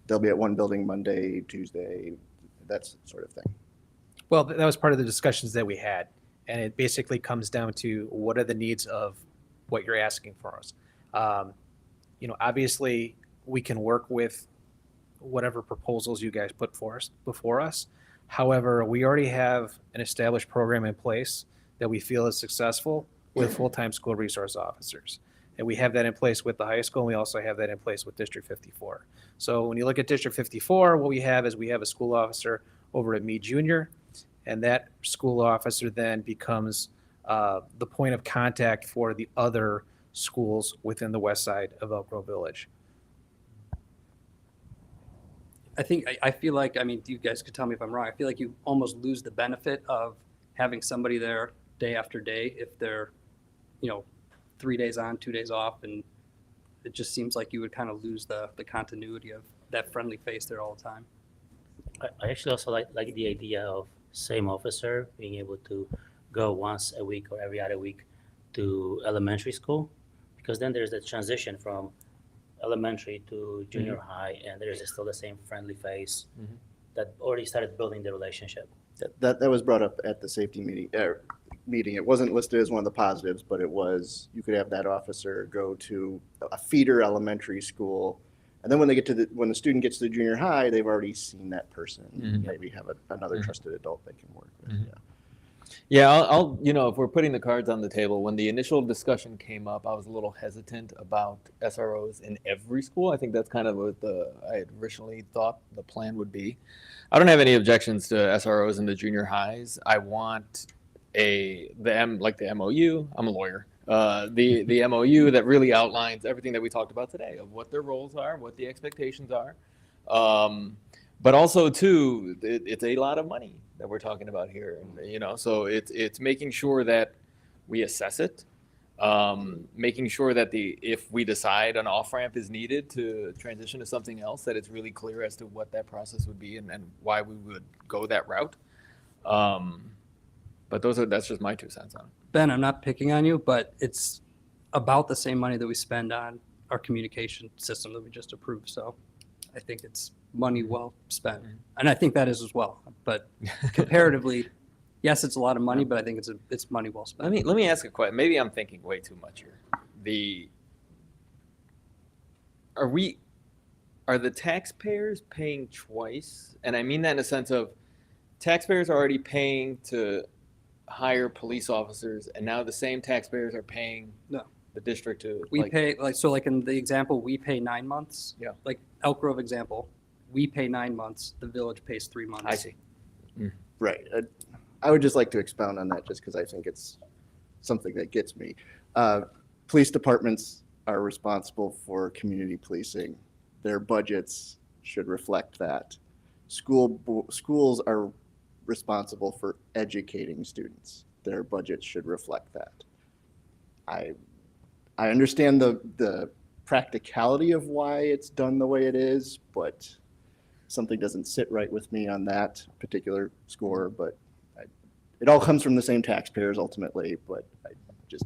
They'll be at one building Monday, Tuesday, that sort of thing. Well, that was part of the discussions that we had. And it basically comes down to what are the needs of what you're asking for us. Obviously, we can work with whatever proposals you guys put before us. However, we already have an established program in place that we feel is successful with full-time school resource officers. And we have that in place with the high school, and we also have that in place with District 54. So when you look at District 54, what we have is we have a school officer over at Meade Junior, and that school officer then becomes the point of contact for the other schools within the west side of Elk Grove Village. I feel like, you guys could tell me if I'm wrong, I feel like you almost lose the benefit of having somebody there day after day if they're, 3 days on, 2 days off, and it just seems like you would kind of lose the continuity of that friendly face there all the time. I actually also like the idea of same officer being able to go once a week or every other week to elementary school, because then there's the transition from elementary to junior high, and there's still the same friendly face that already started building the relationship. That was brought up at the safety meeting. It wasn't listed as one of the positives, but it was, you could have that officer go to a feeder elementary school, and then when the student gets to the junior high, they've already seen that person. Maybe have another trusted adult they can work with. Yeah, I'll if we're putting the cards on the table, when the initial discussion came up, I was a little hesitant about SROs in every school. I think that's kind of what I had originally thought the plan would be. I don't have any objections to SROs in the junior highs. I want the MOU. I'm a lawyer. The MOU that really outlines everything that we talked about today of what their roles are, what the expectations are. But also too, it's a lot of money that we're talking about here, and so it's making sure that we assess it, making sure that if we decide an off ramp is needed to transition to something else, that it's really clear as to what that process would be and why we would go that route. But that's just my 2 cents on it. Ben, I'm not picking on you, but it's about the same money that we spend on our communication system that we just approved. So I think it's money well spent. And I think that is as well. But comparatively, yes, it's a lot of money, but I think it's money well spent. Let me ask a question. Maybe I'm thinking way too much here. Are the taxpayers paying twice? And I mean that in a sense of taxpayers are already paying to hire police officers, and now the same taxpayers are paying the district to pay like in the example, we pay 9 months. Yeah. Like Elk Grove example, we pay 9 months, the village pays 3 months. I see. Right. I would just like to expound on that just because I think it's something that gets me. Police departments are responsible for community policing. Their budgets should reflect that. Schools are responsible for educating students. Their budgets should reflect that. I understand the practicality of why it's done the way it is, but something doesn't sit right with me on that particular score. But it all comes from the same taxpayers ultimately, but I just...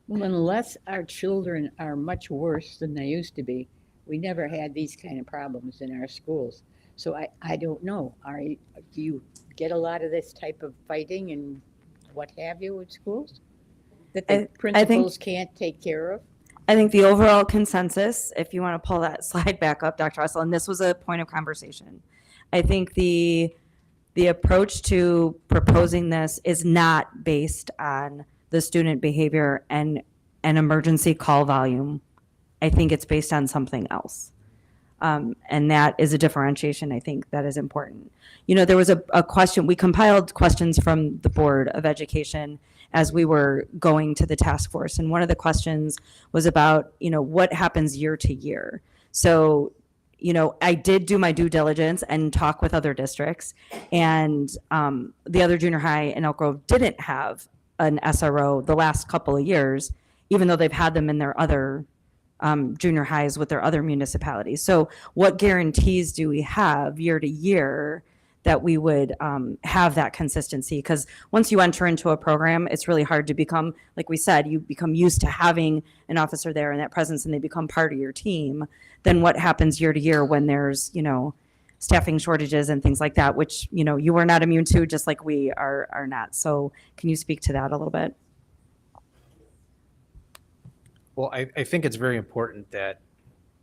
Well, unless our children are much worse than they used to be, we never had these kind of problems in our schools. So I don't know. Do you get a lot of this type of fighting and what have you at schools that the principals can't take care of? I think the overall consensus, if you want to pull that slide back up, Dr. Russell, and this was a point of conversation, I think the approach to proposing this is not based on the student behavior and an emergency call volume. I think it's based on something else. And that is a differentiation, I think, that is important. You know, there was a question, we compiled questions from the Board of Education as we were going to the task force. And one of the questions was about, you know, what happens year to year. So, you know, I did do my due diligence and talk with other districts. And the other junior high in Elk Grove didn't have an SRO the last couple of years, even though they've had them in their other junior highs with their other municipalities. So what guarantees do we have year to year that we would have that consistency? Because once you enter into a program, it's really hard to become, like we said, you become used to having an officer there and that presence, and they become part of your team. Then what happens year to year when there's, you know, staffing shortages and things like that, which, you know, you are not immune to, just like we are not. So can you speak to that a little bit? Well, I think it's very important that,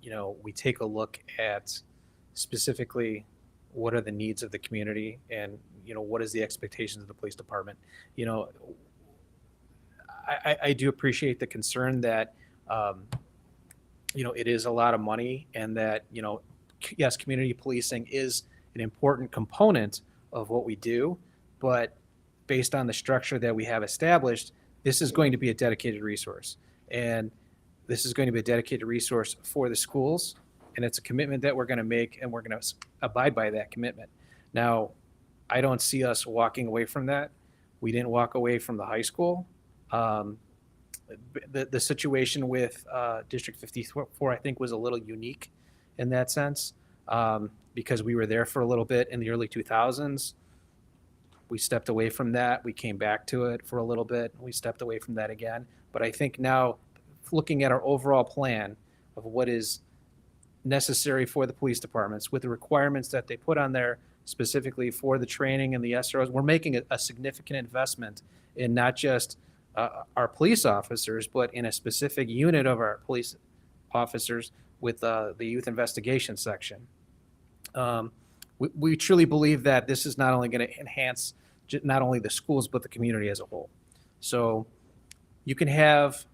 you know, we take a look at specifically what are the needs of the community and, you know, what is the expectations of the police department. You know, I do appreciate the concern that, you know, it is a lot of money and that, you know, yes, community policing is an important component of what we do, but based on the structure that we have established, this is going to be a dedicated resource. And this is going to be a dedicated resource for the schools, and it's a commitment that we're going to make, and we're going to abide by that commitment. Now, I don't see us walking away from that. We didn't walk away from the high school. The situation with District 54, I think, was a little unique in that sense, because we were there for a little bit in the early 2000s. We stepped away from that. We came back to it for a little bit. We stepped away from that again. But I think now, looking at our overall plan of what is necessary for the police departments with the requirements that they put on there specifically for the training and the SROs, we're making a significant investment in not just our police officers, but in a specific unit of our police officers with the youth investigation section. We truly believe that this is not only going to enhance not only the schools, but the community as a whole. So you can have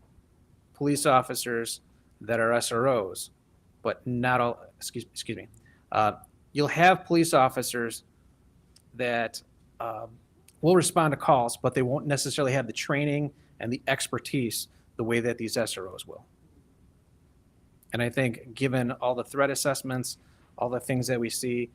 police officers that are SROs, but not all, excuse me. You'll have police officers that will respond to calls, but they won't necessarily have the training and the expertise the way that these SROs will. And I think given all the threat assessments, all the things that we see,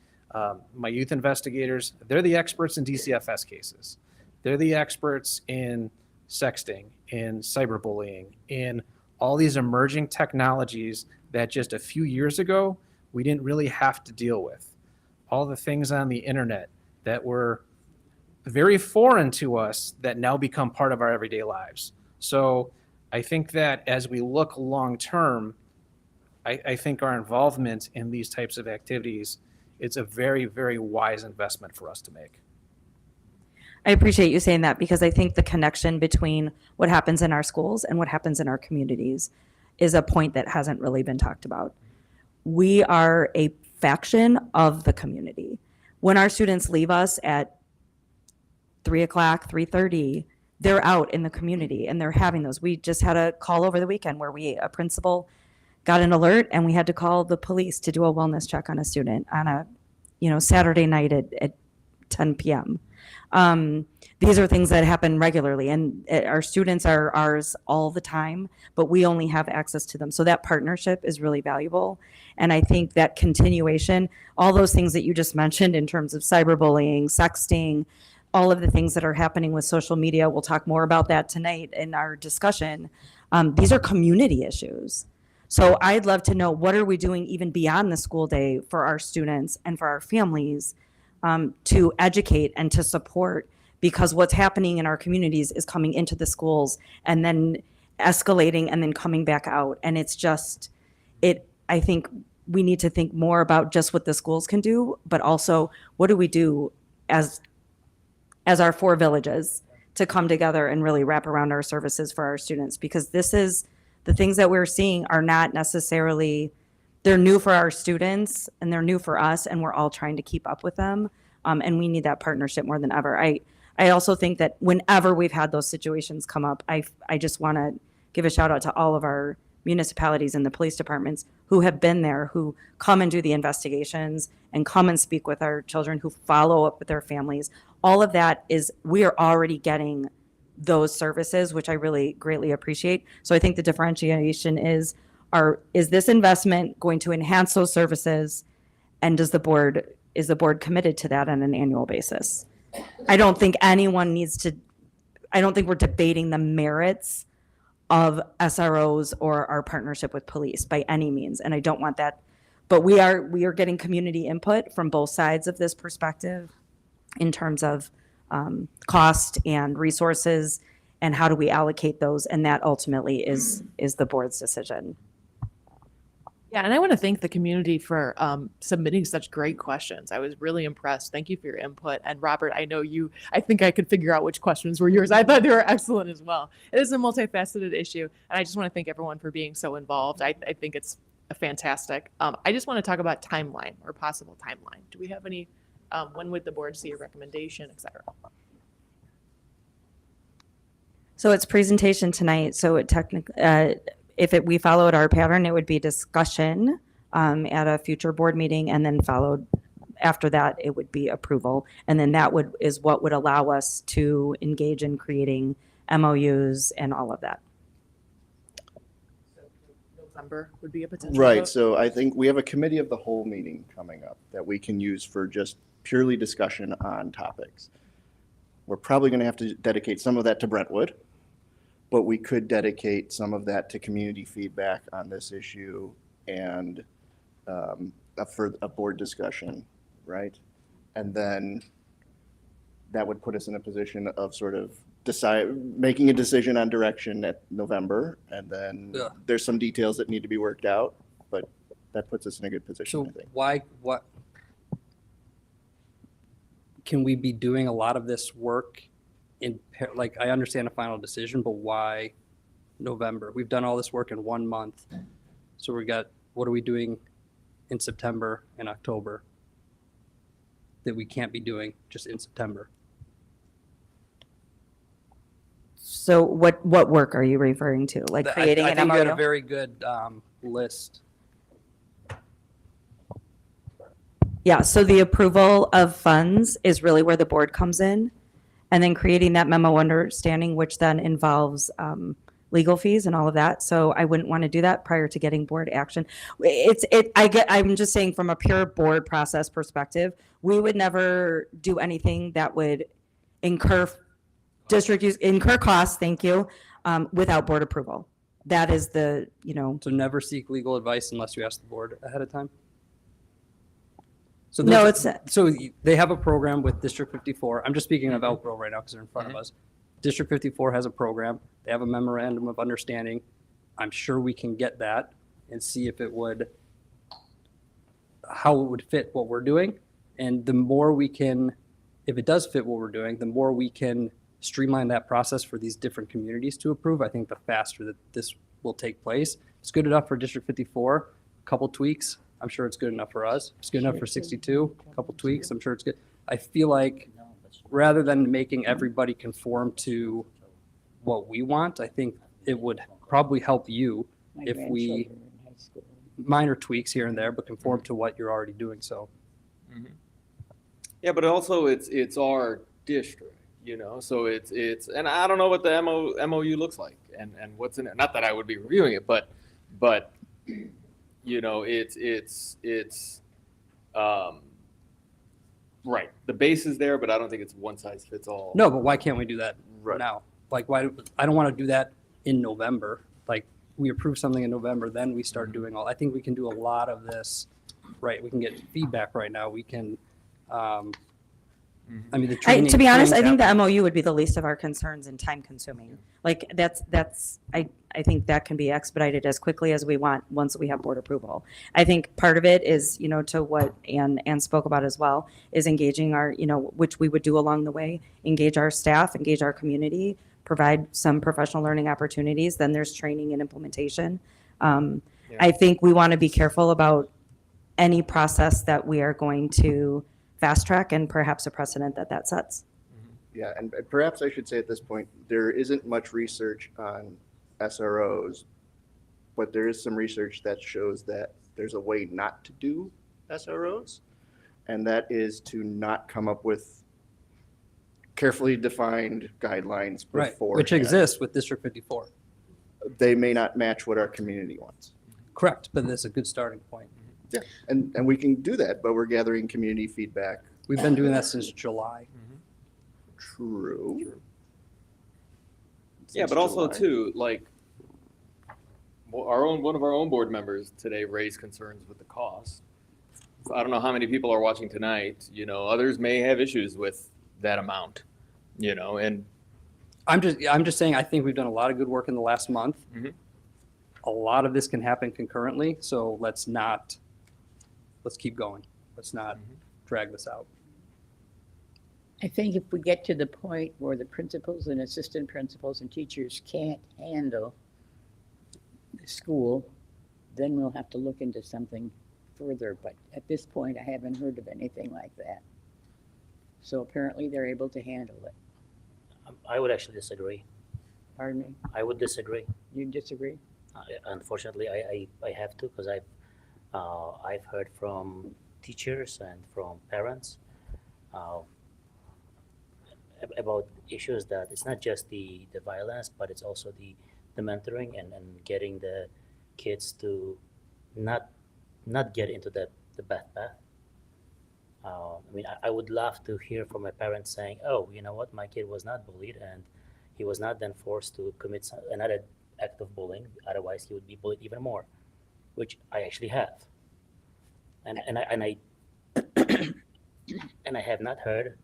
my youth investigators, they're the experts in DCFS cases. They're the experts in sexting, in cyberbullying, in all these emerging technologies that just a few years ago, we didn't really have to deal with. All the things on the internet that were very foreign to us that now become part of our everyday lives. So I think that as we look long-term, I think our involvement in these types of activities, it's a very, very wise investment for us to make. I appreciate you saying that, because I think the connection between what happens in our schools and what happens in our communities is a point that hasn't really been talked about. We are a faction of the community. When our students leave us at 3 o'clock, 3:30, they're out in the community and they're having those. We just had a call over the weekend where a principal got an alert and we had to call the police to do a wellness check on a student on a, you know, Saturday night at 10 p.m. These are things that happen regularly, and our students are ours all the time, but we only have access to them. So that partnership is really valuable. And I think that continuation, all those things that you just mentioned in terms of cyberbullying, sexting, all of the things that are happening with social media, we'll talk more about that tonight in our discussion. These are community issues. So I'd love to know, what are we doing even beyond the school day for our students and for our families to educate and to support, because what's happening in our communities is coming into the schools and then escalating and then coming back out. And it's just, I think we need to think more about just what the schools can do, but also what do we do as our 4 villages to come together and really wrap around our services for our students, because this is, the things that we're seeing are not necessarily, they're new for our students and they're new for us, and we're all trying to keep up with them. And we need that partnership more than ever. I also think that whenever we've had those situations come up, I just want to give a shout out to all of our municipalities and the police departments who have been there, who come and do the investigations and come and speak with our children, who follow up with their families. All of that is, we are already getting those services, which I really greatly appreciate. So I think the differentiation is this investment going to enhance those services? And is the board committed to that on an annual basis? I don't think we're debating the merits of SROs or our partnership with police by any means, and I don't want that. But we are getting community input from both sides of this perspective in terms of cost and resources, and how do we allocate those, and that ultimately is the board's decision. Yeah, and I want to thank the community for submitting such great questions. I was really impressed. Thank you for your input. And Robert, I think I could figure out which questions were yours. I thought they were excellent as well. It is a multifaceted issue, and I just want to thank everyone for being so involved. I think it's fantastic. I just want to talk about timeline, or possible timeline. Do we have any, when would the board see a recommendation, et cetera? So it's presentation tonight, so it technically, if we followed our pattern, it would be discussion at a future board meeting, and then followed after that, it would be approval. And then that is what would allow us to engage in creating MOUs and all of that. November would be a potential Right, vote. so I think we have a committee of the whole meeting coming up that we can use for just purely discussion on topics. We're probably going to have to dedicate some of that to Brentwood, but we could dedicate some of that to community feedback on this issue and for a board discussion, right? And then that would put us in a position of sort of making a decision on direction at November, and then there's some details that need to be worked out, but that puts us in a good position, I think. What can we be doing a lot of this work like, I understand a final decision, but why November? We've done all this work in 1 month. So what are we doing in September and October that we can't be doing just in September? So what work are you referring to? Like creating I an think MOU? you had a very good list. Yeah, so the approval of funds is really where the board comes in, and then creating that memo understanding, which then involves legal fees and all of that. So I wouldn't want to do that prior to getting board action. I'm just saying, from a pure board process perspective, we would never do anything that would incur costs, thank you, without board approval. That is So never seek legal advice unless you ask the board ahead of time? So they have a program with District 54. I'm just speaking of Elk Grove right now because they're in front of us. District 54 has a program. They have a memorandum of understanding. I'm sure we can get that and see if how it would fit what we're doing. And the more we can, if it does fit what we're doing, the more we can streamline that process for these different communities to approve, I think the faster that this will take place. It's good enough for District 54, a couple tweaks. I'm sure it's good enough for us. It's good enough for 62, a couple tweaks. I'm sure it's good. I feel like rather than making everybody conform to what we want, I think it would probably help you if we minor tweaks here and there, but conform to what you're already doing. So, yeah, but also it's our district, So it's and I don't know what the MOU looks like and what's in it. Not that I would be reviewing it, but it's right. The base is there, but I don't think it's one size fits all. No, but why can't we do that now? Like, why? I don't want to do that in November. Like, we approve something in November, then we start doing I think we can do a lot of this, right? We can get feedback right now. We can, I mean, the training. To be honest, I think the MOU would be the least of our concerns and time consuming. Like I think that can be expedited as quickly as we want once we have board approval. I think part of it is, to what Ann spoke about as well, is engaging our, which we would do along the way, engage our staff, engage our community, provide some professional learning opportunities. Then there's training and implementation. I think we want to be careful about any process that we are going to fast track and perhaps a precedent that sets. Yeah, and perhaps I should say at this point, there isn't much research on SROs but there is some research that shows that there's a way not to do SROs, and that is to not come up with carefully defined guidelines Right, before. which exists with District 54. They may not match what our community wants. Correct, but that's a good starting point. Yeah, and we can do that, but we're gathering community feedback. We've been doing that since July. True. Yeah, but also too, like, one of our own board members today raised concerns with the cost. I don't know how many people are watching tonight, others may have issues with that amount, and I'm just saying, I think we've done a lot of good work in the last month. Mhm. A lot of this can happen concurrently, so let's keep going. Let's not drag this out. I think if we get to the point where the principals and assistant principals and teachers can't handle the school, then we'll have to look into something further. But at this point, I haven't heard of anything like that. So apparently they're able to handle it. I would actually disagree. Pardon me? I would disagree. You disagree? Unfortunately, I have to, because I've heard from teachers and from parents about issues that it's not just the violence, but it's also the mentoring and getting the kids to not get into the bad path. I would love to hear from my parents saying, oh, you know what, my kid was not bullied and he was not then forced to commit another act of bullying, otherwise he would be bullied even more, which I actually have. And I have not heard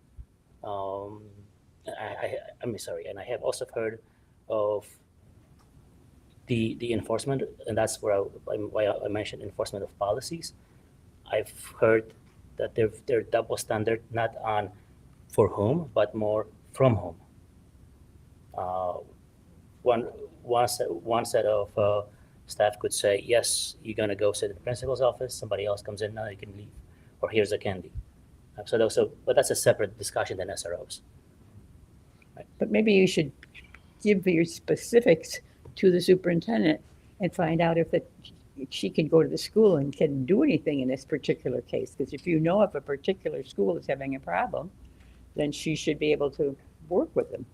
and I have also heard of the enforcement, and that's why I mentioned enforcement of policies. I've heard that they're double standard, not on for whom, but more from whom. One set of staff could say, yes, you're gonna go sit at the principal's office, somebody else comes in, now you can leave, or here's a candy. But that's a separate discussion than SROs. But maybe you should give your specifics to the superintendent and find out if she can go to the school and can do anything in this particular case. Because if you know if a particular school is having a problem, then she should be able to work with them.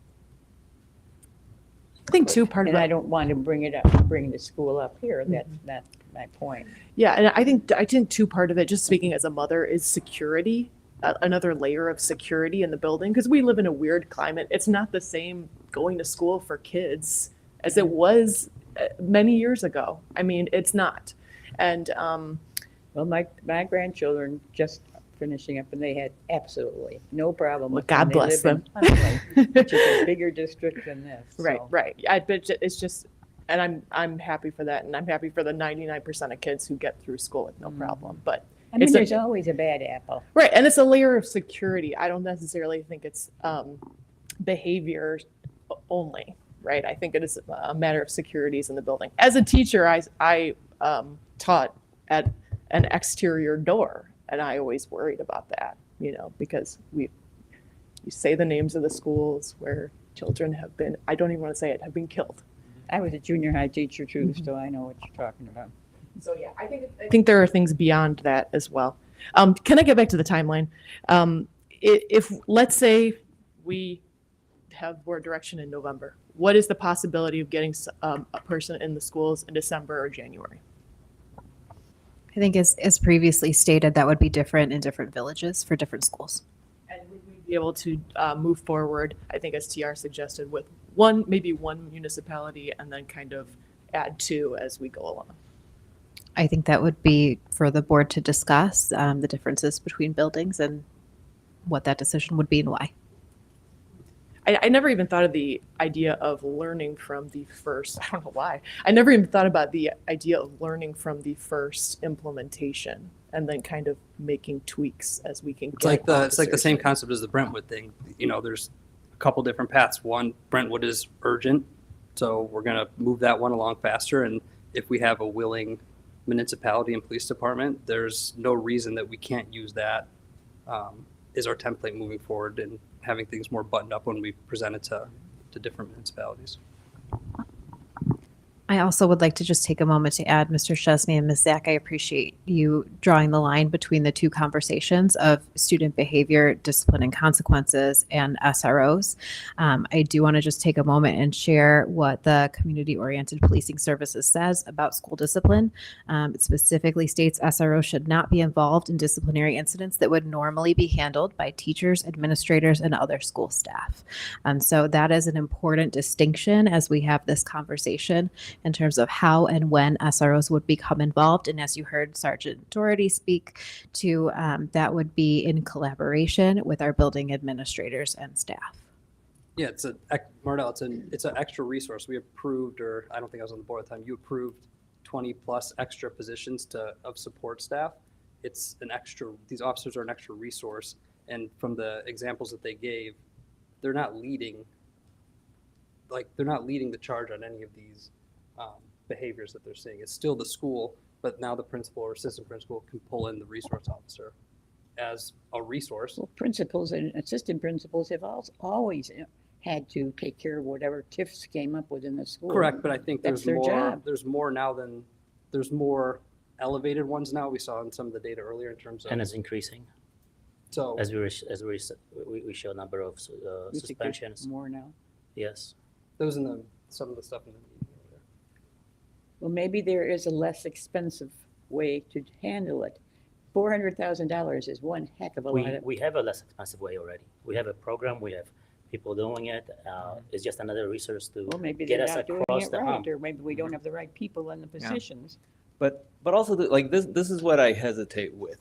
I think too, part of And it. I don't want to bring the school up here. That's my point. Yeah, and I think too, part of it, just speaking as a mother, is security, another layer of security in the building, because we live in a weird climate. It's not the same going to school for kids as it was many years ago. I mean, it's not. And well, my grandchildren just finishing up, and they had absolutely no problem. Well, with God They bless live in Huntley, which is a bigger district than this. right, so. right. I bet it's just, and I'm happy for that, and I'm happy for the 99% of kids who get through school with no problem. But I mean, it's there's always a bad apple. right, and it's a layer of security. I don't necessarily think it's behavior only. Right, I think it is a matter of securities in the building. As a teacher, I taught at an exterior door, and I always worried about that, because you say the names of the schools where children have been, I don't even want to say it, have been killed. I was a junior high teacher too, so I know what you're talking about. So yeah, I think there are things beyond that as well. Can I get back to the timeline? If let's say we have board direction in November, what is the possibility of getting a person in the schools in December or January? I think as previously stated, that would be different in different villages for different schools. And would we be able to move forward, I think as TR suggested, with maybe one municipality and then kind of add two as we go along? I think that would be for the board to discuss the differences between buildings and what that decision would be and why. I never even thought of the idea of learning from the first, I don't know why. I never even thought about the idea of learning from the first implementation and then kind of making tweaks as we can get. It's like the same concept as the Brentwood thing. There's a couple different paths. One, Brentwood is urgent, so we're gonna move that one along faster. And if we have a willing municipality and police department, there's no reason that we can't use that as our template moving forward and having things more buttoned up when we present it to different municipalities. I also would like to just take a moment to add, Mr. Chesney and Ms. Zach, I appreciate you drawing the line between the two conversations of student behavior, discipline and consequences, and SROs. I do want to just take a moment and share what the Community-Oriented Policing Services says about school discipline. It specifically states SRO should not be involved in disciplinary incidents that would normally be handled by teachers, administrators, and other school staff. So that is an important distinction as we have this conversation in terms of how and when SROs would become involved. And as you heard Sergeant Doherty speak to, that would be in collaboration with our building administrators and staff. Yeah, Mardell, it's an extra resource. We approved, or I don't think I was on the board at the time, you approved 20 plus extra positions of support staff. It's an extra, these officers are an extra resource. And from the examples that they gave, they're not leading the charge on any of these behaviors that they're seeing. It's still the school, but now the principal or assistant principal can pull in the resource officer as a resource. Well, principals and assistant principals have always had to take care of whatever TIFs came up within the school. Correct, but I think That's there's their more. job. There's more now than there's more elevated ones now. We saw in some of the data earlier in terms of. And it's increasing. So As we show a number of You think there's suspensions. more now. Yes. those in some of the stuff in the meeting earlier. Well, maybe there is a less expensive way to handle it. $400,000 is one heck of a lot of. We have a less expensive way already. We have a program. We have people doing it. It's just another resource to Well, maybe get they're us not doing across it the hump. right, or maybe we don't have the right people in the positions. But also like this is what I hesitate with,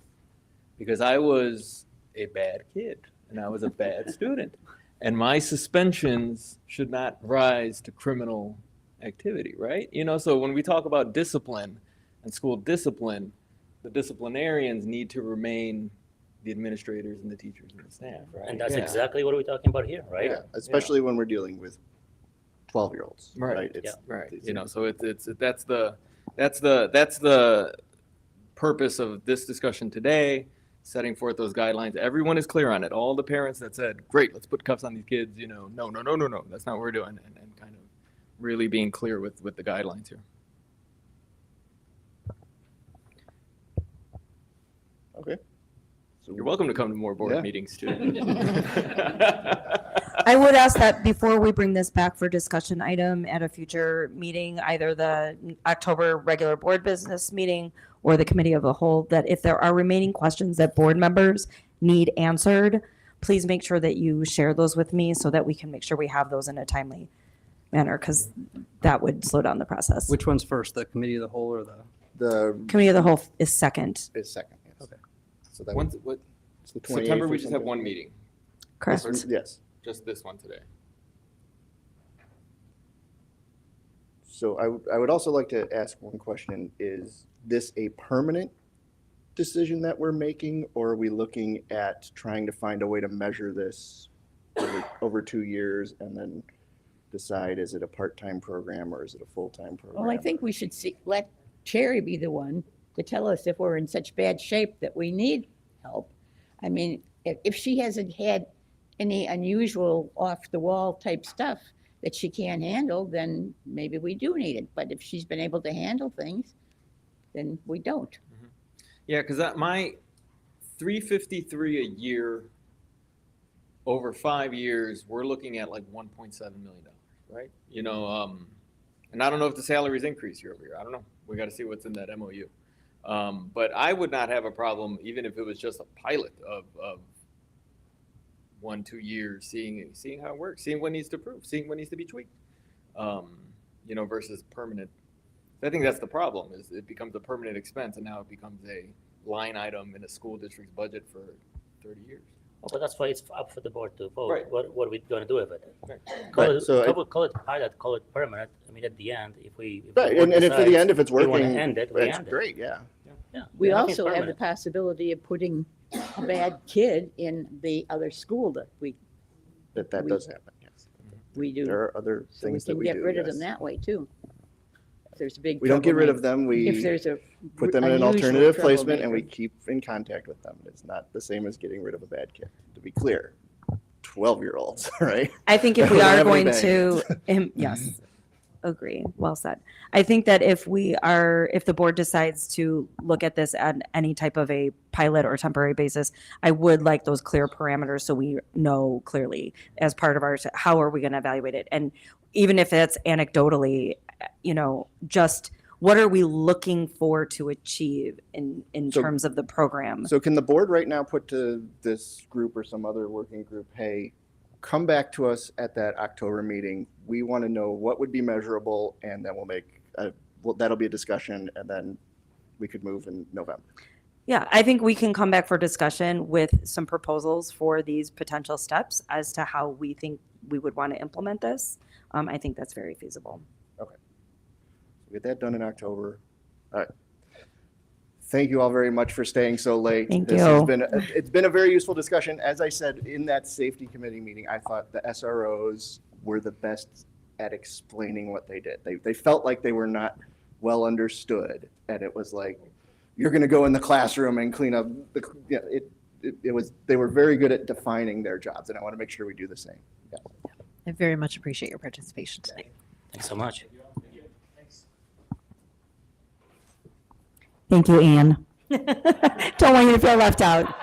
because I was a bad kid and I was a bad student, and my suspensions should not rise to criminal activity, right? So when we talk about discipline and school discipline, the disciplinarians need to remain the administrators and the teachers and the staff, right? And that's exactly what we're talking about here, right? Yeah, especially when we're dealing with 12-year-olds, right? It's, right. So that's the purpose of this discussion today, setting forth those guidelines. Everyone is clear on it. All the parents that said, great, let's put cuffs on these kids, no, that's not what we're doing. And kind of really being clear with the guidelines here. Okay. So you're welcome to come to more board meetings too. I would ask that before we bring this back for discussion item at a future meeting, either the October regular board business meeting or the committee of the whole, that if there are remaining questions that board members need answered, please make sure that you share those with me so that we can make sure we have those in a timely manner, because that would slow down the process. Which one's first, the committee of the whole or the Committee of the whole is second. is second. Yes. Okay. So that When's, what, September, we just have one meeting. Correct. Yes. Just this one today. So I would also like to ask one question. Is this a permanent decision that we're making, or are we looking at trying to find a way to measure this over 2 years and then decide, is it a part-time program or is it a full-time program? Well, I think we should let Cherry be the one to tell us if we're in such bad shape that we need help. I mean, if she hasn't had any unusual off-the-wall type stuff that she can't handle, then maybe we do need it. But if she's been able to handle things, then we don't. Yeah, because my $353 a year over 5 years, we're looking at like $1.7 million, right? And I don't know if the salaries increase year over year. I don't know. We got to see what's in that MOU. But I would not have a problem, even if it was just a pilot of 1-2 years, seeing how it works, seeing what needs to improve, seeing what needs to be tweaked, versus permanent. I think that's the problem, is it becomes a permanent expense, and now it becomes a line item in a school district's budget for 30 years. Oh, but that's why it's up for the board to vote. Right. What are we going to do with it? Right. Call Right, it pilot, call it permanent. I mean, at the end, if the Right, board and if at the decides end, if it's we wanna working, end it, we that's end it. great, yeah. Yeah. We nothing's also have the permanent. possibility of putting a bad kid in the other school that we That We- does happen, yes. do. There are other So we things that can we get do, rid of yes. them that way too. If there's a big. We don't get rid trouble of them, If we there's a. put them in an unusual alternative placement and we troublemaker. keep in contact with them. It's not the same as getting rid of a bad kid, to be clear. 12-year-olds, right? I think if We we don't are have any going bad to, yes. Agree. Well said. I think that if the board decides to look at this at any type of a pilot or temporary basis, I would like those clear parameters so we know clearly as part of ours, how are we going to evaluate it? And even if it's anecdotally, just what are we looking for to achieve in So- terms of the program? So can the board right now put to this group or some other working group, hey, come back to us at that October meeting. We want to know what would be measurable, and then that'll be a discussion, and then we could move in November. Yeah, I think we can come back for discussion with some proposals for these potential steps as to how we think we would want to implement this. I think that's very feasible. Okay. We'll get that done in October. All right. Thank you all very much for staying so late. Thank This you. has been, it's been a very useful discussion. As I said, in that safety committee meeting, I thought the SROs were the best at explaining what they did. They felt like they were not well understood. And it was like, you're going to go in the classroom and clean up. They were very good at defining their jobs. And I want to make sure we do the same. Yeah. I very much appreciate your participation tonight. Thanks so much. Thank you, Anne. Don't want you to feel left out.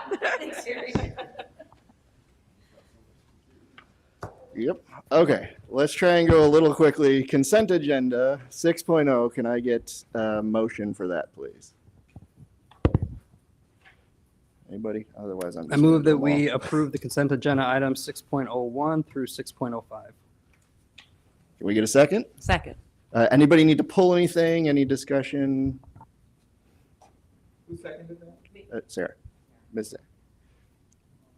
Yep. Okay. Let's try and go a little quickly. Consent agenda 6.0. Can I get a motion for that, please? Anybody? Otherwise, I'm just I move gonna that do them we all. approve the consent agenda items 6.01 through 6.05. Can we get a second? Second. Anybody need to pull anything? Any discussion? Who seconded that? Sarah. Ms.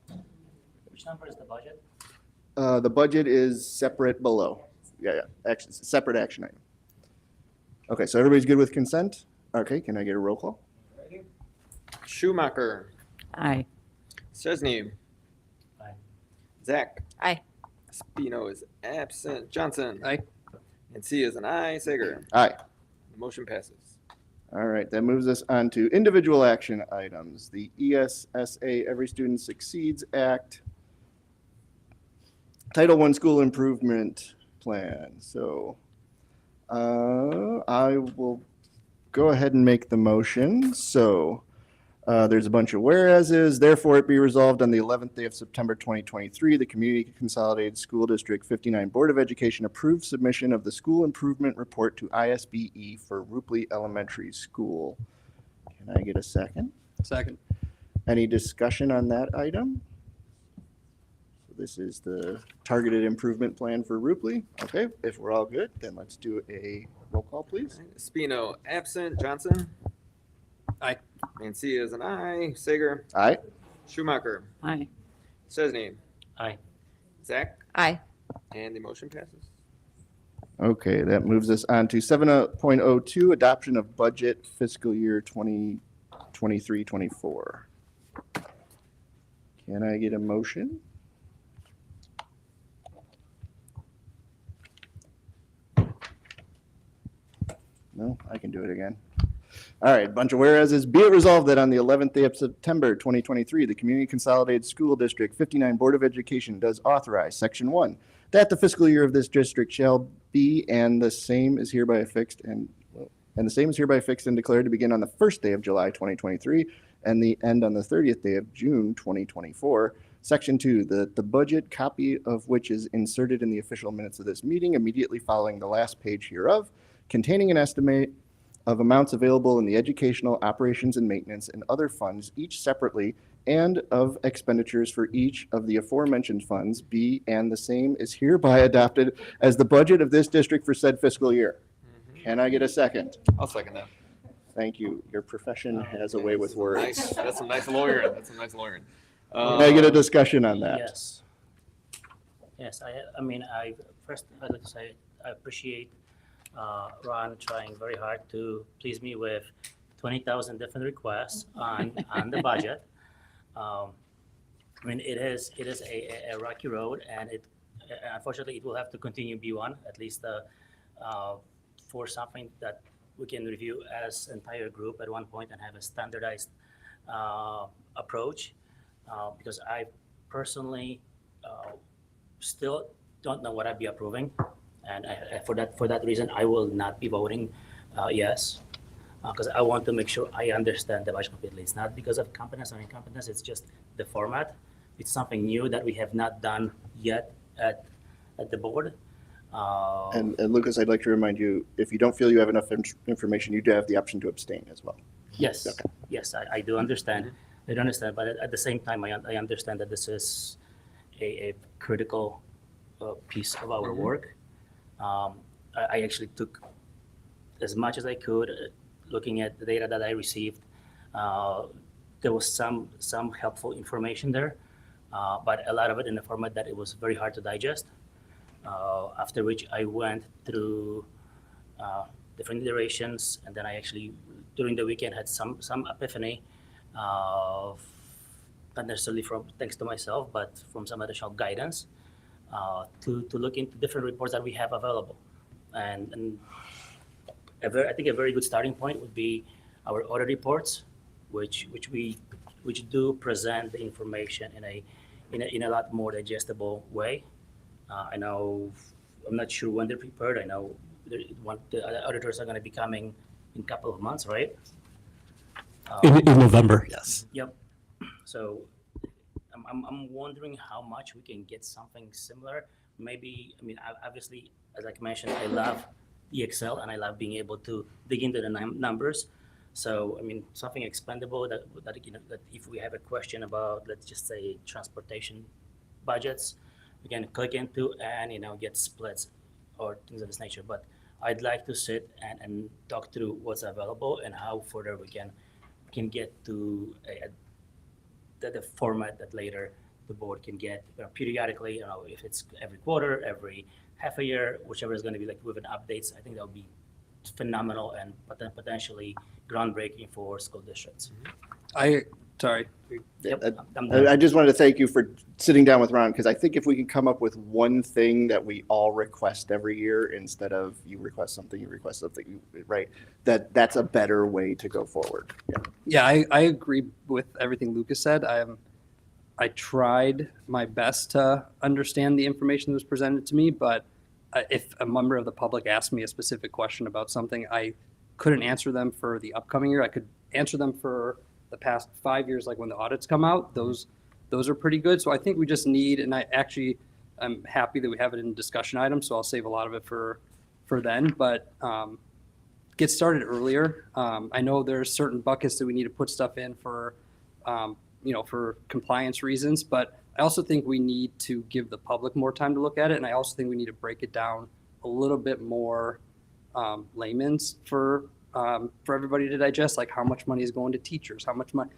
Sarah. Which number is the budget? The budget is separate below. Yeah. Separate action item. Okay, so everybody's good with consent? Okay, can I get a roll call? Schumacher. Aye. Chesney. Aye. Zach. Aye. Spino is absent. Johnson. Aye. And C is an aye. Sager. Aye. The motion passes. All right, that moves us on to individual action items. The ESSA Every Student Succeeds Act. Title I School Improvement Plan. So I will go ahead and make the motion. So there's a bunch of whereases. Therefore, it be resolved on the 11th day of September 2023, the Community Consolidated School District 59 Board of Education approved submission of the school improvement report to ISBE for Rupley Elementary School. Can I get a second? Second. Any discussion on that item? So this is the targeted improvement plan for Rupley. Okay, if we're all good, then let's do a roll call, please. Spino absent. Johnson. Aye. And C is an aye. Sager. Aye. Schumacher. Aye. Chesney. Aye. Zach. Aye. And the motion passes. Okay, that moves us on to 7.02, adoption of budget fiscal year 2023-24. Can I get a motion? No, I can do it again. All right, bunch of whereases. Be it resolved that on the 11th day of September 2023, the Community Consolidated School District 59 Board of Education does authorize Section 1, that the fiscal year of this district shall be, and the same is hereby fixed and declared to begin on the first day of July 2023 and the end on the 30th day of June 2024. Section 2, that the budget, copy of which is inserted in the official minutes of this meeting immediately following the last page hereof, containing an estimate of amounts available in the educational operations and maintenance and other funds, each separately, and of expenditures for each of the aforementioned funds, be and the same is hereby adopted as the budget of this district for said fiscal year. Can I get a second? I'll second that. Thank you. Your profession has a way with words. Nice. That's some nice lawyering. That's some nice lawyering. Can I get a discussion on that? Yes. Yes, I mean, I'd like to say I appreciate Ron trying very hard to please me with 20,000 different requests on the budget. I mean, it is a rocky road, and unfortunately it will have to continue to be one, at least for something that we can review as entire group at one point and have a standardized approach. Because I personally still don't know what I'd be approving, And for that reason, I will not be voting yes, because I want to make sure I understand the budget completely. It's not because of competence or incompetence, it's just the format. It's something new that we have not done yet at the board. And Lucas, I'd like to remind you, if you don't feel you have enough information, you do have the option to abstain as well. Yes, Okay. yes, I do understand. I do understand, but at the same time, I understand that this is a critical piece of our work. I actually took as much as I could, looking at the data that I received. There was some helpful information there, but a lot of it in a format that it was very hard to digest. After which I went through different iterations, and then I actually, during the weekend, had some epiphany of, not necessarily from thanks to myself, but from some additional guidance to look into different reports that we have available. And I think a very good starting point would be our audit reports, which do present the information in a lot more digestible way. I know, I'm not sure when they're prepared. I know the auditors are going to be coming in a couple of months, right? In November, yes. Yep. So I'm wondering how much we can get something similar. Maybe, I mean, obviously, as I mentioned, I love the Excel and I love being able to dig into the numbers. So, I mean, something expendable that if we have a question about, let's just say, transportation budgets, we can click into and, get splits or things of this nature. But I'd like to sit and talk through what's available and how further we can get to the format that later the board can get periodically, if it's every quarter, every half a year, whichever is going to be like with updates. I think that would be phenomenal and potentially groundbreaking for school districts. Sorry. Yep, I just wanted to thank you for sitting down with Ron, because I think if we can come up with one thing that we all request every year, instead of you request something, right? That's a better way to go forward. Yeah, I agree with everything Lucas said. I tried my best to understand the information that was presented to me, but if a member of the public asked me a specific question about something, I couldn't answer them for the upcoming year. I could answer them for the past 5 years, like when the audits come out. Those are pretty good. So I think we just need, and I'm happy that we have it in discussion items, so I'll save a lot of it for then, but get started earlier. I know there's certain buckets that we need to put stuff in for compliance reasons, but I also think we need to give the public more time to look at it. And I also think we need to break it down a little bit more layman's for everybody to digest, like how much money is going to teachers, how much money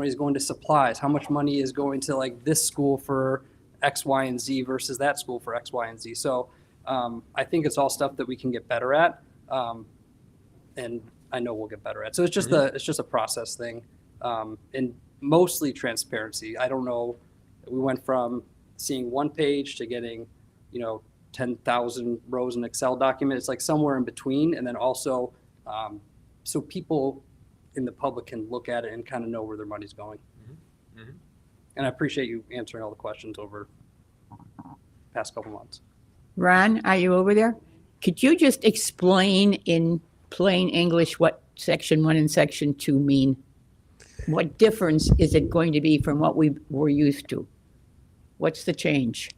is going to supplies, how much money is going to like this school for X, Y, and Z versus that school for X, Y, and Z. So I think it's all stuff that we can get better at. And I know we'll get better at. So it's just a process thing. And mostly transparency. I don't know. We went from seeing one page to getting, 10,000 rows in Excel document. It's like somewhere in between. And then also, so people in the public can look at it and kind of know where their money's going. Mm-hmm. Mm-hmm. And I appreciate you answering all the questions over the past couple months. Ron, are you over there? Could you just explain in plain English what Section 1 and Section 2 mean? What difference is it going to be from what we were used to? What's the change?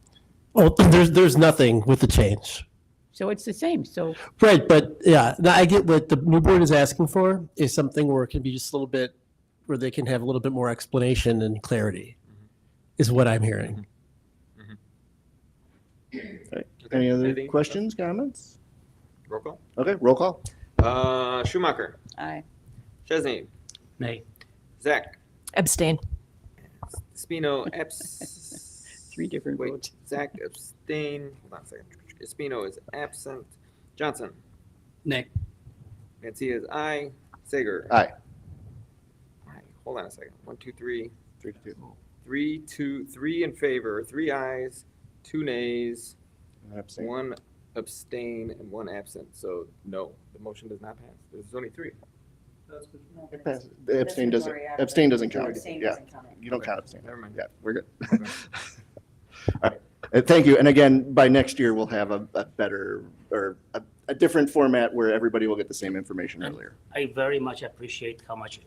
Well, there's nothing with the change. So it's the same. So Right, but yeah, now I get what the new board is asking for is something where it can be just a little bit, where they can have a little bit more explanation and clarity, is what I'm hearing. Right. Any other questions, comments? Roll call. Okay, roll call. Schumacher. Aye. Chesney. Nay. Zach. Abstain. Espino. Three different votes. Zach abstain. Hold on a second. Espino is absent. Johnson. Nay. Nancy is aye. Sager. Aye. Hold on a second. 1, 2, 3. 3 to 2. 3, 2, 3 in favor. 3 ayes. 2 nays. Abstain. 1 abstain and 1 absent. So no, the motion does not pass. There's only 3. It passes. The abstain doesn't count. Yeah, you don't count abstain. Never mind. Yeah, we're good. Okay. All right. Thank you. And again, by next year, we'll have a better or a different format where everybody will get the same information earlier. I very much appreciate how much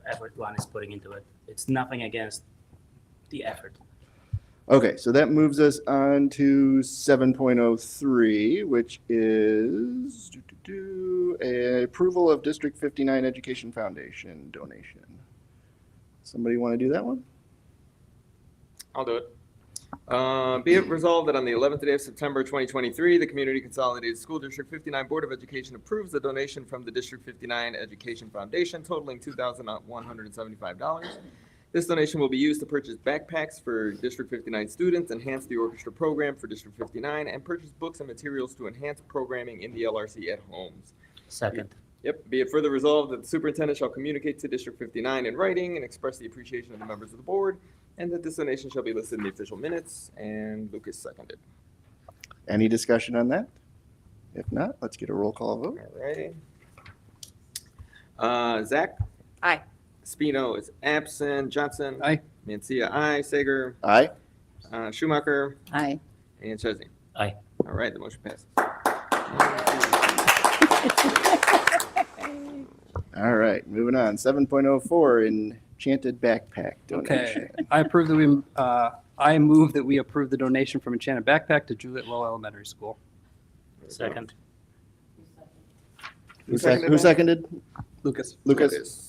effort Ron is putting into it. It's nothing against the effort. Okay, so that moves us on to 7.03, which is approval of District 59 Education Foundation donation. Somebody want to do that one? I'll do it. Be it resolved that on the 11th day of September 2023, the Community Consolidated School District 59 Board of Education approves the donation from the District 59 Education Foundation totaling $2,175. This donation will be used to purchase backpacks for District 59 students, enhance the orchestra program for District 59, and purchase books and materials to enhance programming in the LRC at homes. Second. Yep. Be it further resolved that the superintendent shall communicate to District 59 in writing and express the appreciation of the members of the board, and that this donation shall be listed in the official minutes. And Lucas seconded. Any discussion on that? If not, let's get a roll call vote. All right. Zach? Aye. Spino is absent. Johnson? Aye. Mancia, aye. Sager? Aye. Schumacher? Aye. And Chesney? Aye. All right, the motion passes. All right, moving on. 7.04, Enchanted Backpack donation. Okay, I move that we approve the donation from Enchanted Backpack to Juliet Low Elementary School. Second. Who seconded? Lucas. Lucas.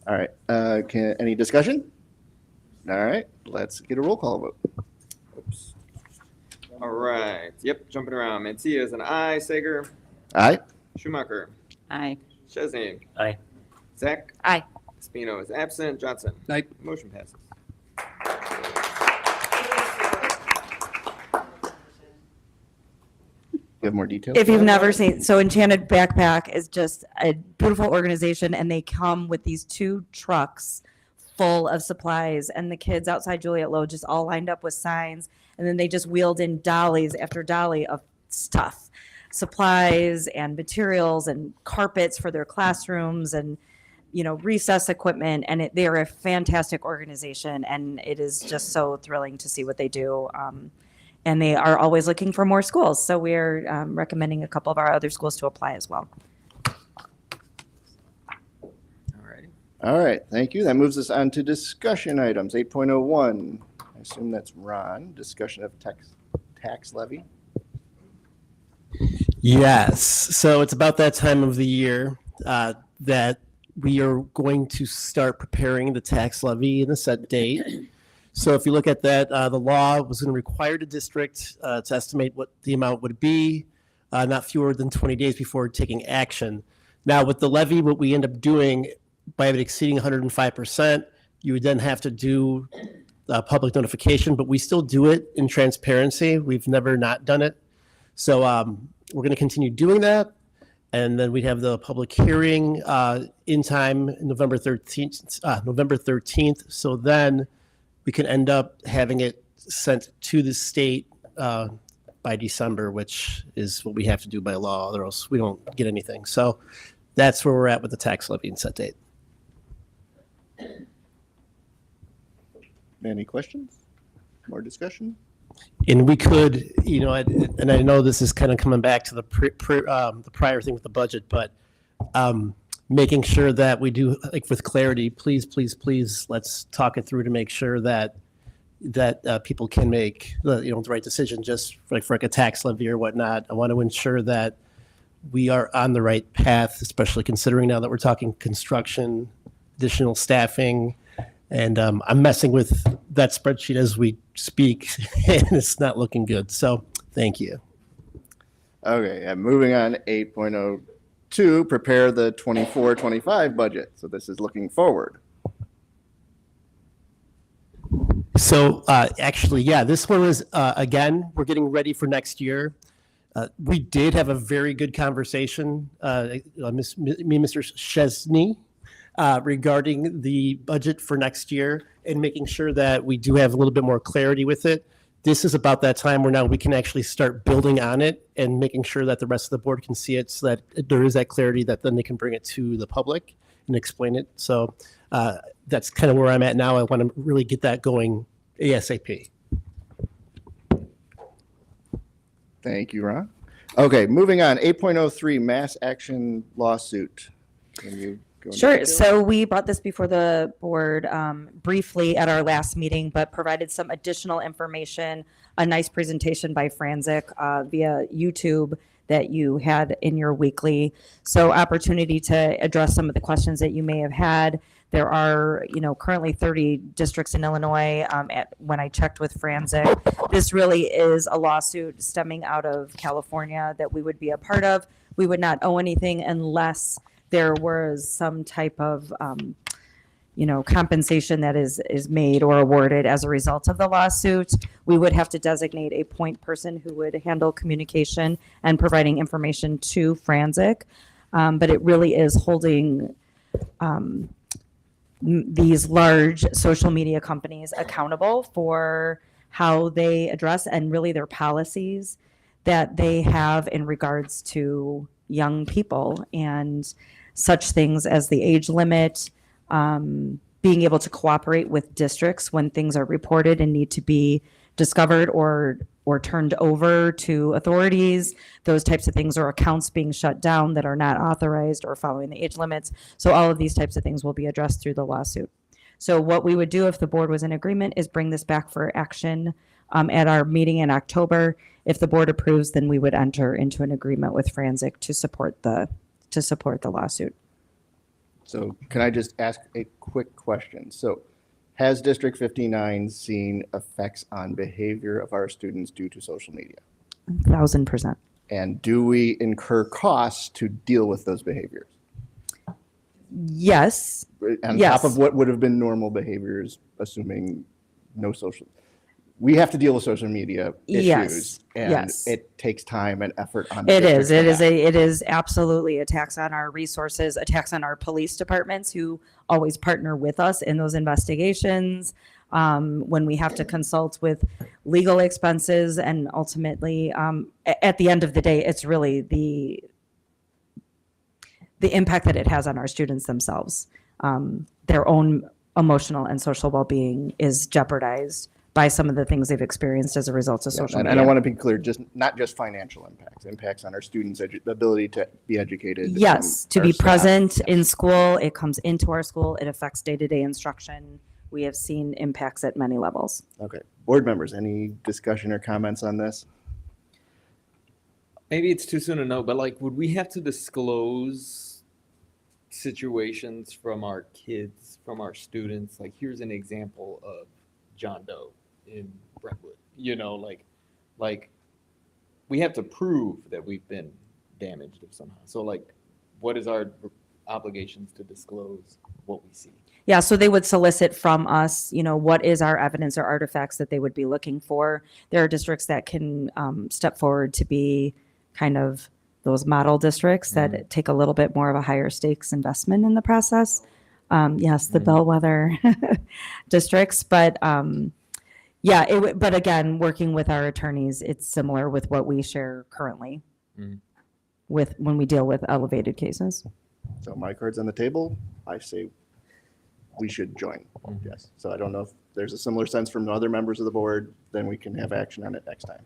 All right, any discussion? All right, let's get a roll call vote. Oops. All right. Yep, jumping around. Mancia is an aye. Sager? Aye. Schumacher? Aye. Chesney? Aye. Zach? Aye. Spino is absent. Johnson? Aye. Motion passes. You have more details? If you've never seen, so Enchanted Backpack is just a beautiful organization, and they come with these 2 trucks full of supplies, and the kids outside Juliet Low just all lined up with signs, and then they just wheeled in dollies after dolly of stuff, supplies and materials and carpets for their classrooms and, you know, recess equipment. And they are a fantastic organization, and it is just so thrilling to see what they do. And they are always looking for more schools. So we're recommending a couple of our other schools to apply as well. All right, thank you. That moves us on to discussion items. 8.01, I assume that's Ron, discussion of tax levy. Yes. So it's about that time of the year that we are going to start preparing the tax levy in a set date. So if you look at that, the law was going to require the district to estimate what the amount would be, not fewer than 20 days before taking action. Now with the levy, what we end up doing by it exceeding 105%, you would then have to do public notification, but we still do it in transparency. We've never not done it. So we're going to continue doing that. And then we'd have the public hearing in time, November 13th. So then we can end up having it sent to the state by December, which is what we have to do by law, or else we don't get anything. So that's where we're at with the tax levy and set date. Any questions? More discussion? And we could, you know, and I know this is kind of coming back to the prior thing with the budget, but making sure that we do, like with clarity, please, let's talk it through to make sure that people can make the right decision, just like for like a tax levy or whatnot. I want to ensure that we are on the right path, especially considering now that we're talking construction, additional staffing, and I'm messing with that spreadsheet as we speak, and it's not looking good. So thank you. Okay, and moving on, 8.02, prepare the 24-25 budget. So this is looking forward. So actually, yeah, this one is, again, we're getting ready for next year. We did have a very good conversation, me and Mr. Chesney, regarding the budget for next year and making sure that we do have a little bit more clarity with it. This is about that time where now we can actually start building on it and making sure that the rest of the board can see it, so that there is that clarity that then they can bring it to the public and explain it. So that's kind of where I'm at now. I want to really get that going ASAP. Thank you, Ron. Okay, moving on. 8.03 mass action lawsuit. Can you go into Sure. detail? So we brought this before the board briefly at our last meeting, but provided some additional information, a nice presentation by Franzik via YouTube that you had in your weekly. So opportunity to address some of the questions that you may have had. There are, currently 30 districts in Illinois. When I checked with Franzik, this really is a lawsuit stemming out of California that we would be a part of. We would not owe anything unless there was some type of, compensation that is made or awarded as a result of the lawsuit. We would have to designate a point person who would handle communication and providing information to Franzik. But it really is holding these large social media companies accountable for how they address and really their policies that they have in regards to young people and such things as the age limit, being able to cooperate with districts when things are reported and need to be discovered or turned over to authorities, those types of things, or accounts being shut down that are not authorized or following the age limits. So all of these types of things will be addressed through the lawsuit. So what we would do if the board was in agreement is bring this back for action at our meeting in October. If the board approves, then we would enter into an agreement with Franzik to support the lawsuit. So can I just ask a quick question? So has District 59 seen effects on behavior of our students due to social media? 1,000%. And do we incur costs to deal with those behaviors? Yes. On Yes. top of what would have been normal behaviors, assuming no social. We have to deal with social media issues. Yes. And Yes. it takes time and effort on the It is. district's behalf. It is absolutely a tax on our resources, a tax on our police departments who always partner with us in those investigations. When we have to consult with legal expenses, and ultimately, at the end of the day, it's really the impact that it has on our students themselves. Their own emotional and social well-being is jeopardized by some of the things they've experienced as a result of social media. And I want to be clear, not just financial impacts on our students' ability to be educated. Yes, and to our be staff. present in school. It comes into our school. It affects day-to-day instruction. We have seen impacts at many levels. Okay. Board members, any discussion or comments on this? Maybe it's too soon to know, but would we have to disclose situations from our kids, from our students? Here's an example of John Doe in Brentwood. We have to prove that we've been damaged of somehow. So what is our obligations to disclose what we see? Yeah, so they would solicit from us, what is our evidence or artifacts that they would be looking for. There are districts that can step forward to be kind of those model districts that take a little bit more of a higher stakes investment in the process. Yes, the bellwether districts, but but again, working with our attorneys, it's similar with what we share currently with when we deal with elevated cases. So my card's on the table. I say we should join. Yes. So I don't know if there's a similar sense from other members of the board, then we can have action on it next time.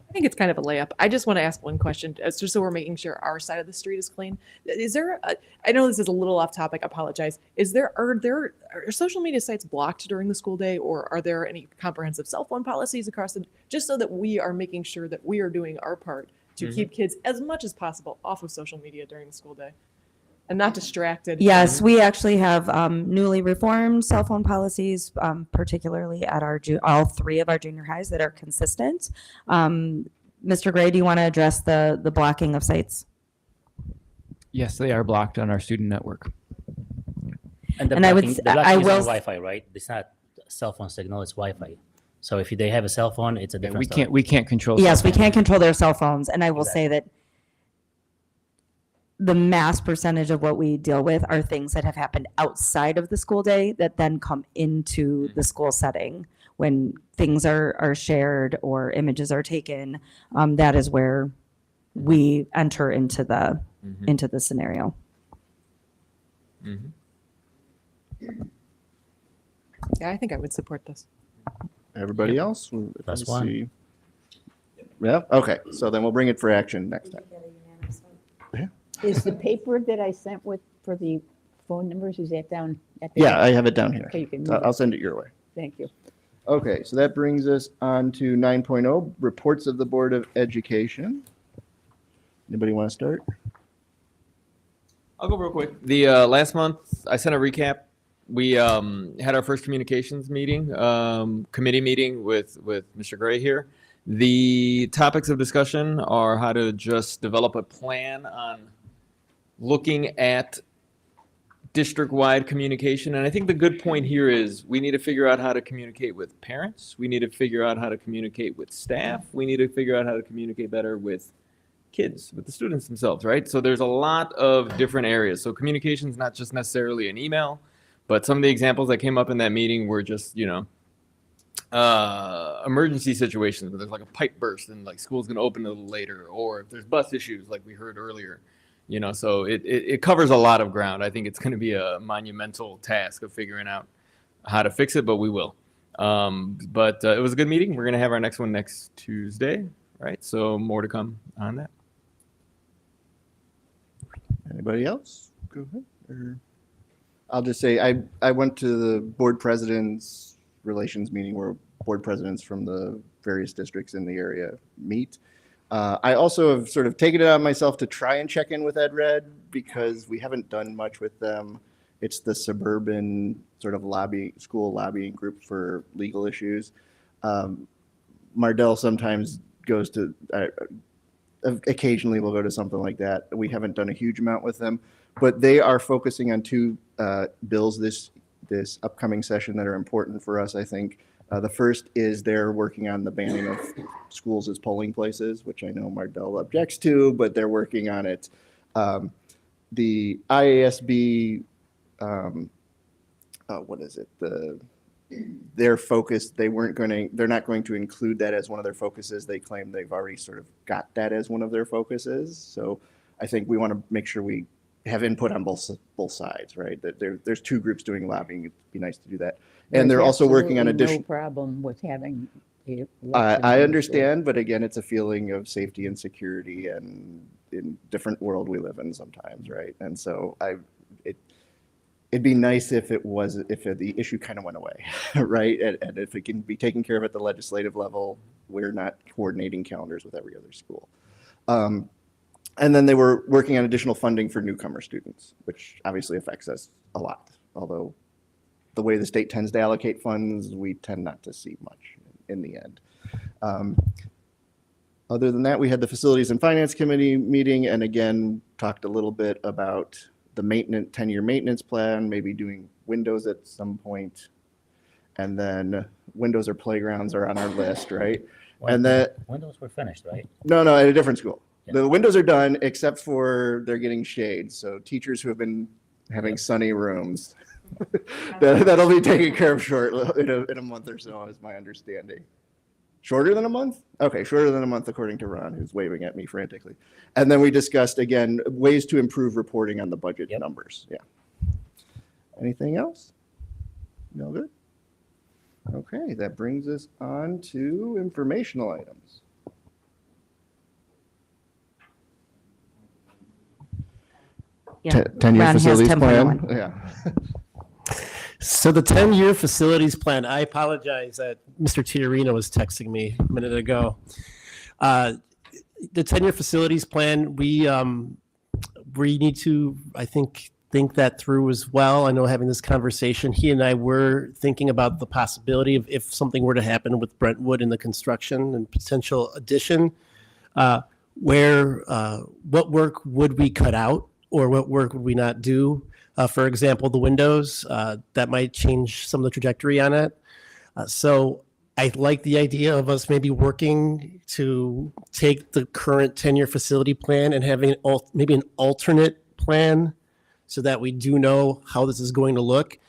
I think it's kind of a layup. I just want to ask one question, just so we're making sure our side of the street is clean. Is there, I know this is a little off topic, I apologize. Are social media sites blocked during the school day, or are there any comprehensive cell phone policies across the, just so that we are making sure that we are doing our part to keep kids as much as possible off of social media during the school day and not distracted? Yes, we actually have newly reformed cell phone policies, particularly at all three of our junior highs that are consistent. Mr. Gray, do you want to address the blocking of sites? Yes, they are blocked on our student network. And the And I would blocking, s- the I blocking is on will- Wi-Fi, right? It's not cell phone signal, it's Wi-Fi. So if they have a cell phone, it's a different story. We can't control. Yes, cell we phones. can't control their cell phones. And I will say that the mass percentage of what we deal with are things that have happened outside of the school day that then come into the school setting. When things are shared or images are taken, that is where we enter into the scenario. Yeah, I think I would support this. Everybody else? Plus one. Yeah, okay, so then we'll bring it for action next time. Is the paper that I sent with, for the phone numbers, is that down at the? Yeah, I have it down here. Okay, you can So move I'll it. send it your way. Thank you. Okay, so that brings us on to 9.0, reports of the Board of Education. Anybody want to start? I'll go real quick. The last month, I sent a recap. We had our first communications meeting, committee meeting with Mr. Gray here. The topics of discussion are how to just develop a plan on looking at district-wide communication. And I think the good point here is we need to figure out how to communicate with parents. We need to figure out how to communicate with staff. We need to figure out how to communicate better with kids, with the students themselves, right? So there's a lot of different areas. So communication is not just necessarily an email, but some of the examples that came up in that meeting were just, emergency situations where there's like a pipe burst and like school's going to open a little later, or if there's bus issues like we heard earlier, so it covers a lot of ground. I think it's going to be a monumental task of figuring out how to fix it, but we will. But it was a good meeting. We're going to have our next one next Tuesday, right? So more to come on that. Anybody else? Go ahead. Or I'll just say I went to the board president's relations meeting where board presidents from the various districts in the area meet. I also have sort of taken it on myself to try and check in with Ed Red because we haven't done much with them. It's the suburban sort of school lobbying group for legal issues. Mardell sometimes goes to, occasionally we'll go to something like that. We haven't done a huge amount with them, but they are focusing on two bills this upcoming session that are important for us, I think. The first is they're working on the banning of schools as polling places, which I know Mardell objects to, but they're working on it. The IASB, what is it? Their focus, they're not going to include that as one of their focuses. They claim they've already sort of got that as one of their focuses. So I think we want to make sure we have input on both sides, right? That there's two groups doing lobbying. It'd be nice to do that. And they're also working on additional. No problem with having. I understand, but again, it's a feeling of safety and security, and in different world we live in sometimes, right? And so it'd be nice if the issue kind of went away, right? And if it can be taken care of at the legislative level, we're not coordinating calendars with every other school. And then they were working on additional funding for newcomer students, which obviously affects us a lot. Although the way the state tends to allocate funds, we tend not to see much in the end. Other than that, we had the Facilities and Finance Committee meeting, and again, talked a little bit about the 10-year maintenance plan, maybe doing windows at some point. And then windows or playgrounds are on our list, right? And that windows were finished, right? No, at a different school. The windows are done except for they're getting shades. So teachers who have been having sunny rooms, that'll be taken care of in a month or so, is my understanding. Shorter than a month? Okay, shorter than a month, according to Ron, who's waving at me frantically. And then we discussed, again, ways to improve reporting on the budget numbers. Yeah. Anything else? No good? Okay, that brings us on to informational items. Yeah. 10-year Ron has facilities 10.1. plan. Yeah. So the 10-year facilities plan, I apologize that Mr. Tiarino was texting me a minute ago. The 10-year facilities plan, we need to, I think that through as well. I know having this conversation, he and I were thinking about the possibility of if something were to happen with Brentwood and the construction and potential addition, what work would we cut out or what work would we not do? For example, the windows, that might change some of the trajectory on it. So I like the idea of us maybe working to take the current 10-year facility plan and having maybe an alternate plan so that we do know how this is going to look.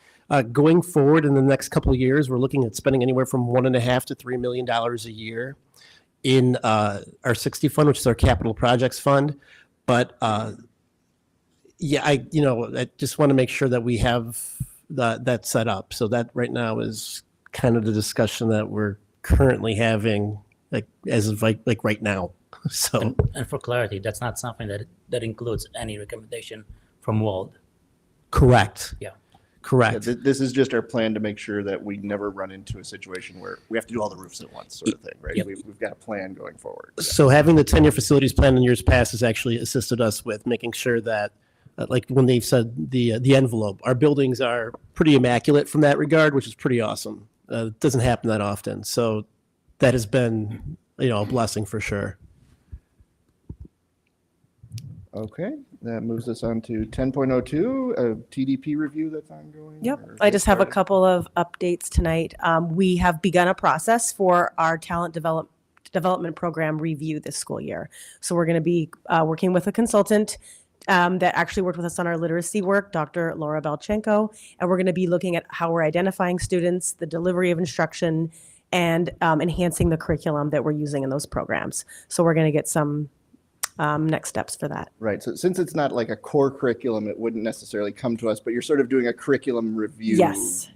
Going forward in the next couple of years, we're looking at spending anywhere from $1.5 to $3 million a year in our 60 fund, which is our capital projects fund. But yeah, I just want to make sure that we have that set up. So that right now is kind of the discussion that we're currently having like as of like right now. So And for clarity, that's not something that includes any recommendation from WALD. correct. Yeah. Correct. This is just our plan to make sure that we never run into a situation where we have to do all the roofs at once, sort of thing, right? Yep. We've got a plan going forward. So having the 10-year facilities plan in years past has actually assisted us with making sure that, like when they've said the envelope, our buildings are pretty immaculate from that regard, which is pretty awesome. It doesn't happen that often. So that has been, a blessing for sure. Okay, that moves us on to 10.02, a TDP review that's ongoing. Yep. or I just have a started? couple of updates tonight. We have begun a process for our talent development program review this school year. So we're going to be working with a consultant that actually worked with us on our literacy work, Dr. Laura Belchenko, and we're going to be looking at how we're identifying students, the delivery of instruction, and enhancing the curriculum that we're using in those programs. So we're going to get some next steps for that. Right, so since it's not like a core curriculum, it wouldn't necessarily come to us, but you're sort of doing a curriculum review. Yes.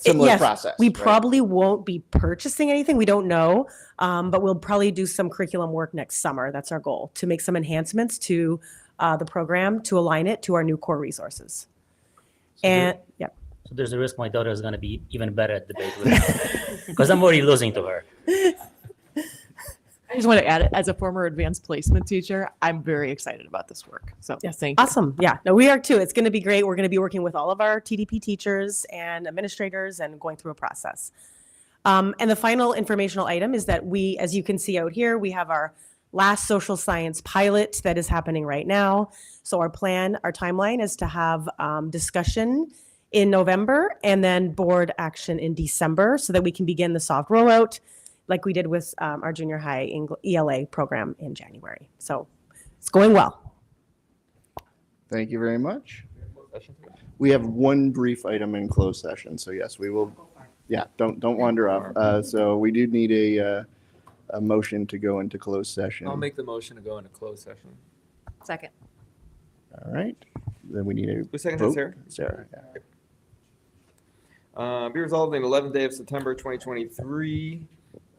Similar Yes. process, We right? probably won't be purchasing anything. We don't know, but we'll probably do some curriculum work next summer. That's our goal, to make some enhancements to the program to align it to our new core resources. And yeah. So there's a risk my daughter is going to be even better at debate with me because I'm already losing to her. I just want to add, as a former advanced placement teacher, I'm very excited about this work. So Yes, thank you. awesome. Yeah, no, we are too. It's going to be great. We're going to be working with all of our TDP teachers and administrators and going through a process. And the final informational item is that we, as you can see out here, we have our last social science pilot that is happening right now. So our plan, our timeline is to have discussion in November and then board action in December so that we can begin the soft rollout like we did with our junior high ELA program in January. So it's going well. Thank you very much. We have one brief item in closed session, so yes, we will, yeah, don't wander off. So we do need a motion to go into closed session. I'll make the motion to go into closed session. Second. All right, then we need a Who seconded, vote. Sarah? Sarah, yeah. Be resolved on the 11th day of September 2023.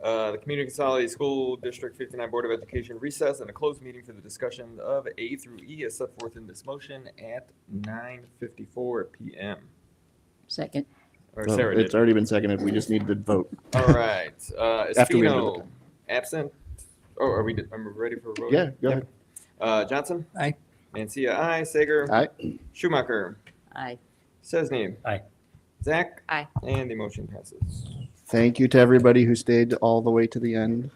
The Community Consolidated School District 59 Board of Education recess and a closed meeting for the discussion of A through E as set forth in this motion at 9:54 p.m. Second. Or Well, Sarah it's did. already been seconded. We just need to vote. All right. After we Espino, vote. absent. Oh, are we ready for a vote? Yeah, go ahead. Johnson? Aye. Mancia, aye. Sager? Aye. Schumacher? Aye. Sesney? Aye. Zach? Aye. And the motion passes. Thank you to everybody who stayed all the way to the end.